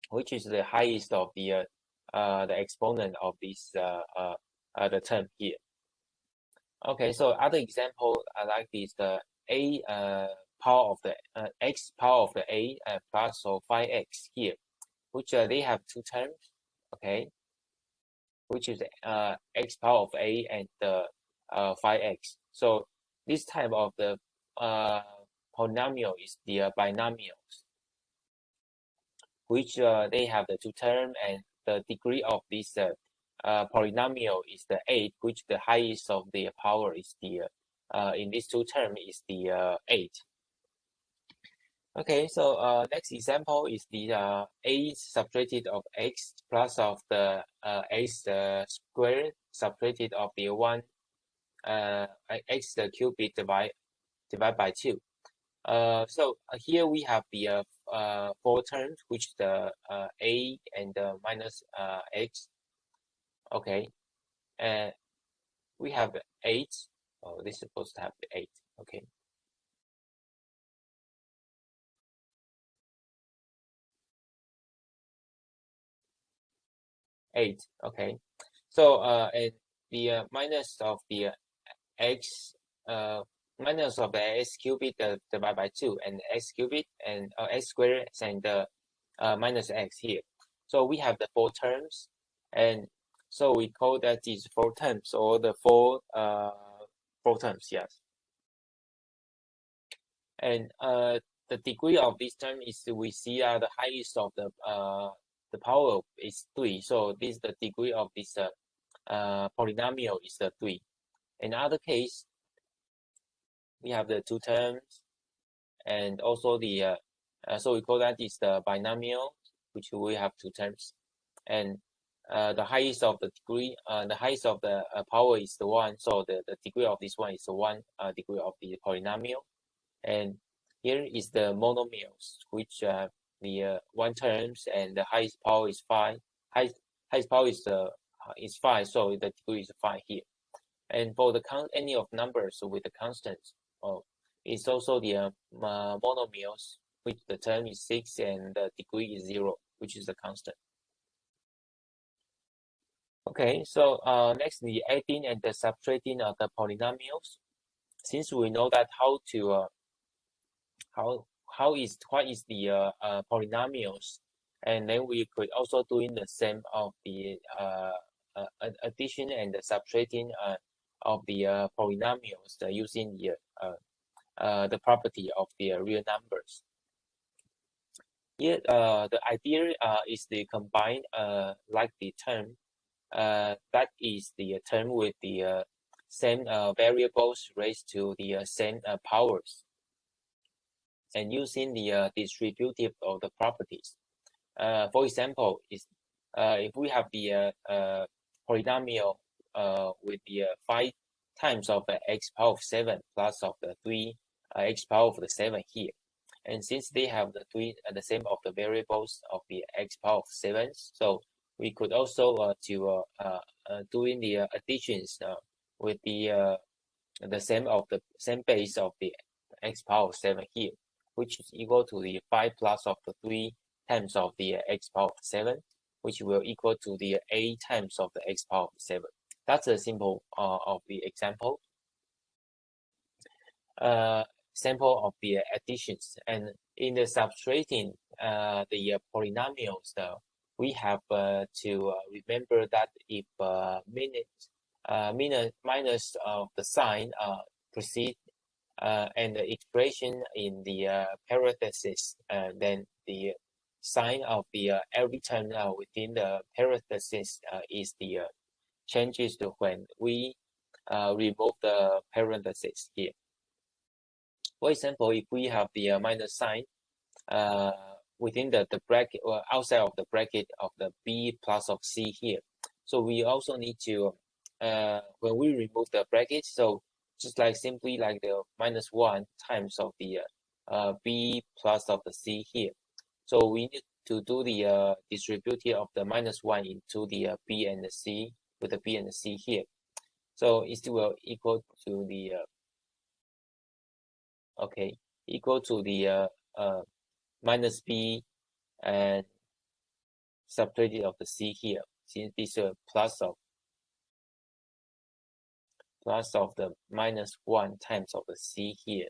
[SPEAKER 2] which is the highest of the exponent of this the term here. Okay, so other example like this, the a power of the x power of the a plus of 5x here, which they have 2 terms. Okay, which is x power of a and the 5x. So this type of the polynomial is the binomials, which they have the 2 terms, and the degree of this polynomial is the 8, which the highest of the power is the in these 2 terms is the 8. Okay, so next example is the a subtracted of x plus of the x squared subtracted of the 1 x cubic divided by 2. So here we have the 4 terms, which the a and the minus x. Okay, and we have 8. Oh, this is supposed to have the 8. Okay. Eight. Okay, so and the minus of the x minus of the x cubic divided by 2 and x cubic and x squared and the minus x here. So we have the 4 terms, and so we call that these 4 terms, or the 4 terms. Yes. And the degree of this term is we see the highest of the power is 3. So this the degree of this polynomial is the 3. In other case, we have the 2 terms, and also the so we call that is the binomial, which we have 2 terms, and the highest of the degree, the highest of the power is the 1. So the degree of this one is the 1 degree of the polynomial, and here is the monomials, which the 1 terms, and the highest power is 5. Highest power is 5, so the degree is 5 here. And for the any of numbers with the constants, it's also the monomials, which the term is 6 and the degree is 0, which is the constant. Okay, so next, the adding and the subtracting of the polynomials. Since we know that how to what is the polynomials, and then we could also doing the same of the addition and the subtracting of the polynomials using the property of the real numbers. Here, the idea is to combine like the term that is the term with the same variables raised to the same powers, and using the distributive of the properties. For example, is if we have the polynomial with the 5 times of the x power of 7 plus of the 3 x power of the 7 here, and since they have the 3 the same of the variables of the x power of 7, so we could also doing the additions with the same of the same base of the x power of 7 here, which is equal to the 5 plus of the 3 times of the x power of 7, which will equal to the 8 times of the x power of 7. That's a simple of the example. Sample of the additions, and in the subtracting the polynomials, we have to remember that if minus of the sign proceed and the expression in the parenthesis, then the sign of the every term within the parenthesis is the changes to when we remove the parenthesis here. For example, if we have the minus sign within the bracket or outside of the bracket of the b plus of c here, so we also need to when we remove the bracket, so just like simply like the minus 1 times of the b plus of the c here, so we need to do the distributive of the minus 1 into the b and the c with the b and the c here, so it will equal to the equal to the minus b and subtracted of the c here, since this is plus of the minus 1 times of the c here,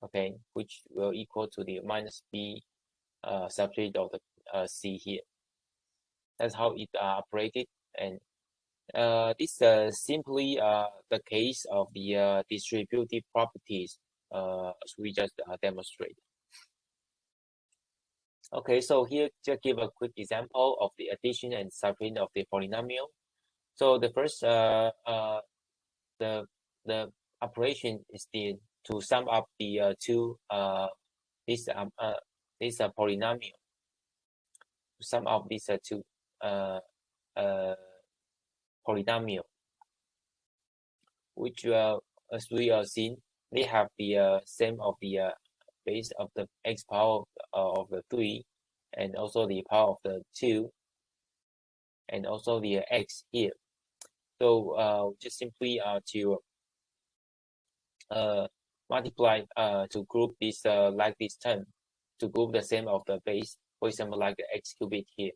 [SPEAKER 2] okay, which will equal to the minus b subtracted of the c here. That's how it operated, and this is simply the case of the distributive properties as we just demonstrated. Okay, so here just give a quick example of the addition and subtracting of the polynomial. So the first the operation is to sum up the two this polynomial. To sum up these two polynomial, which as we are seeing, they have the same of the base of the x power of the 3, and also the power of the 2, and also the x here. So just simply to multiply to group this like this term, to group the same of the base, for example, like the x cubic here,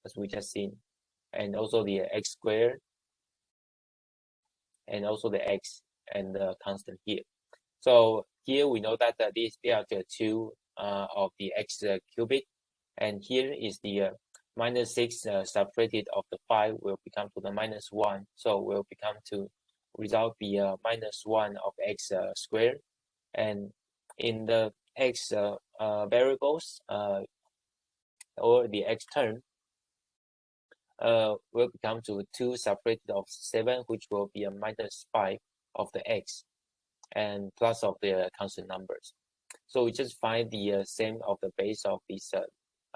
[SPEAKER 2] as we just seen, and also the x squared, and also the x and the constant here. So here we know that they are the 2 of the x cubic, and here is the minus 6 subtracted of the 5 will become to the minus 1, so will become to result the minus 1 of x squared. And in the x variables or the x term will become to 2 separated of 7, which will be a -5 of the x and plus of the constant numbers. So we just find the same of the base of these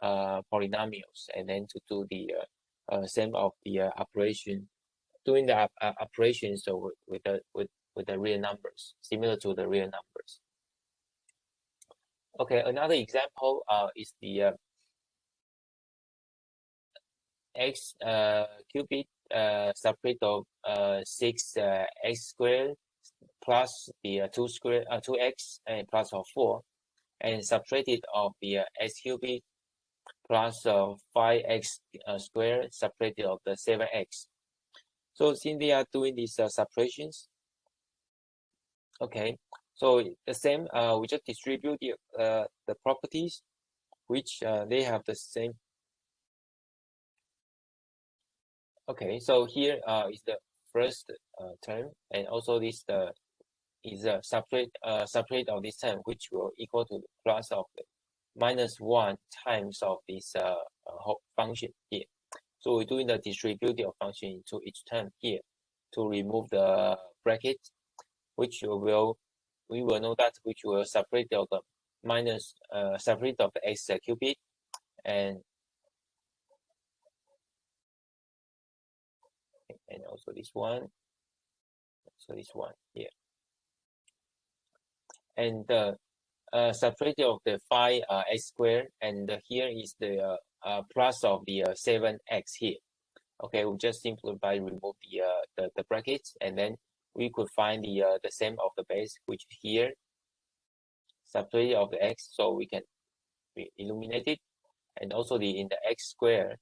[SPEAKER 2] polynomials, and then to do the same of the operation, doing the operations with the real numbers, similar to the real numbers. Okay, another example is the x cubic separate of 6 x squared plus the 2x and plus of 4, and subtracted of the x cubic plus 5x squared separated of the 7x. So since they are doing these separations, okay, so the same, we just distribute the properties which they have the same. Okay, so here is the first term, and also this is a separate of this term, which will equal to the plus of the -1 times of this whole function here. So we're doing the distributive function into each term here to remove the bracket, which we will know that which will separate of the separate of the x cubic and also this one, so this one here, and the separate of the 5x squared, and here is the plus of the 7x here. Okay, we just simplify, remove the brackets, and then we could find the same of the base, which here separate of the x, so we can illuminate it, and also in the x squared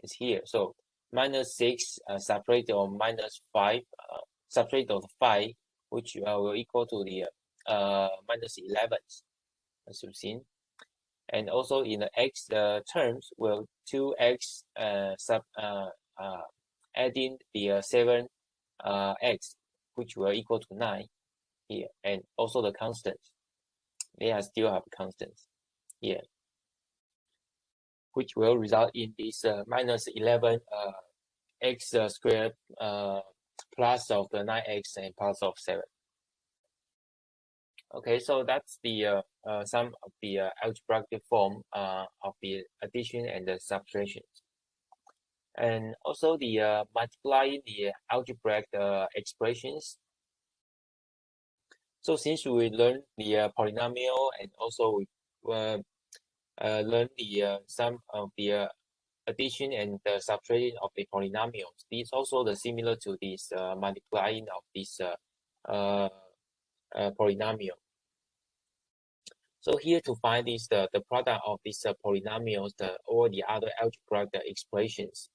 [SPEAKER 2] is here. So -6 separate of -5 separate of 5, which will equal to the -11, as you've seen. And also in the x terms, will 2x adding the 7x, which will equal to 9 here, and also the constants. They still have constants here, which will result in this -11 x squared plus of the 9x and plus of 7. Okay, so that's the some of the algebraic form of the addition and the subtractions, and also the multiplying the algebraic expressions. So since we learned the polynomial, and also we learned the some of the addition and the subtraction of the polynomials, these also the similar to this multiplying of this polynomial. So here to find this the product of these polynomials or the other algebraic expressions,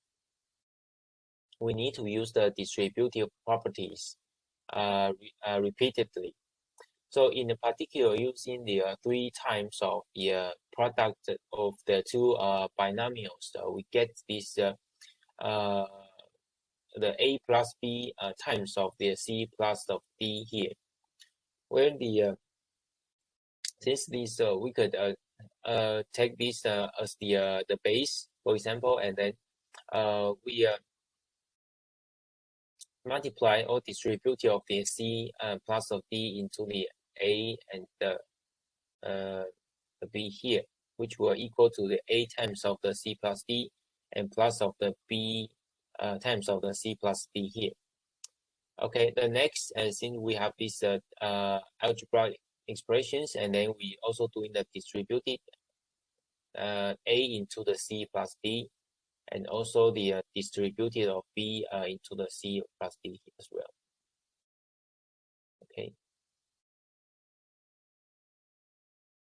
[SPEAKER 2] we need to use the distributive properties repeatedly. So in particular, using the 3 times of the product of the 2 binomials, we get this the a plus b times of the c plus of d here, where the since this we could take this as the base, for example, and then we multiply or distribute of the c plus of d into the a and the b here, which will equal to the a times of the c plus d and plus of the b times of the c plus d here. Okay, the next, since we have this algebraic expressions, and then we also doing the distributed a into the c plus d, and also the distributed of b into the c plus d as well. Okay,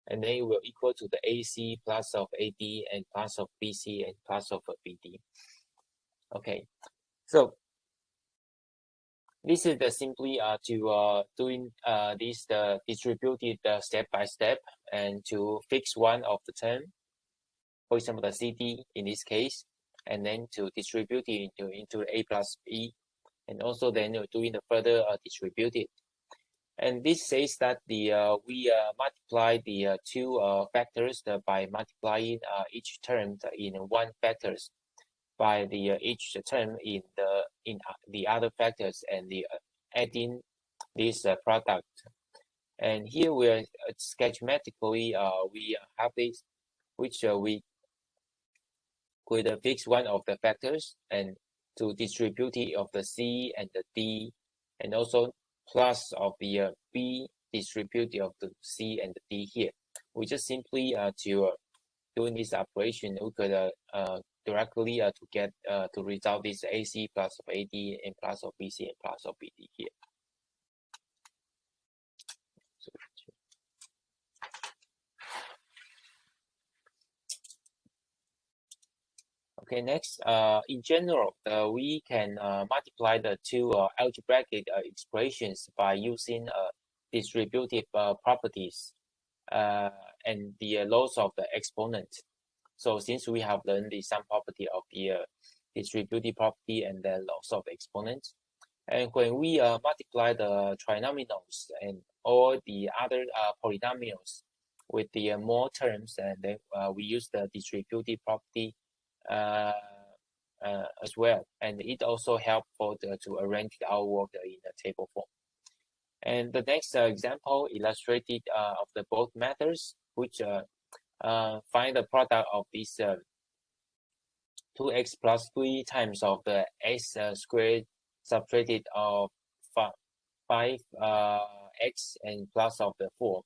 [SPEAKER 2] and then it will equal to the ac plus of ad and plus of bc and plus of bd. Okay, so this is the simply to doing this distributed step by step, and to fix one of the term, for example the CD in this case, and then to distribute it into a plus b, and also then doing the further distributed. And this says that we multiply the two factors by multiplying each term in one factors by the each term in the other factors and adding this product. And here we are schematically we have this, which we could fix one of the factors and to distribute it of the C and the D, and also plus of the B distributed of the C and the D here. We just simply to doing this operation, we could directly to get to resolve this AC plus of AD and plus of BC and plus of BD here. Okay, next, in general, we can multiply the two algebraic expressions by using distributive properties and the laws of the exponent. So since we have learned the sum property of the distributive property and the laws of the exponent, and when we multiply the trinomials and all the other polynomials with the more terms, and then we use the distributive property as well, and it also helps to arrange our work in the table form. And the next example illustrated of the both methods, which find the product of this 2x plus 3 times of the x squared subtracted of 5x and plus of the 4.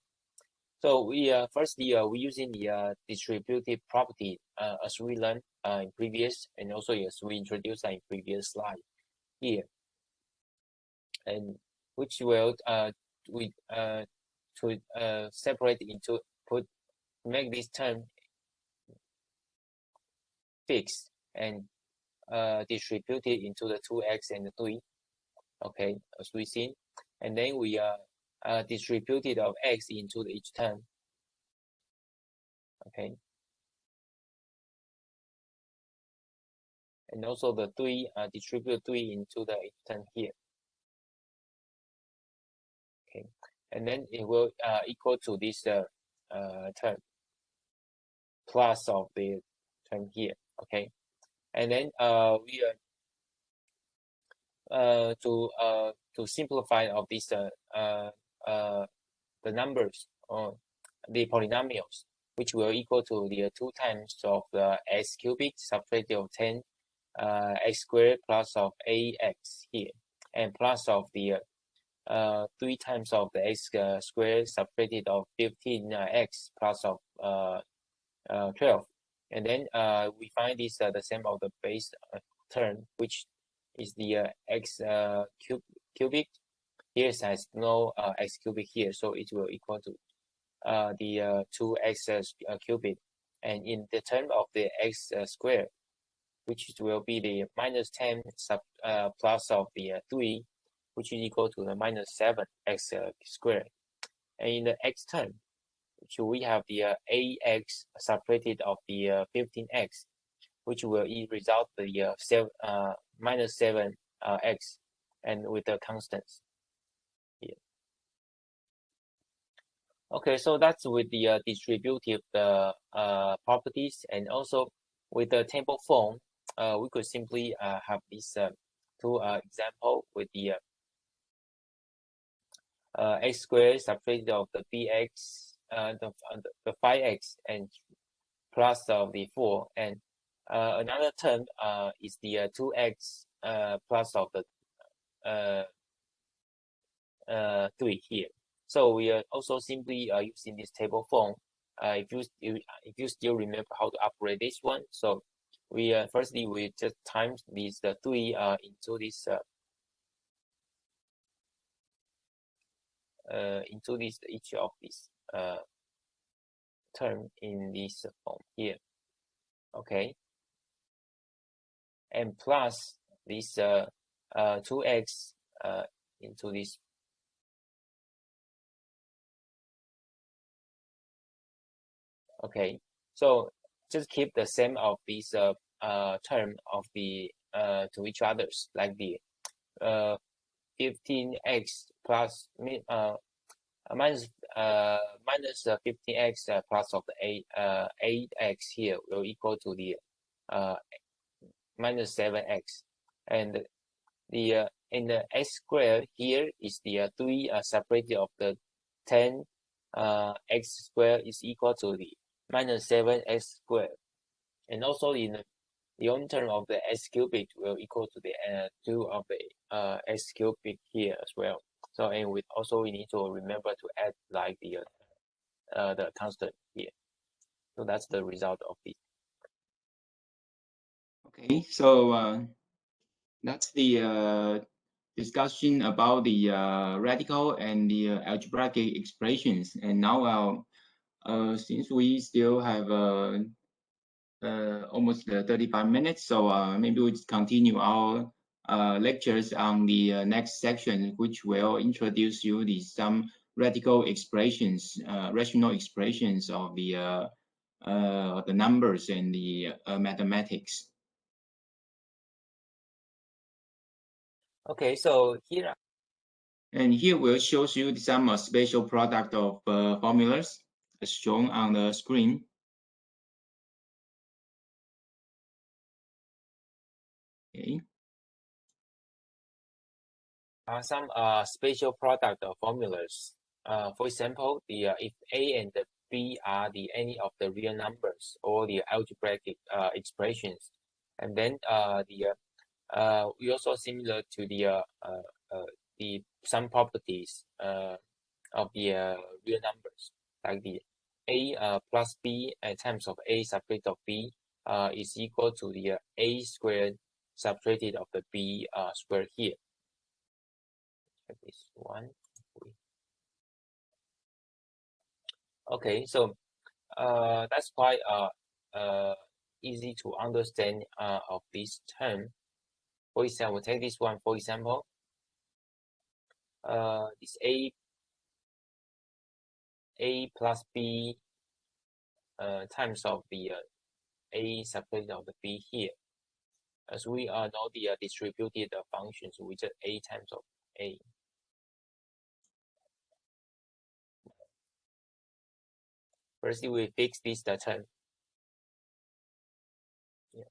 [SPEAKER 2] So we firstly we using the distributive property as we learned in previous, and also as we introduced in previous slide here, and which will we to separate into make this term fixed and distribute it into the 2x and the 3. Okay, as we seen, and then we distributed of x into each term. Okay, and also the 3 distribute 3 into the each term here. Okay, and then it will equal to this term plus of the term here. Okay, and then we to simplify of this the numbers or the polynomials, which will equal to the 2 times of the x cubic subtracted of 10 x squared plus of ax here, and plus of the 3 times of the x squared subtracted of 15x plus of 12, and then we find this the same of the base term, which is the x cubic. Here has no x cubic here, so it will equal to the 2x cubic, and in the term of the x squared, which will be the minus 10 plus of the 3, which is equal to the minus 7x squared, and in the x term, which we have the ax subtracted of the 15x, which will result the minus 7x, and with the constants here. Okay, so that's with the distributive properties, and also with the table form, we could simply have this two example with the x squared subtracted of the bx, the 5x and plus of the 4, and another term is the 2x plus of the 3 here. So we are also simply using this table form. If you still remember how to operate this one, so we firstly we just times these 3 into this each of these term in this form here. Okay, and plus this 2x into this. Okay, so just keep the same of these term of the to each others, like the 15x plus minus 15x plus of the 8x here will equal to the minus 7x, and the in the x squared here is the 3 separated of the 10 x squared is equal to the minus 7x squared, and also in the own term of the x cubic will equal to the 2 of the x cubic here as well. So, and we need to remember to add like the constant here. So that's the result of it.
[SPEAKER 3] Okay, so that's the discussion about the radical and the algebraic expressions. And now, since we still have almost 35 minutes, so maybe we'll continue our lectures on the next section, which will introduce you some radical expressions, rational expressions of the numbers and the mathematics.
[SPEAKER 2] Okay, so here.
[SPEAKER 3] And here we'll show you some special product of formulas as shown on the screen. Okay.
[SPEAKER 2] Some special product of formulas. For example, the if A and B are any of the real numbers or the algebraic expressions, and then we also similar to the some properties of the real numbers, like the A plus B times of A subtracted of B is equal to the A squared subtracted of the B squared here. This one. Okay, so that's quite easy to understand of this term. For example, take this one. For example, this A plus B times of the A subtracted of the B here. As we know the distributed functions with A times of A. First, we fix this term. Yeah.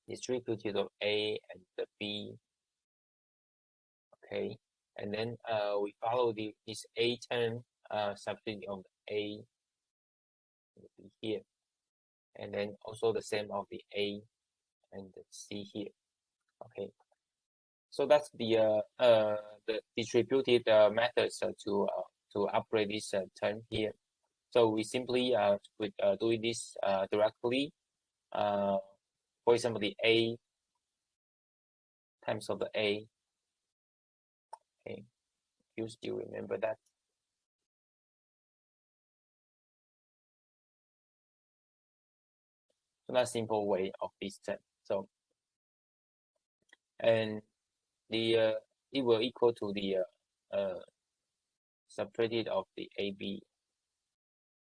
[SPEAKER 2] Distributed of A and the B. Okay, and then we follow this A term substitute of A here, and then also the same of the A and the C here. Okay, so that's the distributed methods to operate this term here. So we simply do this directly. For example, the A times of the A. Okay, you still remember that? So that's simple way of this term. So, and the it will equal to the subtracted of the AB,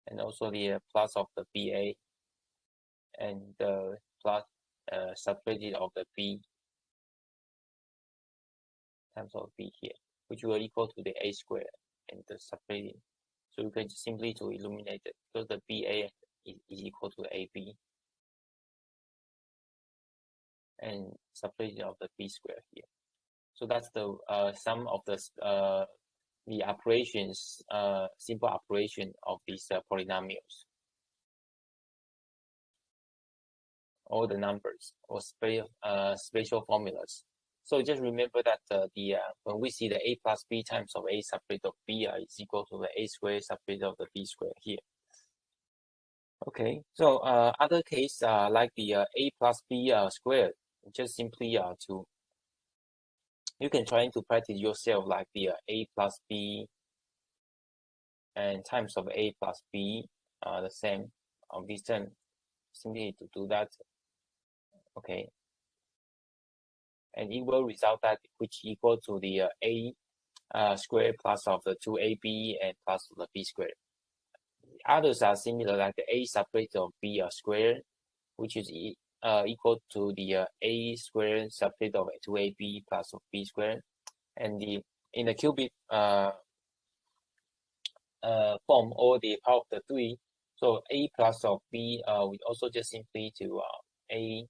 [SPEAKER 2] and also the plus of the BA, and the plus subtracted of the B times of B here, which will equal to the A squared and the subtracted. So you can simply to illuminate it, because the BA is equal to AB, and subtracted of the B squared here. So that's the sum of the operations, simple operation of these polynomials, all the numbers or spatial formulas. So just remember that when we see the A plus B times of A subtracted of B is equal to the A squared subtracted of the B squared here. Okay, so other case like the A plus B squared, just simply you can try to practice yourself like the A plus B and times of A plus B the same of this term. Simply to do that. Okay, and it will result that which equal to the A squared plus of the 2AB and plus of the B squared. Others are similar, like the A subtracted of B squared, which is equal to the a squared subset of 2ab plus of b squared, and in the cubic form, or the power of the 3, so a plus of b we also just simply to a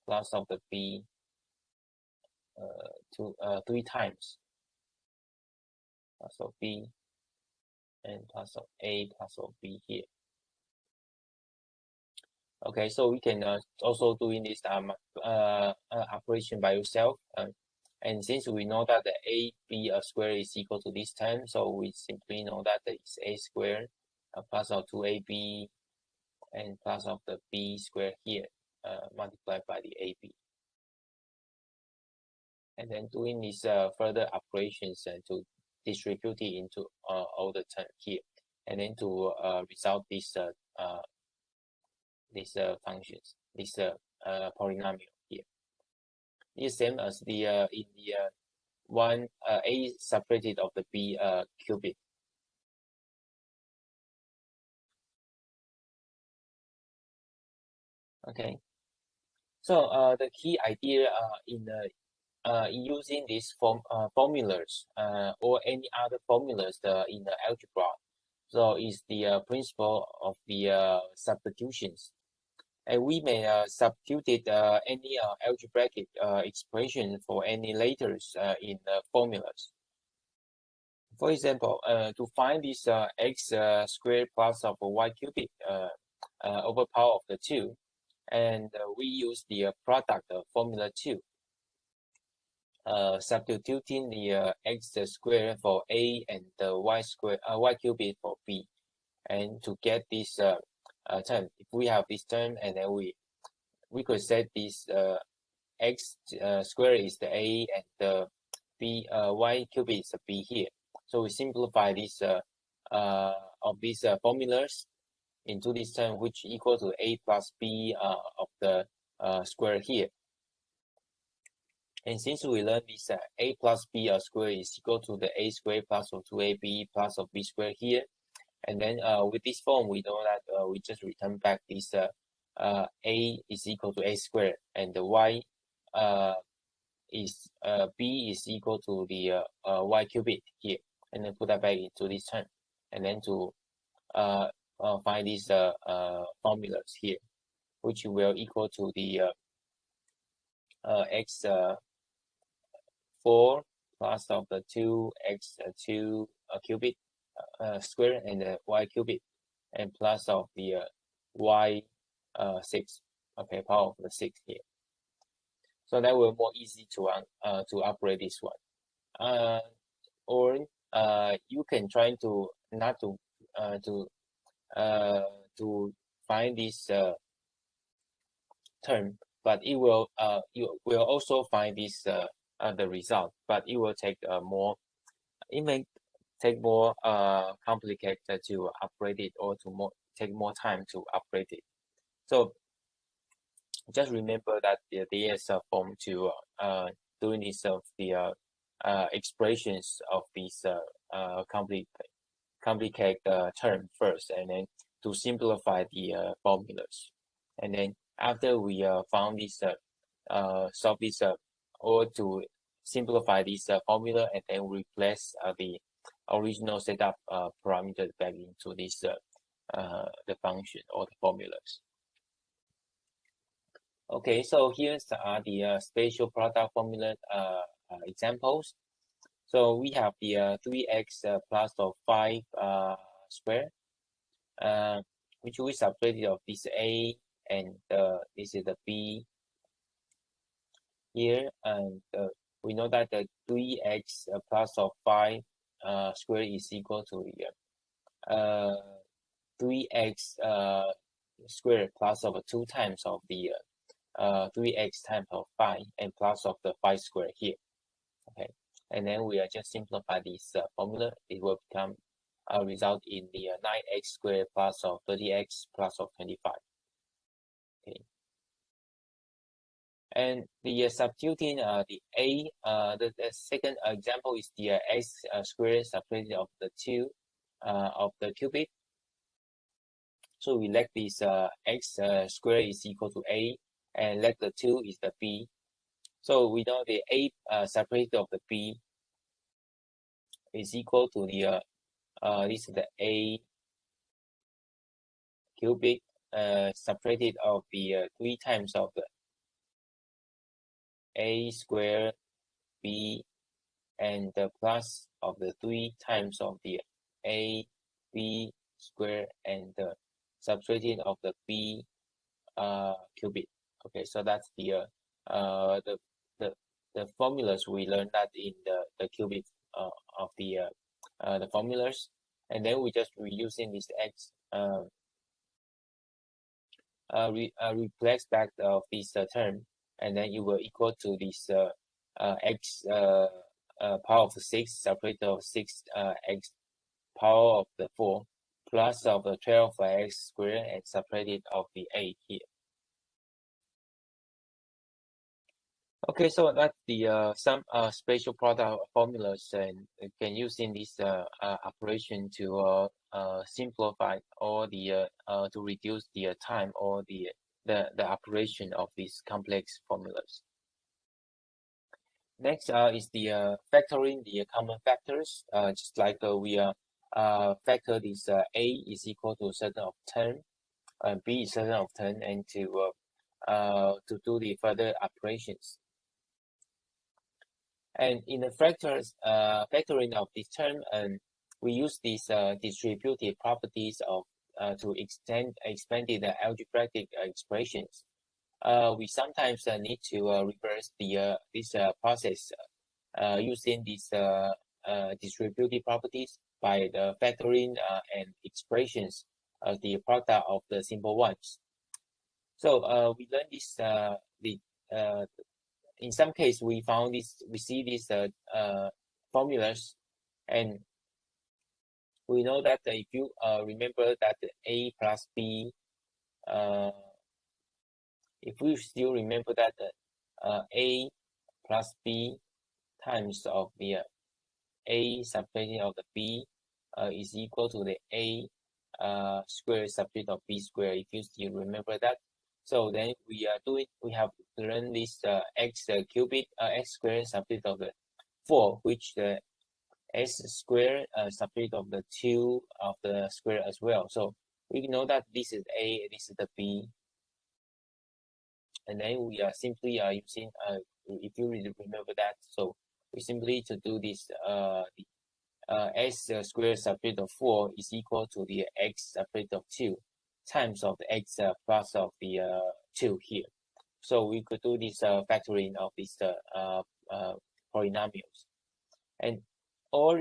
[SPEAKER 2] plus of the b to 3 times plus of b and plus of a plus of b here. Okay, so we can also doing this operation by yourself, and since we know that the ab squared is equal to this term, so we simply know that it's a squared plus of 2ab and plus of the b squared here multiplied by the ab. And then doing these further operations and to distribute it into all the term here, and then to result this functions, this polynomial here. It's same as the in the one a separated of the b cubic. Okay, so the key idea in using these formulas or any other formulas in the algebra, so is the principle of the substitutions. And we may substitute any algebraic expression for any letters in the formulas. For example, to find this x squared plus of y cubic over power of the 2, and we use the product formula 2, substituting the x squared for a and the y cubic for b, and to get this term. If we have this term, and then we could set this x squared is the a and the b y cubic is the b here. So we simplify this of these formulas into this term, which equal to a plus b of the square here. And since we learned this a plus b squared is equal to the a squared plus of 2ab plus of b squared here, and then with this form, we know that we just return back this a is equal to a squared, and the y is b is equal to the y cubic here, and then put that back into this term, and then to find these formulas here, which will equal to the x 4 plus of the 2x2 cubic square and the y cubic, and plus of the y 6, okay, power of the 6 here. So that will more easy to operate this one. Or you can try to not to find this term, but it will you will also find this the result, but it will take it may take more complicated to operate it, or to take more time to operate it. So just remember that there is a form to doing this of the expressions of these complicated term first, and then to simplify the formulas. And then after we found this solve this or to simplify this formula, and then replace the original setup parameter back into this the function or the formulas. Okay, so here's the spatial product formula examples. So we have the 3x plus of 5 square, which we separated of this a, and this is the b here, and we know that the 3x plus of 5 square is equal to the 3x square plus of 2 times of the 3x times of 5 and plus of the 5 square here. Okay, and then we are just simplify this formula. It will become result in the 9x squared plus of 30x plus of 25. Okay, and the substituting the a, the second example is the x squared separated of the 2 of the cubic. So we let this x squared is equal to a, and let the 2 is the b. So we know the a separated of the b is equal to the this is the a cubic separated of the 3 times of the a square b and the plus of the 3 times of the a b square and the subtracted of the b cubic. Okay, so that's the formulas we learned that in the cubic of the formulas, and then we just reusing this x replace back of this term, and then you will equal to this x power of 6 separated of 6 x power of the 4 plus of the 12x squared and separated of the a here. Okay, so that's the some spatial product formulas, and you can use in this operation to simplify or the to reduce the time or the operation of these complex formulas. Next is the factoring the common factors. Just like we factor this a is equal to certain of 10, b is certain of 10, and to do the further operations. And in the factoring of this term, we use these distributive properties of to expand the algebraic expressions. We sometimes need to reverse the this process using these distributive properties by the factoring and expressions of the product of the simple ones. So we learned this in some case we see these formulas, and we know that if you remember that a plus b, if we still remember that a plus b times of the a subtracted of the b is equal to the a square subtracted of b square, if you still remember that. So then we have learned this x cubic x squared subtracted of the 4, which the s squared subtracted of the 2 of the square as well. So we know that this is a, this is the b, and then we are simply using if you remember that, so we simply to do this s squared subtracted of 4 is equal to the x subtracted of 2 times of the x plus of the 2 here. So we could do this factoring of these polynomials, and or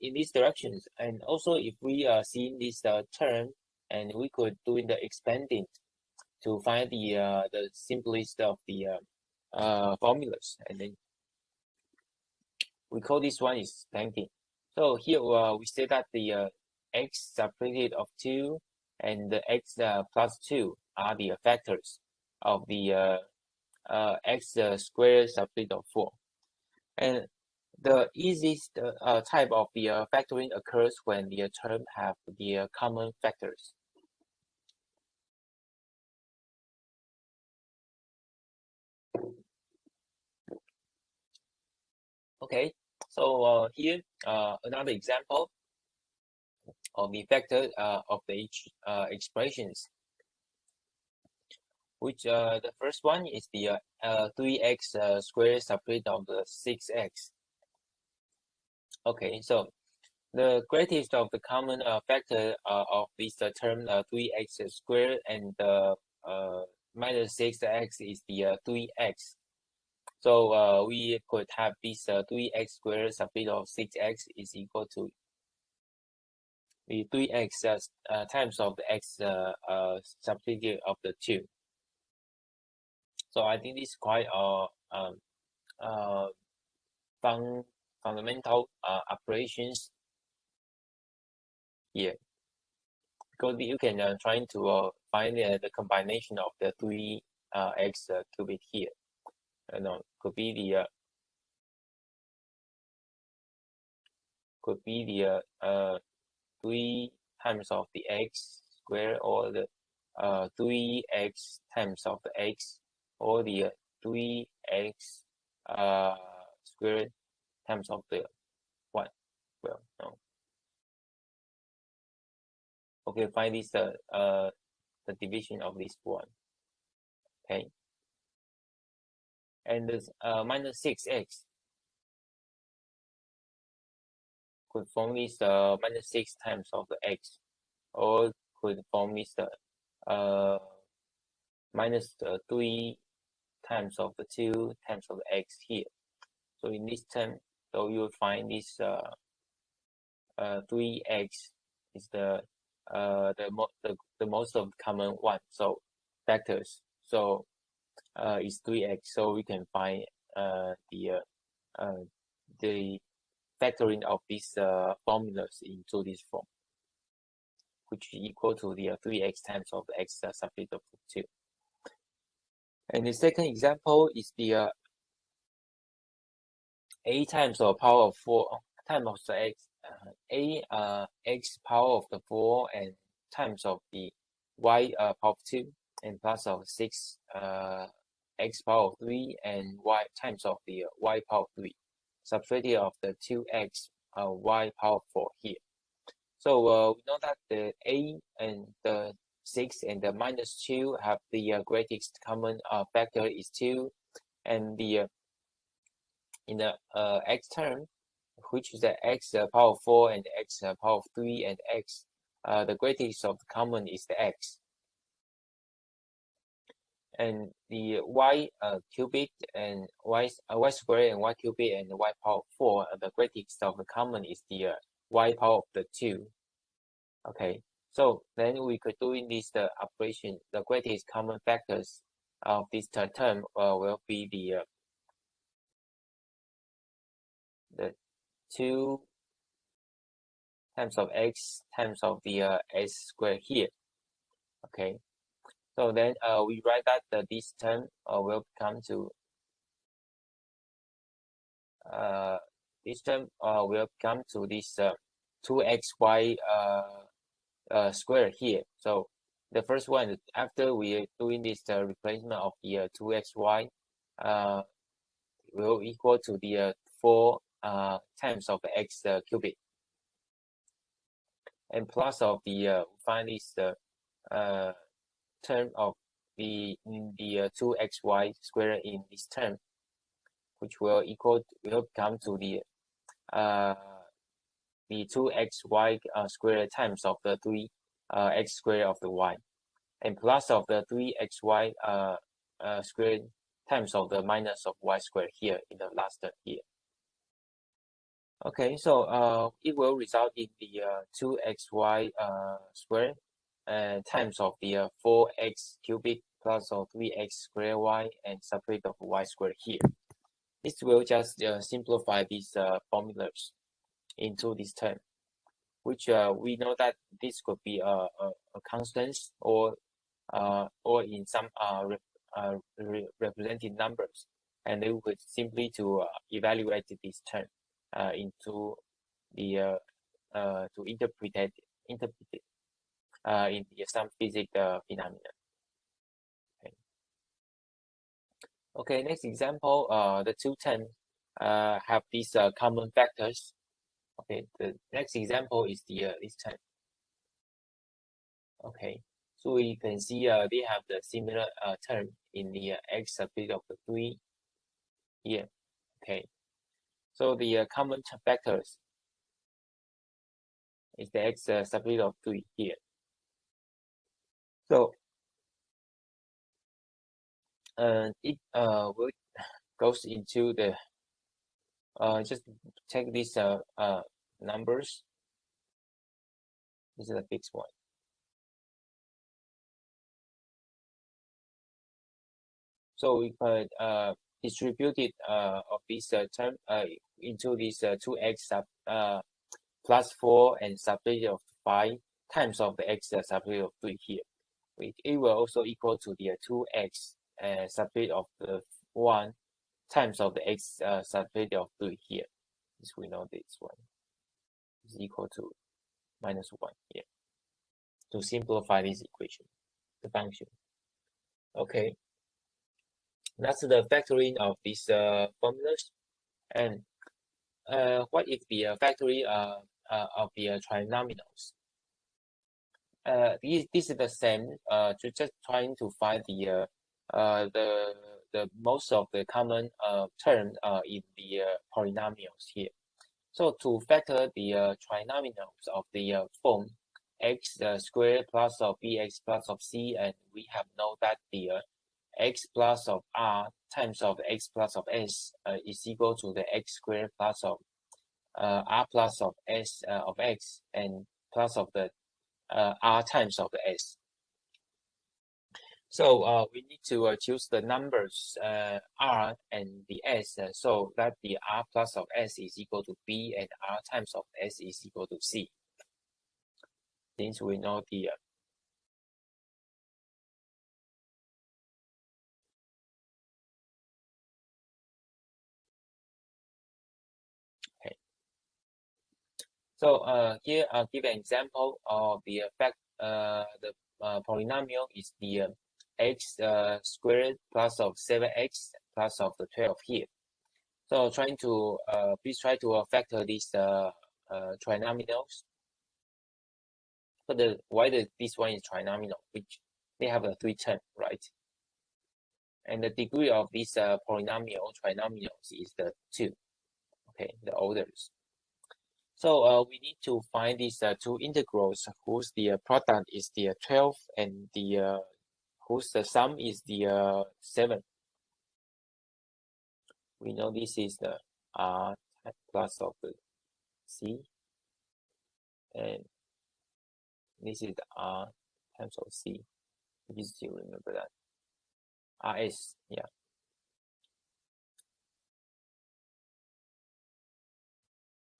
[SPEAKER 2] in these directions. And also if we see this term, and we could do in the expanding to find the simplest of the formulas, and then we call this one is expanding. So here we say that the x subtracted of 2 and the x plus 2 are the factors of the x squared subtracted of 4. And the easiest type of the factoring occurs when the term have the common factors. Okay, so here another example of the factor of the expressions, which the first one is the 3x squared subtracted of the 6x. Okay, so the greatest of the common factor of this term 3x squared and minus 6x is the 3x. So we could have this 3x squared subtracted of 6x is equal to the 3x times of the x subtracted of the 2. So I think this is quite fundamental operations here, because you can try to find the combination of the 3x cubic here. Could be the 3 times of the x squared, or the 3x times of the x or the 3x squared times of the 1. Well, no. Okay, find this the division of this one. Okay, and this minus 6x could form this minus 6 times of the x, or could form this minus 3 times of the 2 times of the x here. So in this term, so you'll find this 3x is the most of common one. So factors. So is 3x. So we can find the factoring of these formulas into this form, which is equal to the 3x times of the x subject of 2. And the second example is the a times the power of 4 times of the x, x power of the 4 and times of the y power of 2 and plus of 6 x power of 3 and y times of the y power of 3, subtracted of the 2x y power of 4 here. So we know that the a and the 6 and the minus 2 have the greatest common factor is 2, and the in the x term, which is the x power of 4 and x power of 3 and x, the greatest of the common is the x. And the y cubic and y squared and y cubic and y power of 4, the greatest of the common is the y power of the 2. Okay, so then we could do in this operation, the greatest common factors of this term will be the 2 times of x times of the s squared here. Okay, so then we write that this term will come to this 2xy squared here. So the first one, after we are doing this replacement of the 2xy, will equal to the 4 times of the x cubic, and plus of the find this term of the 2xy squared in this term, which will come to the 2xy squared times of the 3x squared of the y, and plus of the 3xy squared times of the minus of y squared here in the last term here. Okay, so it will result in the 2xy squared times of the 4x cubic plus of 3x squared y and subtract of y squared here. This will just simplify these formulas into this term, which we know that this could be a constant or in some represented numbers, and we could simply to evaluate this term into the to interpret it in some physics phenomena. Okay, next example, the two terms have these common factors. Okay, the next example is the this term. Okay, so we can see they have the similar term in the x subject of the 3 here. Okay, so the common factors is the x subject of 3 here. So it will goes into the just take these numbers. This is a fixed one. So we could distribute it of this term into this 2x plus 4 and subtracted of 5 times of the x subtracted of 3 here. It will also equal to the 2x subtracted of the 1 times of the x subtracted of 3 here. This we know this one is equal to minus 1 here. To simplify this equation, the function. Okay. That's the factoring of these formulas. And what is the factory of the trinomials? This is the same. To just trying to find the most of the common term in the polynomials here. So to factor the trinomials of the form x squared plus of bx plus of c, and we have known that the x plus of r times of x plus of s is equal to the x squared plus of r plus of s of x and plus of the r times of the s. So we need to choose the numbers r and the s so that the r plus of s is equal to b and r times of s is equal to c. Since we know the okay. So here I'll give an example of the polynomial is the x squared plus of 7x plus of the 12 here. So trying to please try to factor these trinomials. But why this one is trinomial, which they have a 3 term, right? And the degree of these trinomials is the 2. Okay, the orders. So we need to find these two integrals whose the product is the 12 and the whose the sum is the 7. We know this is the r plus of the c, and this is the r times of c. You still remember that rs, yeah.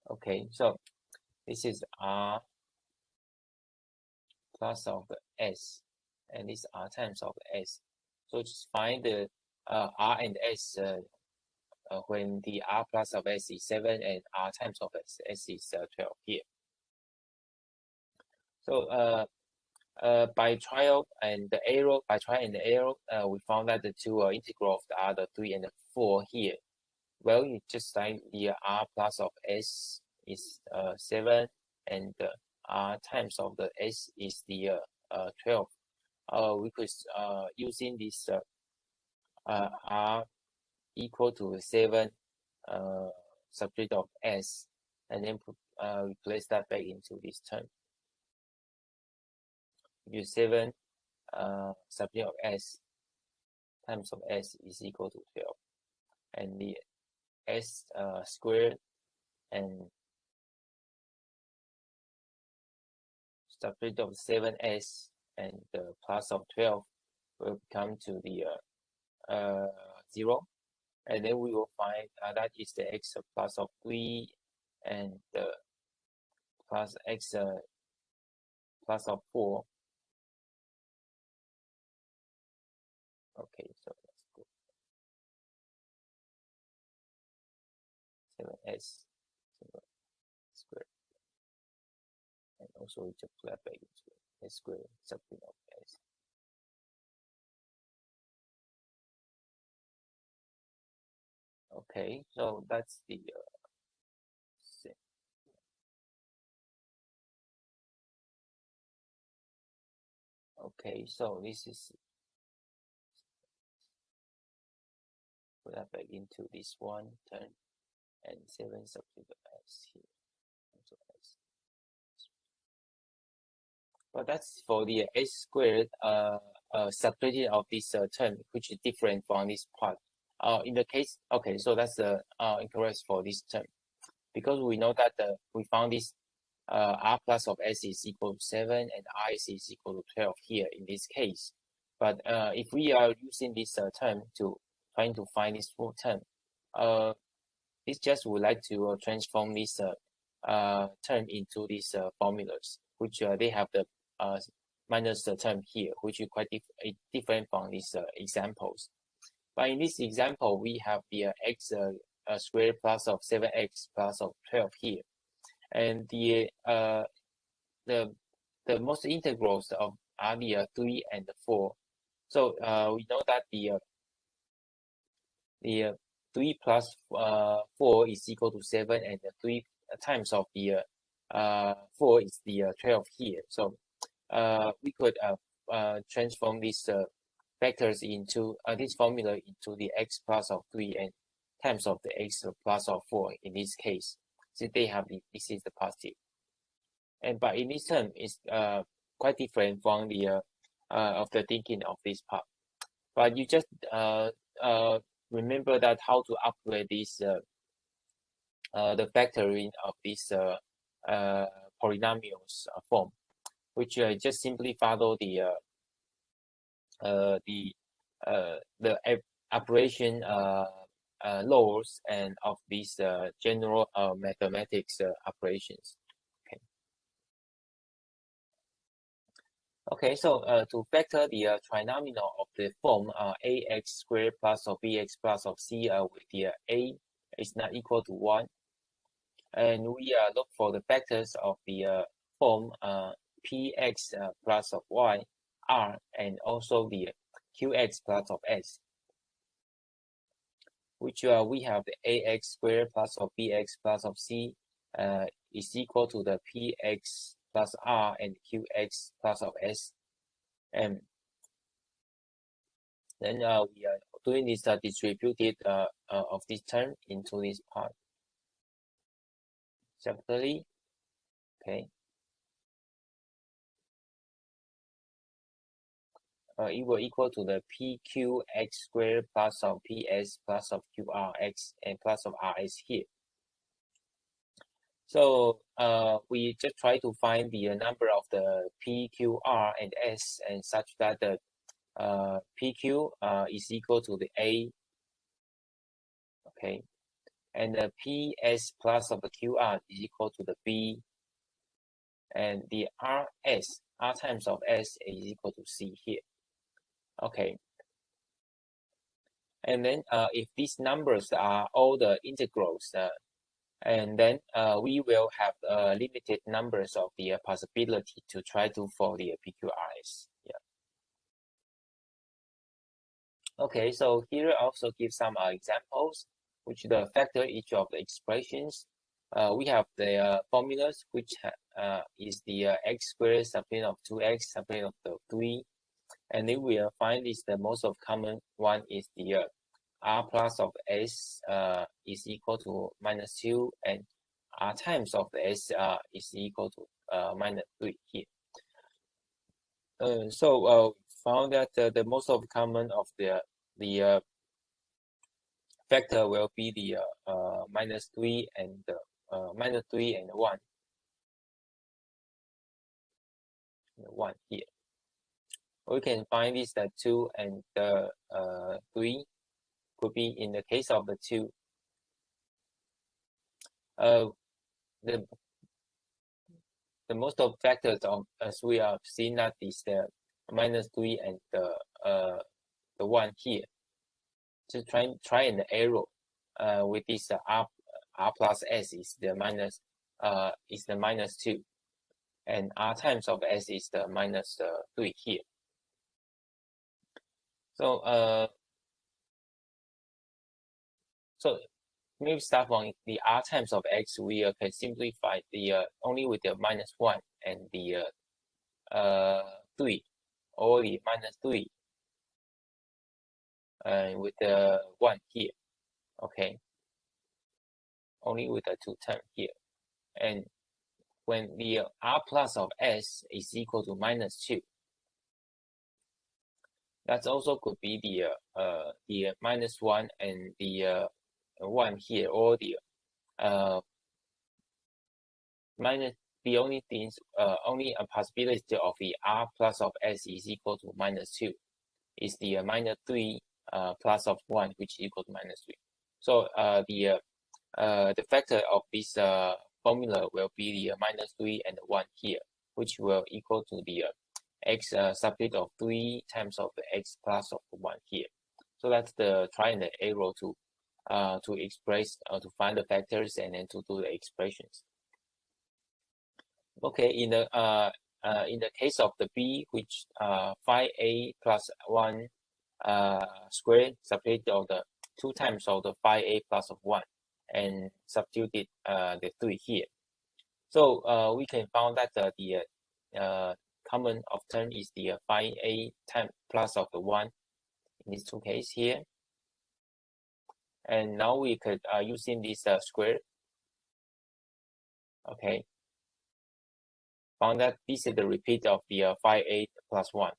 [SPEAKER 2] Okay, so this is r plus of the s, and this r times of the s. So just find the r and s when the r plus of s is 7 and r times of s is 12 here. So by trial and error, we found that the two integrals are the 3 and the 4 here. Well, you just find the r plus of s is 7 and the r times of the s is the 12. We could using this r equal to 7 subject of s, and then replace that back into this term. Use 7 subject of s times of s is equal to 12, and the s squared and subject of 7s and the plus of 12 will come to the 0, and then we will find that is the x plus of 3 and the plus x plus of 4. Okay, so let's go 7s squared, and also we just plug back into s squared subject of s. Okay, so that's the okay, so this is put that back into this one term, and 7 subject of s here. So s. But that's for the s squared subtracted of this term, which is different from this part. In the case, okay, so that's the incorrect for this term, because we know that we found this r plus of s is equal to 7 and rs is equal to 12 here in this case. But if we are using this term to trying to find this full term, this just would like to transform this term into these formulas, which they have the minus term here, which is quite different from these examples. But in this example, we have the x squared plus of 7x plus of 12 here, and the most integrals of are the 3 and the 4. So we know that the the 3 plus 4 is equal to 7, and the 3 times of the 4 is the 12 here. So we could transform these vectors into this formula into the x plus of 3 and times of the x plus of 4 in this case, since they have this is the positive. And but in this term is quite different from the of the thinking of this part. But you just remember that how to upgrade this the factoring of this polynomials form, which just simply follow the operation laws and of these general mathematics operations. Okay, so to factor the trinomial of the form ax squared plus of bx plus of c with the a is not equal to 1, and we look for the factors of the form px plus of y r, and also the qx plus of s, which we have the ax squared plus of bx plus of c is equal to the px plus r and qx plus of s. And then we are doing this distributed of this term into this part separately. Okay. It will equal to the pqx squared plus of ps plus of qrx and plus of rs here. So we just try to find the number of the p, q, r, and s, and such that the pq is equal to the a, okay, and the ps plus of the qr is equal to the b, and the r times of s is equal to c here. Okay. And then if these numbers are all the integrals, and then we will have limited numbers of the possibility to try to for the PQRS. Yeah. Okay, so here I also give some examples which the factor each of the expressions. We have the formulas, which is the x squared subplane of 2x subplane of the 3, and then we will find is the most of common one is the r plus of s is equal to -2, and r times of the s is equal to -3 here. So found that the most of common of the factor will be the -3 and -3 and 1. 1 here. We can find this that 2 and 3 could be in the case of the 2. The most of factors of as we have seen that is the -3 and the 1 here. Just try and error with this r plus s is the -2, and r times of s is the -3 here. So maybe start from the r times of x, we can simplify the only with the -1 and the 3, or the -3, and with the 1 here. Okay, only with the 2 term here. And when the r plus of s is equal to -2, that also could be the -1 and the 1 here, or the the only things only a possibility of the r plus of s is equal to -2 is the -3 plus of 1, which is equal to -3. So the factor of this formula will be the -3 and 1 here, which will equal to the x subplane of 3 times of the x plus of 1 here. So that's the try and error to express to find the factors and then to do the expressions. Okay, in the case of the b, which 5a plus 1 squared subplane of the 2 times of the 5a plus of 1 and substitute the 3 here. So we can find that the common of term is the 5a times plus of the 1 in these two cases here. And now we could using this square. Okay, found that this is the repeat of the 5a plus 1,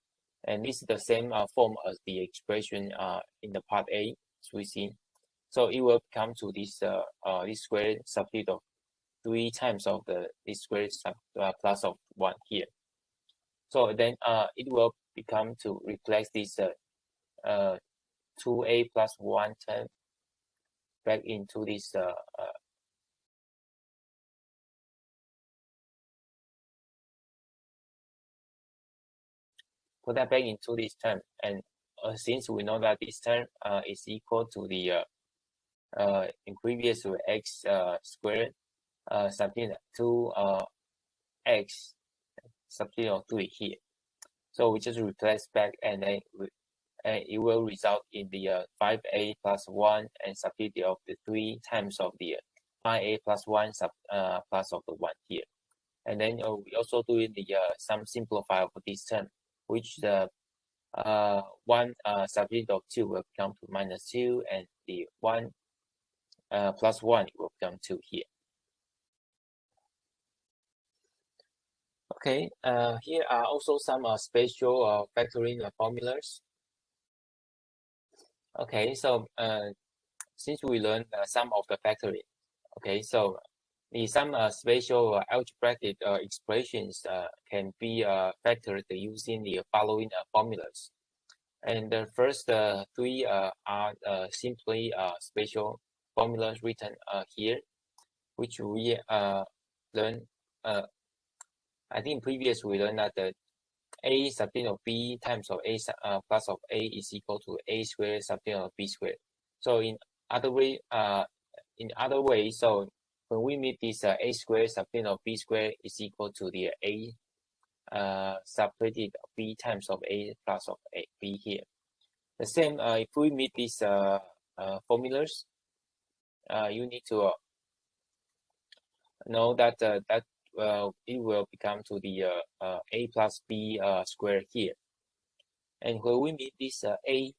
[SPEAKER 2] and this is the same form as the expression in the part A, as we see. So it will come to this this square substitute of 3 times of this square plus of 1 here. So then it will become to replace this 2a plus 1 term back into this put that back into this term, and since we know that this term is equal to the in previous to x squared substitute 2x substitute of 3 here. So we just replace back, and then it will result in the 5a plus 1 and substitute of the 3 times of the 5a plus 1 plus of the 1 here. And then we also doing the some simplify of this term, which the 1 substitute of 2 will come to minus 2, and the 1 plus 1 will come to here. Okay, here are also some special factoring formulas. Okay, so since we learned some of the factoring, okay, so some special algebraic expressions can be factored using the following formulas. And the first 3 are simply special formulas written here, which we learned. I think previous we learned that the a substitute of b times of a plus of a is equal to a squared substitute of b squared. So in other way, so when we meet this a squared substitute of b squared is equal to the a substitute of b times of a plus of a b here. The same if we meet these formulas, you need to know that it will become to the a plus b squared here. And when we meet this a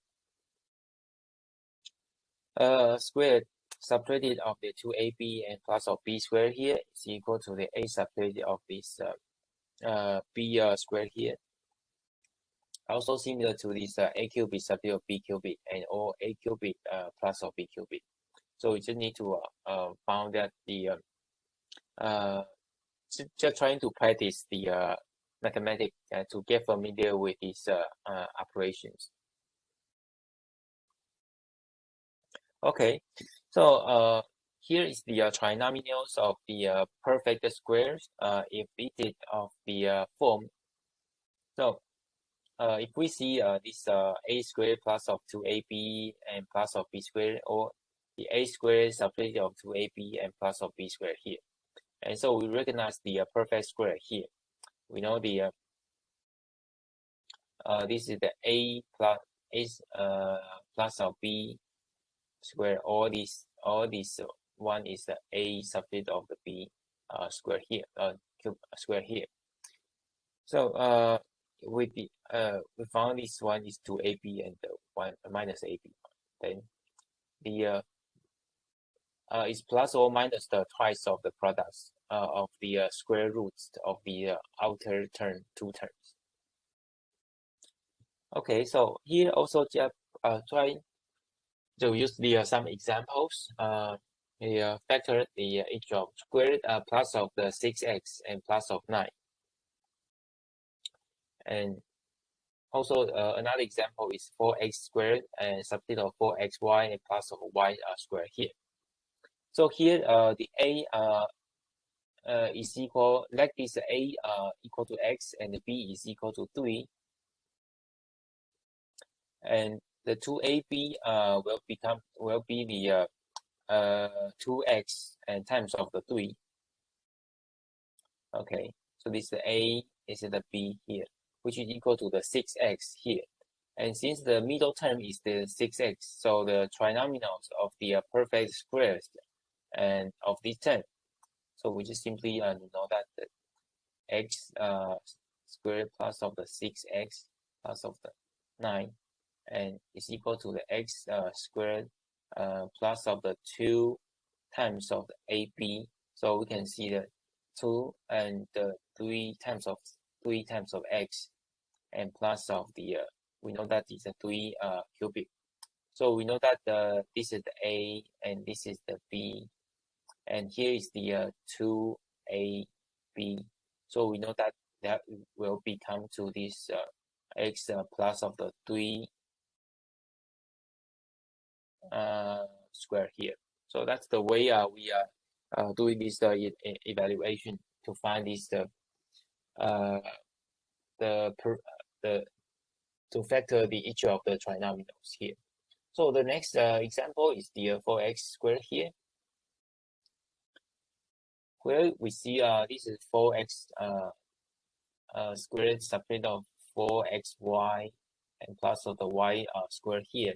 [SPEAKER 2] squared subtracted of the 2ab and plus of b squared here is equal to the a subtracted of this b squared here. Also similar to this a cubic subtracted of b cubic, and or a cubic plus of b cubic. So we just need to found that the just trying to practice the mathematics to get familiar with these operations. Okay, so here is the trinomials of the perfect squares if it is of the form. So if we see this a squared plus of 2ab and plus of b squared, or the a squared subtracted of 2ab and plus of b squared here. And so we recognize the perfect square here. We know the this is the a plus of b square. All this one is the a substitute of the b square here, cube square here. So with the we found this one is 2ab and the 1 minus ab. Then the is plus or minus the twice of the products of the square roots of the outer term, 2 terms. Okay, so here also just try to use the some examples. The factor the each of squared plus of the 6x and plus of 9. And also another example is 4x squared and substitute of 4xy and plus of y squared here. So here the a is equal, like this a equal to x and the b is equal to 3, and the 2ab will be the 2x and times of the 3. Okay, so this is the a, this is the b here, which is equal to the 6x here. And since the middle term is the 6x, so the trinomials of the perfect squares and of this term, so we just simply know that the x squared plus of the 6x plus of the 9 and is equal to the x squared plus of the 2 times of the AB. So we can see the 2 and the 3 times of x and plus of the we know that it's a 3 cubic. So we know that this is the A and this is the B, and here is the 2AB. So we know that that will become to this x plus of the 3 square here. So that's the way we are doing this evaluation to find this to factor each of the trinomials here. So the next example is the 4x squared here, where we see this is 4x squared subtracted of 4xy and plus of the y squared here.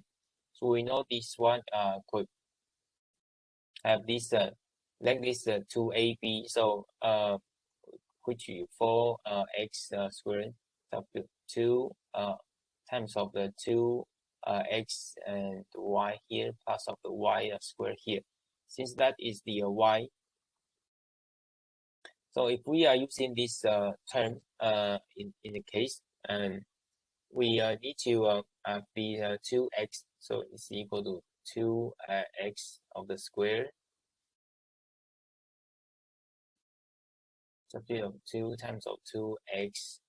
[SPEAKER 2] So we know this one could have this like this 2ab. So which 4x squared subtracted 2 times of the 2 x and y here plus of the y squared here. Since that is the y, so if we are using this term in the case, we need to be 2x, so it's equal to 2x of the square subtracted of 2 times of 2x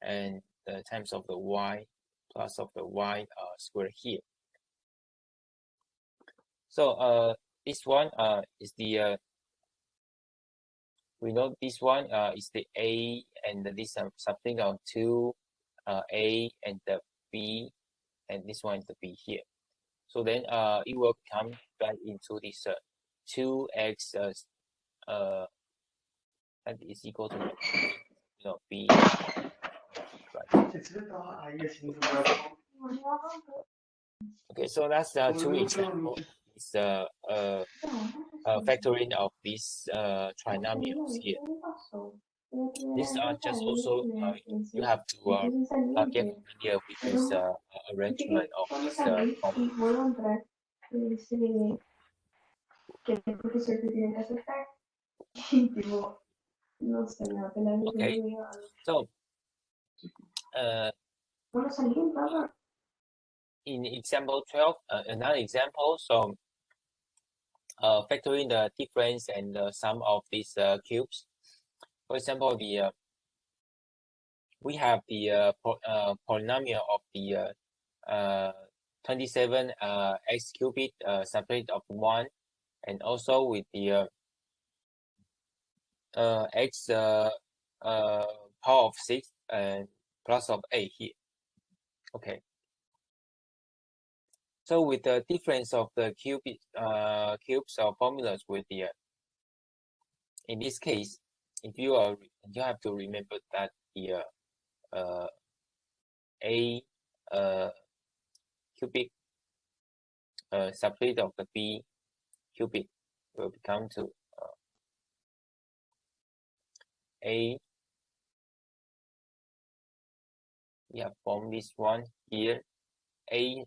[SPEAKER 2] and the times of the y plus of the y square here. So this one is the we know this one is the A, and this something of 2 A and the B, and this one is the B here. So then it will come back into this 2x that is equal to B. Right. Okay, so that's the two examples. It's factoring of these trinomials here. These are just also you have to get familiar with this arrangement of this formula. Okay, so in example 12, another example, so factoring the difference and the sum of these cubes. For example, the we have the polynomial of the 27 x cubic subtracted of 1, and also with the x power of 6 and plus of 8 here. Okay. So with the difference of the cubes or formulas with the in this case, if you have to remember that the A cubic subtracted of the B cubic will become to A. From this one here, A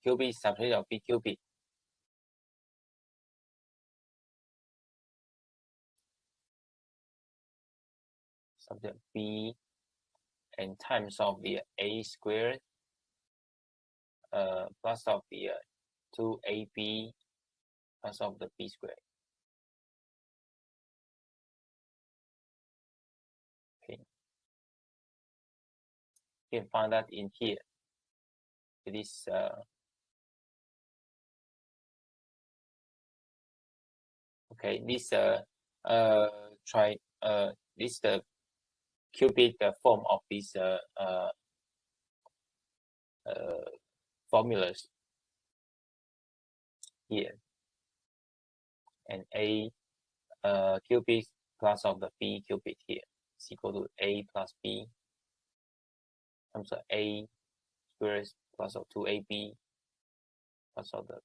[SPEAKER 2] cubic subtracted of B cubic. Subject B and times of the A squared plus of the 2AB plus of the B squared. Okay. You can find that in here. It is okay. This this the cubic form of these formulas here, and A cubic plus of the B cubic here is equal to A plus B times A squared plus of 2ab plus of the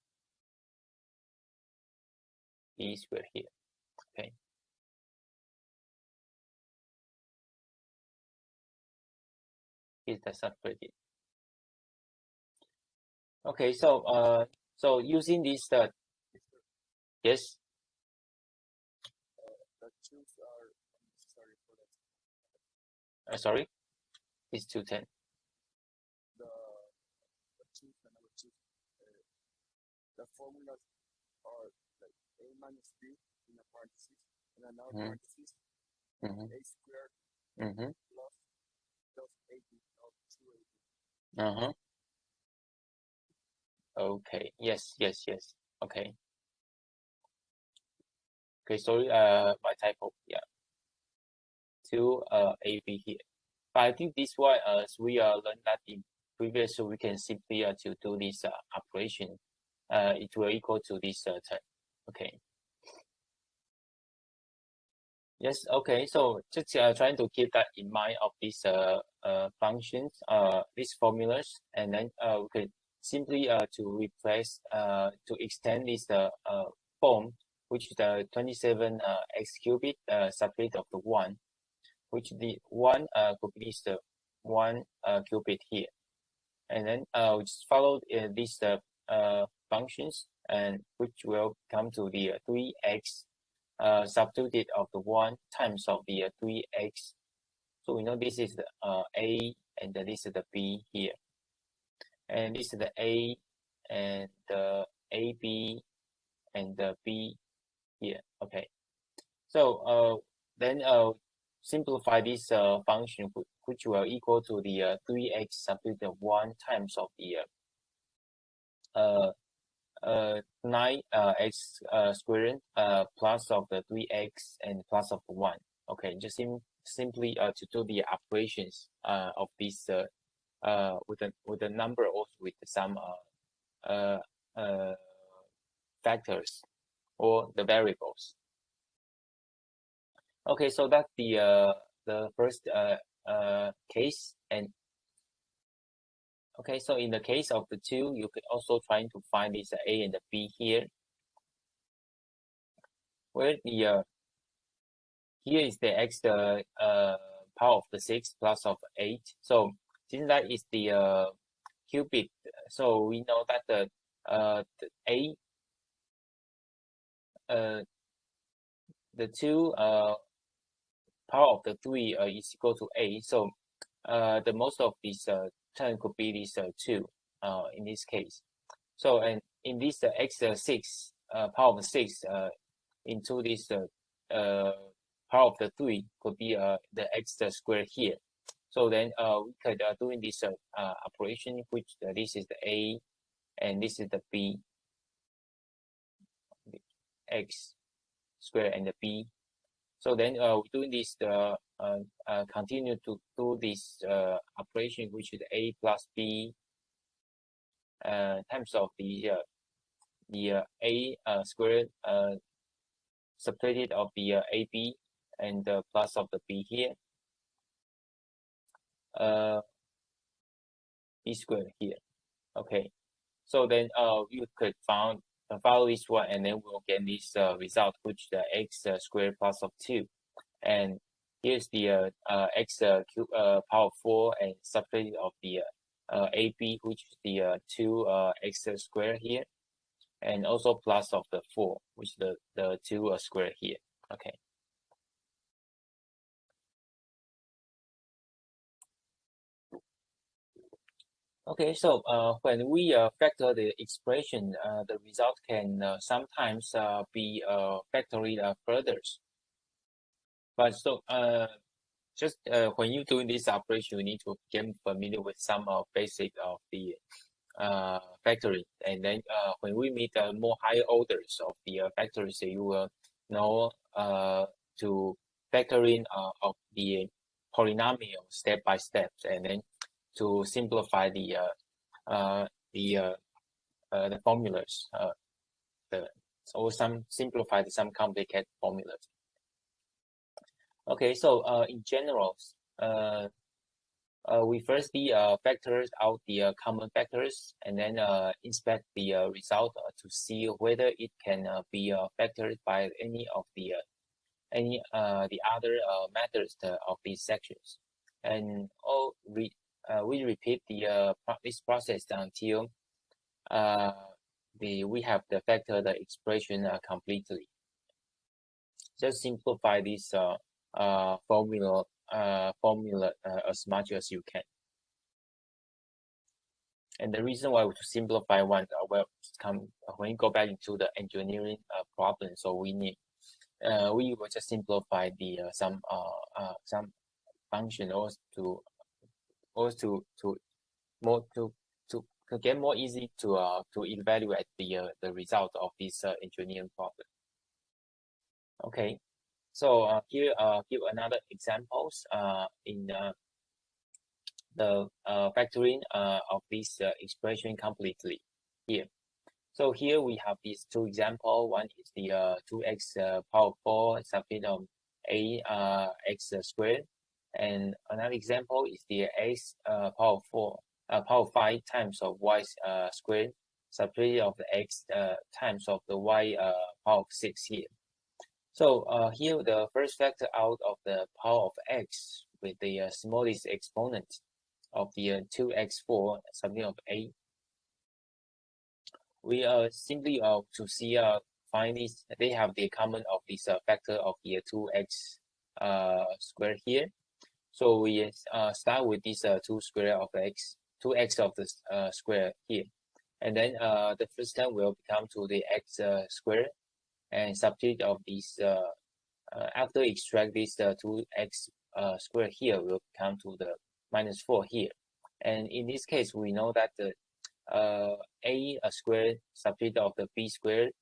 [SPEAKER 2] b squared here. Okay. Is the separated. Okay, so so using this yes. Sorry, it's 210.
[SPEAKER 5] The formulas are like a minus b in a parenthesis and another parenthesis, a squared plus ab of 2ab.
[SPEAKER 2] Okay. Yes. Okay. Okay. Sorry. My typo. Yeah. 2ab here. But I think this one, as we learned that in previous, so we can simply to do this operation, it will equal to this term. Okay. Yes. Okay. So just trying to keep that in mind of these functions, these formulas, and then we could simply to replace to extend this form, which is the 27 x cubic subset of the 1, which the 1 could be the 1 cubic here, and then we just follow these functions, and which will come to the 3x substituted of the 1 times of the 3x. So we know this is the a, and this is the b here, and this is the a and the ab and the b here. Okay, so then simplify this function, which will equal to the 3x substituted 1 times of the 9x squared plus of the 3x and plus of 1. Okay, just simply to do the operations of this with the number, also with some factors or the variables. Okay, so that's the first case. And okay, so in the case of the 2, you could also try to find this a and the b here, where the here is the x power of the 6 plus of 8. So since that is the cubic, so we know that the a the 2 power of the 3 is equal to a. So the most of this term could be this 2 in this case. So, and in this x6 power of 6 into this power of the 3 could be the x squared here. So then we could doing this operation, which this is the a and this is the b, x squared and the b. So then we're doing this continue to do this operation, which is a plus b times of the a squared subtracted of the ab and the plus of the b here, b squared here. Okay, so then you could follow this one, and then we'll get this result, which the x squared plus of 2, and here's the x cube power 4 and subtracted of the ab, which is the 2 x squared here, and also plus of the 4, which is the 2 squared here. Okay. Okay, so when we factor the expression, the result can sometimes be factoried further. But so just when you do this operation, you need to get familiar with some basic of the factoring, and then when we meet more higher orders of the factors, you will know to factor in of the polynomial step by step, and then to simplify the formulas, or simplify some complicated formulas. Okay, so in general, we firstly factor out the common factors and then inspect the result to see whether it can be factored by any of the other methods of these sections, and we repeat this process until we have the factored expression completely. Just simplify this formula as much as you can. And the reason why we simplify one when you go back into the engineering problem, so we will just simplify the some function to get more easy to evaluate the result of this engineering problem. Okay, so here give another examples in the factoring of this expression completely here. So here we have these two examples. One is the 2x power 4 substitute of x squared, and another example is the x power 5 times of y squared substitute of the x times of the y power 6 here. So here the first factor out of the power of x with the smallest exponent of the 2x4 substitute of a. We simply to see find this, they have the common of this factor of the 2x squared here. So we start with this 2 square of x, 2x of the square here, and then the first term will become to the x squared, and substitute of this after extract this 2x squared here will come to the minus 4 here. And in this case, we know that the a squared substitute of the b squared,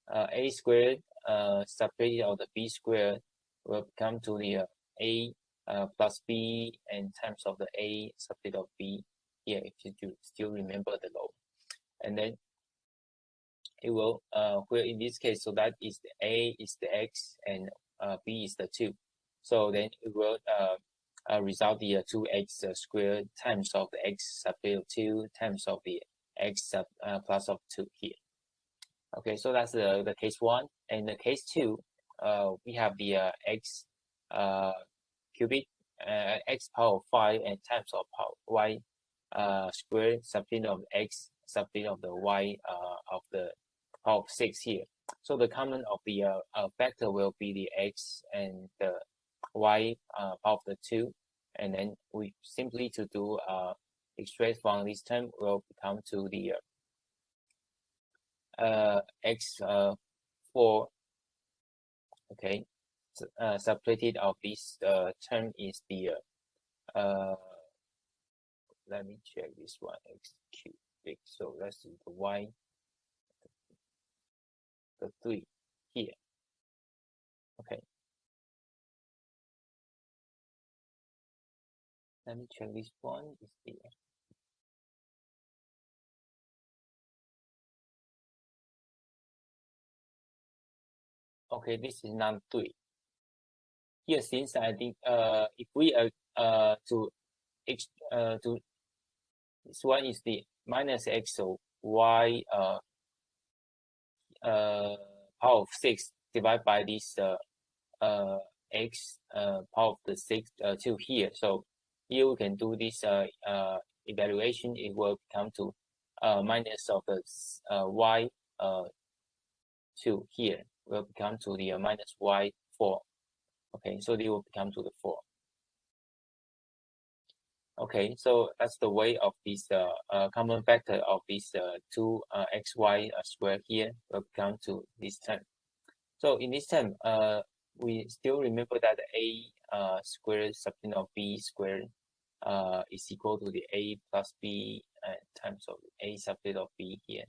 [SPEAKER 2] a squared substitute of the b squared will come to the a plus b and times of the a substitute of b here, if you still remember the law. And then it will where in this case, so that is the a is the x and b is the 2. So then it will result the 2x squared times of the x substitute 2 times of the x plus of 2 here. Okay, so that's the case 1. And the case 2, we have the x cubic x power 5 and times of power y squared substitute of x substitute of the y of the power of 6 here. So the common of the factor will be the x and the y power of the 2, and then we simply to do extract from this term will become to the x 4. Okay, so, separated of this term is the let me check this one, x cubic. So that's the y, the 3 here. Okay, let me check this one is the okay, this is not 3 here. Since I think if we to this one is the minus x, so y power of 6 divided by this x power of the 6 2 here. So here we can do this evaluation. It will come to minus of the y 2 here will become to the minus y 4. Okay, so they will become to the 4. Okay, so that's the way of this common factor of this 2xy squared here will come to this term. So in this term, we still remember that a squared substitute of b squared is equal to the a plus b times of a substitute of b here.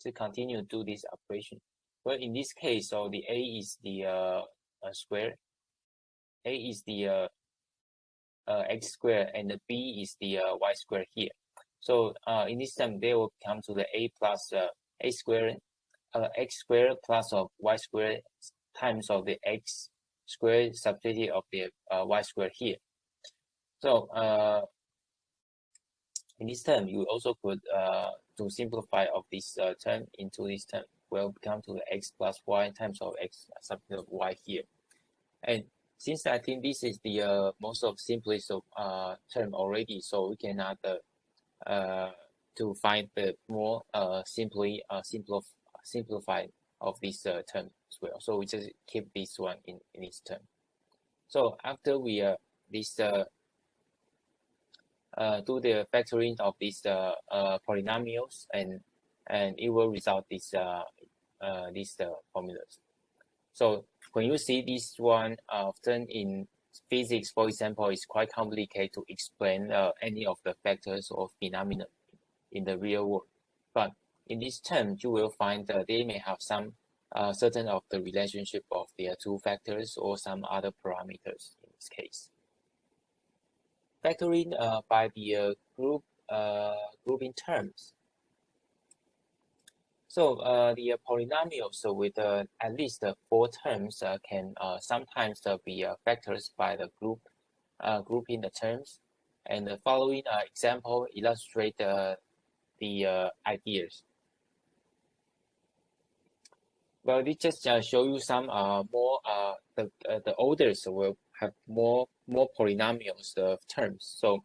[SPEAKER 2] To continue to do this operation. Well, in this case, so the a is the square, a is the x squared, and the b is the y squared here. So in this term, they will come to the a plus a squared, x squared plus of y squared times of the x square subtracted of the y square here. So in this term, you also could to simplify of this term into this term will become to the x plus y times of x subtracted of y here. And since I think this is the most of simplest of term already, so we cannot to find the more simplified of this term as well. So we just keep this one in this term. So after we this do the factoring of these polynomials, and it will result this formulas. So when you see this one often in physics, for example, it's quite complicated to explain any of the factors or phenomena in the real world. But in this term, you will find that they may have some certain of the relationship of their two factors or some other parameters in this case. Factoring by the grouping terms. So the polynomials so with at least 4 terms can sometimes be factors by the grouping the terms. And the following example illustrate the ideas. Well, this just show you some more the orders will have more polynomials of terms. So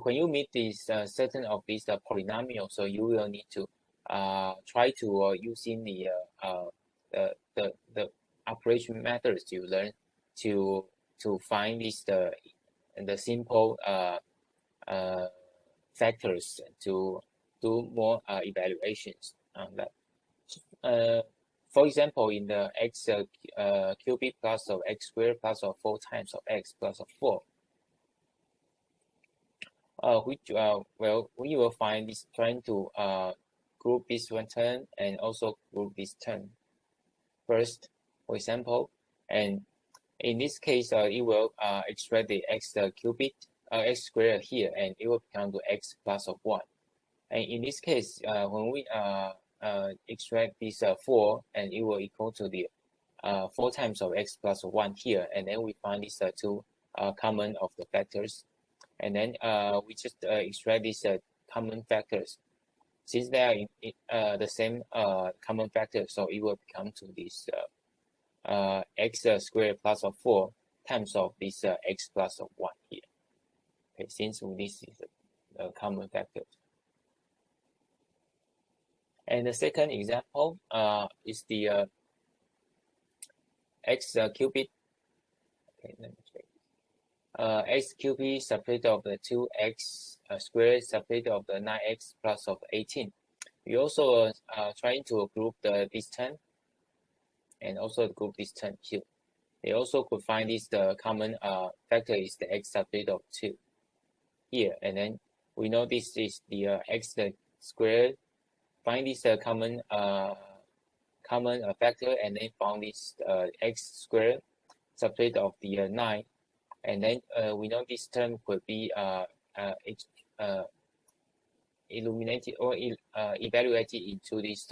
[SPEAKER 2] when you meet these certain of these polynomials, so you will need to try to using the operation methods you learn to find these the simple factors to do more evaluations on that. For example, in the x cubic plus of x squared plus of 4 times of x plus of 4. Which well, we will find this trying to group this one term and also group this term first, for example, and in this case, it will extract the x cubic x squared here, and it will become to x plus of 1. And in this case, when we extract this 4, and it will equal to the 4 times of x plus 1 here, and then we find these two common of the factors. And then we just extract these common factors. Since they are in the same common factor, so it will become to this x squared plus of 4 times of this x plus of 1 here. Okay, since this is a common factor. And the second example is the x cubic. Okay, let me check. X cubic subtracted of the 2x squared subtracted of the 9x plus of 18. We also trying to group this term and also group this term here. They also could find this the common factor is the x subtracted of 2 here, and then we know this is the x squared. Find this common factor, and then found this x squared subtracted of the 9. And then we know this term could be illuminated or evaluated into this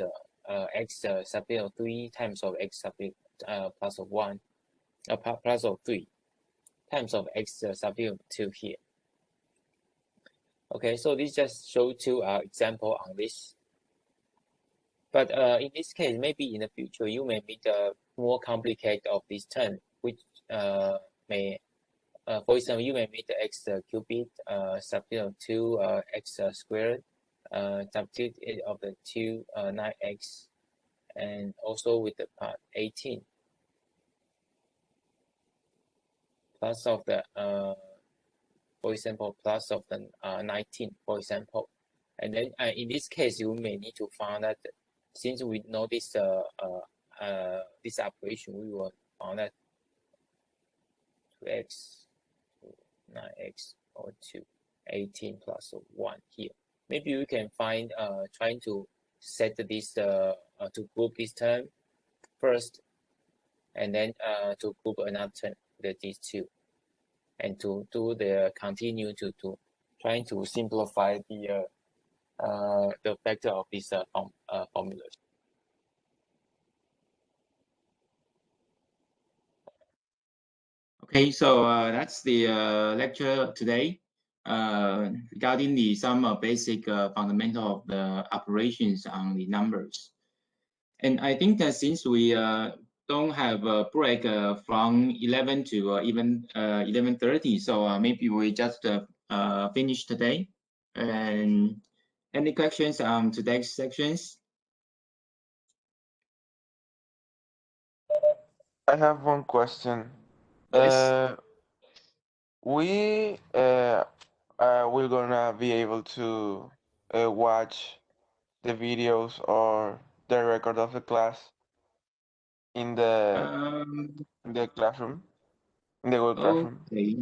[SPEAKER 2] x subtracted of 3 times of x subtracted plus of 1 plus of 3 times of x subtracted of 2 here. Okay, so this just show 2 example on this. But in this case, maybe in the future you may meet more complicated of this term, which may for example, you may meet the x cubic subtracted of 2 x squared subtracted of the 2 9x, and also with the part 18 plus of the for example plus of the 19, for example. And then in this case, you may need to find that since we know this this operation, we will find that 2x 9x or 2 18 plus 1 here. Maybe we can find trying to set this to group this term first, and then to group another term that these two, and to do the continue to trying to simplify the factor of this formulas.
[SPEAKER 3] Okay, so that's the lecture today regarding some basic fundamental of the operations on the numbers. And I think that since we don't have a break from 11 to even 11:30, so maybe we just finish today. And any questions on today's sections?
[SPEAKER 6] I have one question.
[SPEAKER 3] Yes.
[SPEAKER 6] We're gonna be able to watch the videos or the record of the class in the classroom, in the Google Classroom.
[SPEAKER 3] Okay.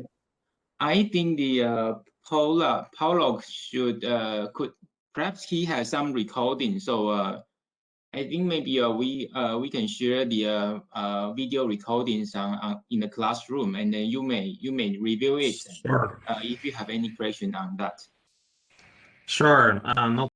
[SPEAKER 3] I think the Paulo should could perhaps he has some recording. So I think maybe we can share the video recordings in the classroom, and then you may review it.
[SPEAKER 7] Sure.
[SPEAKER 3] If you have any question on that.
[SPEAKER 7] Sure. No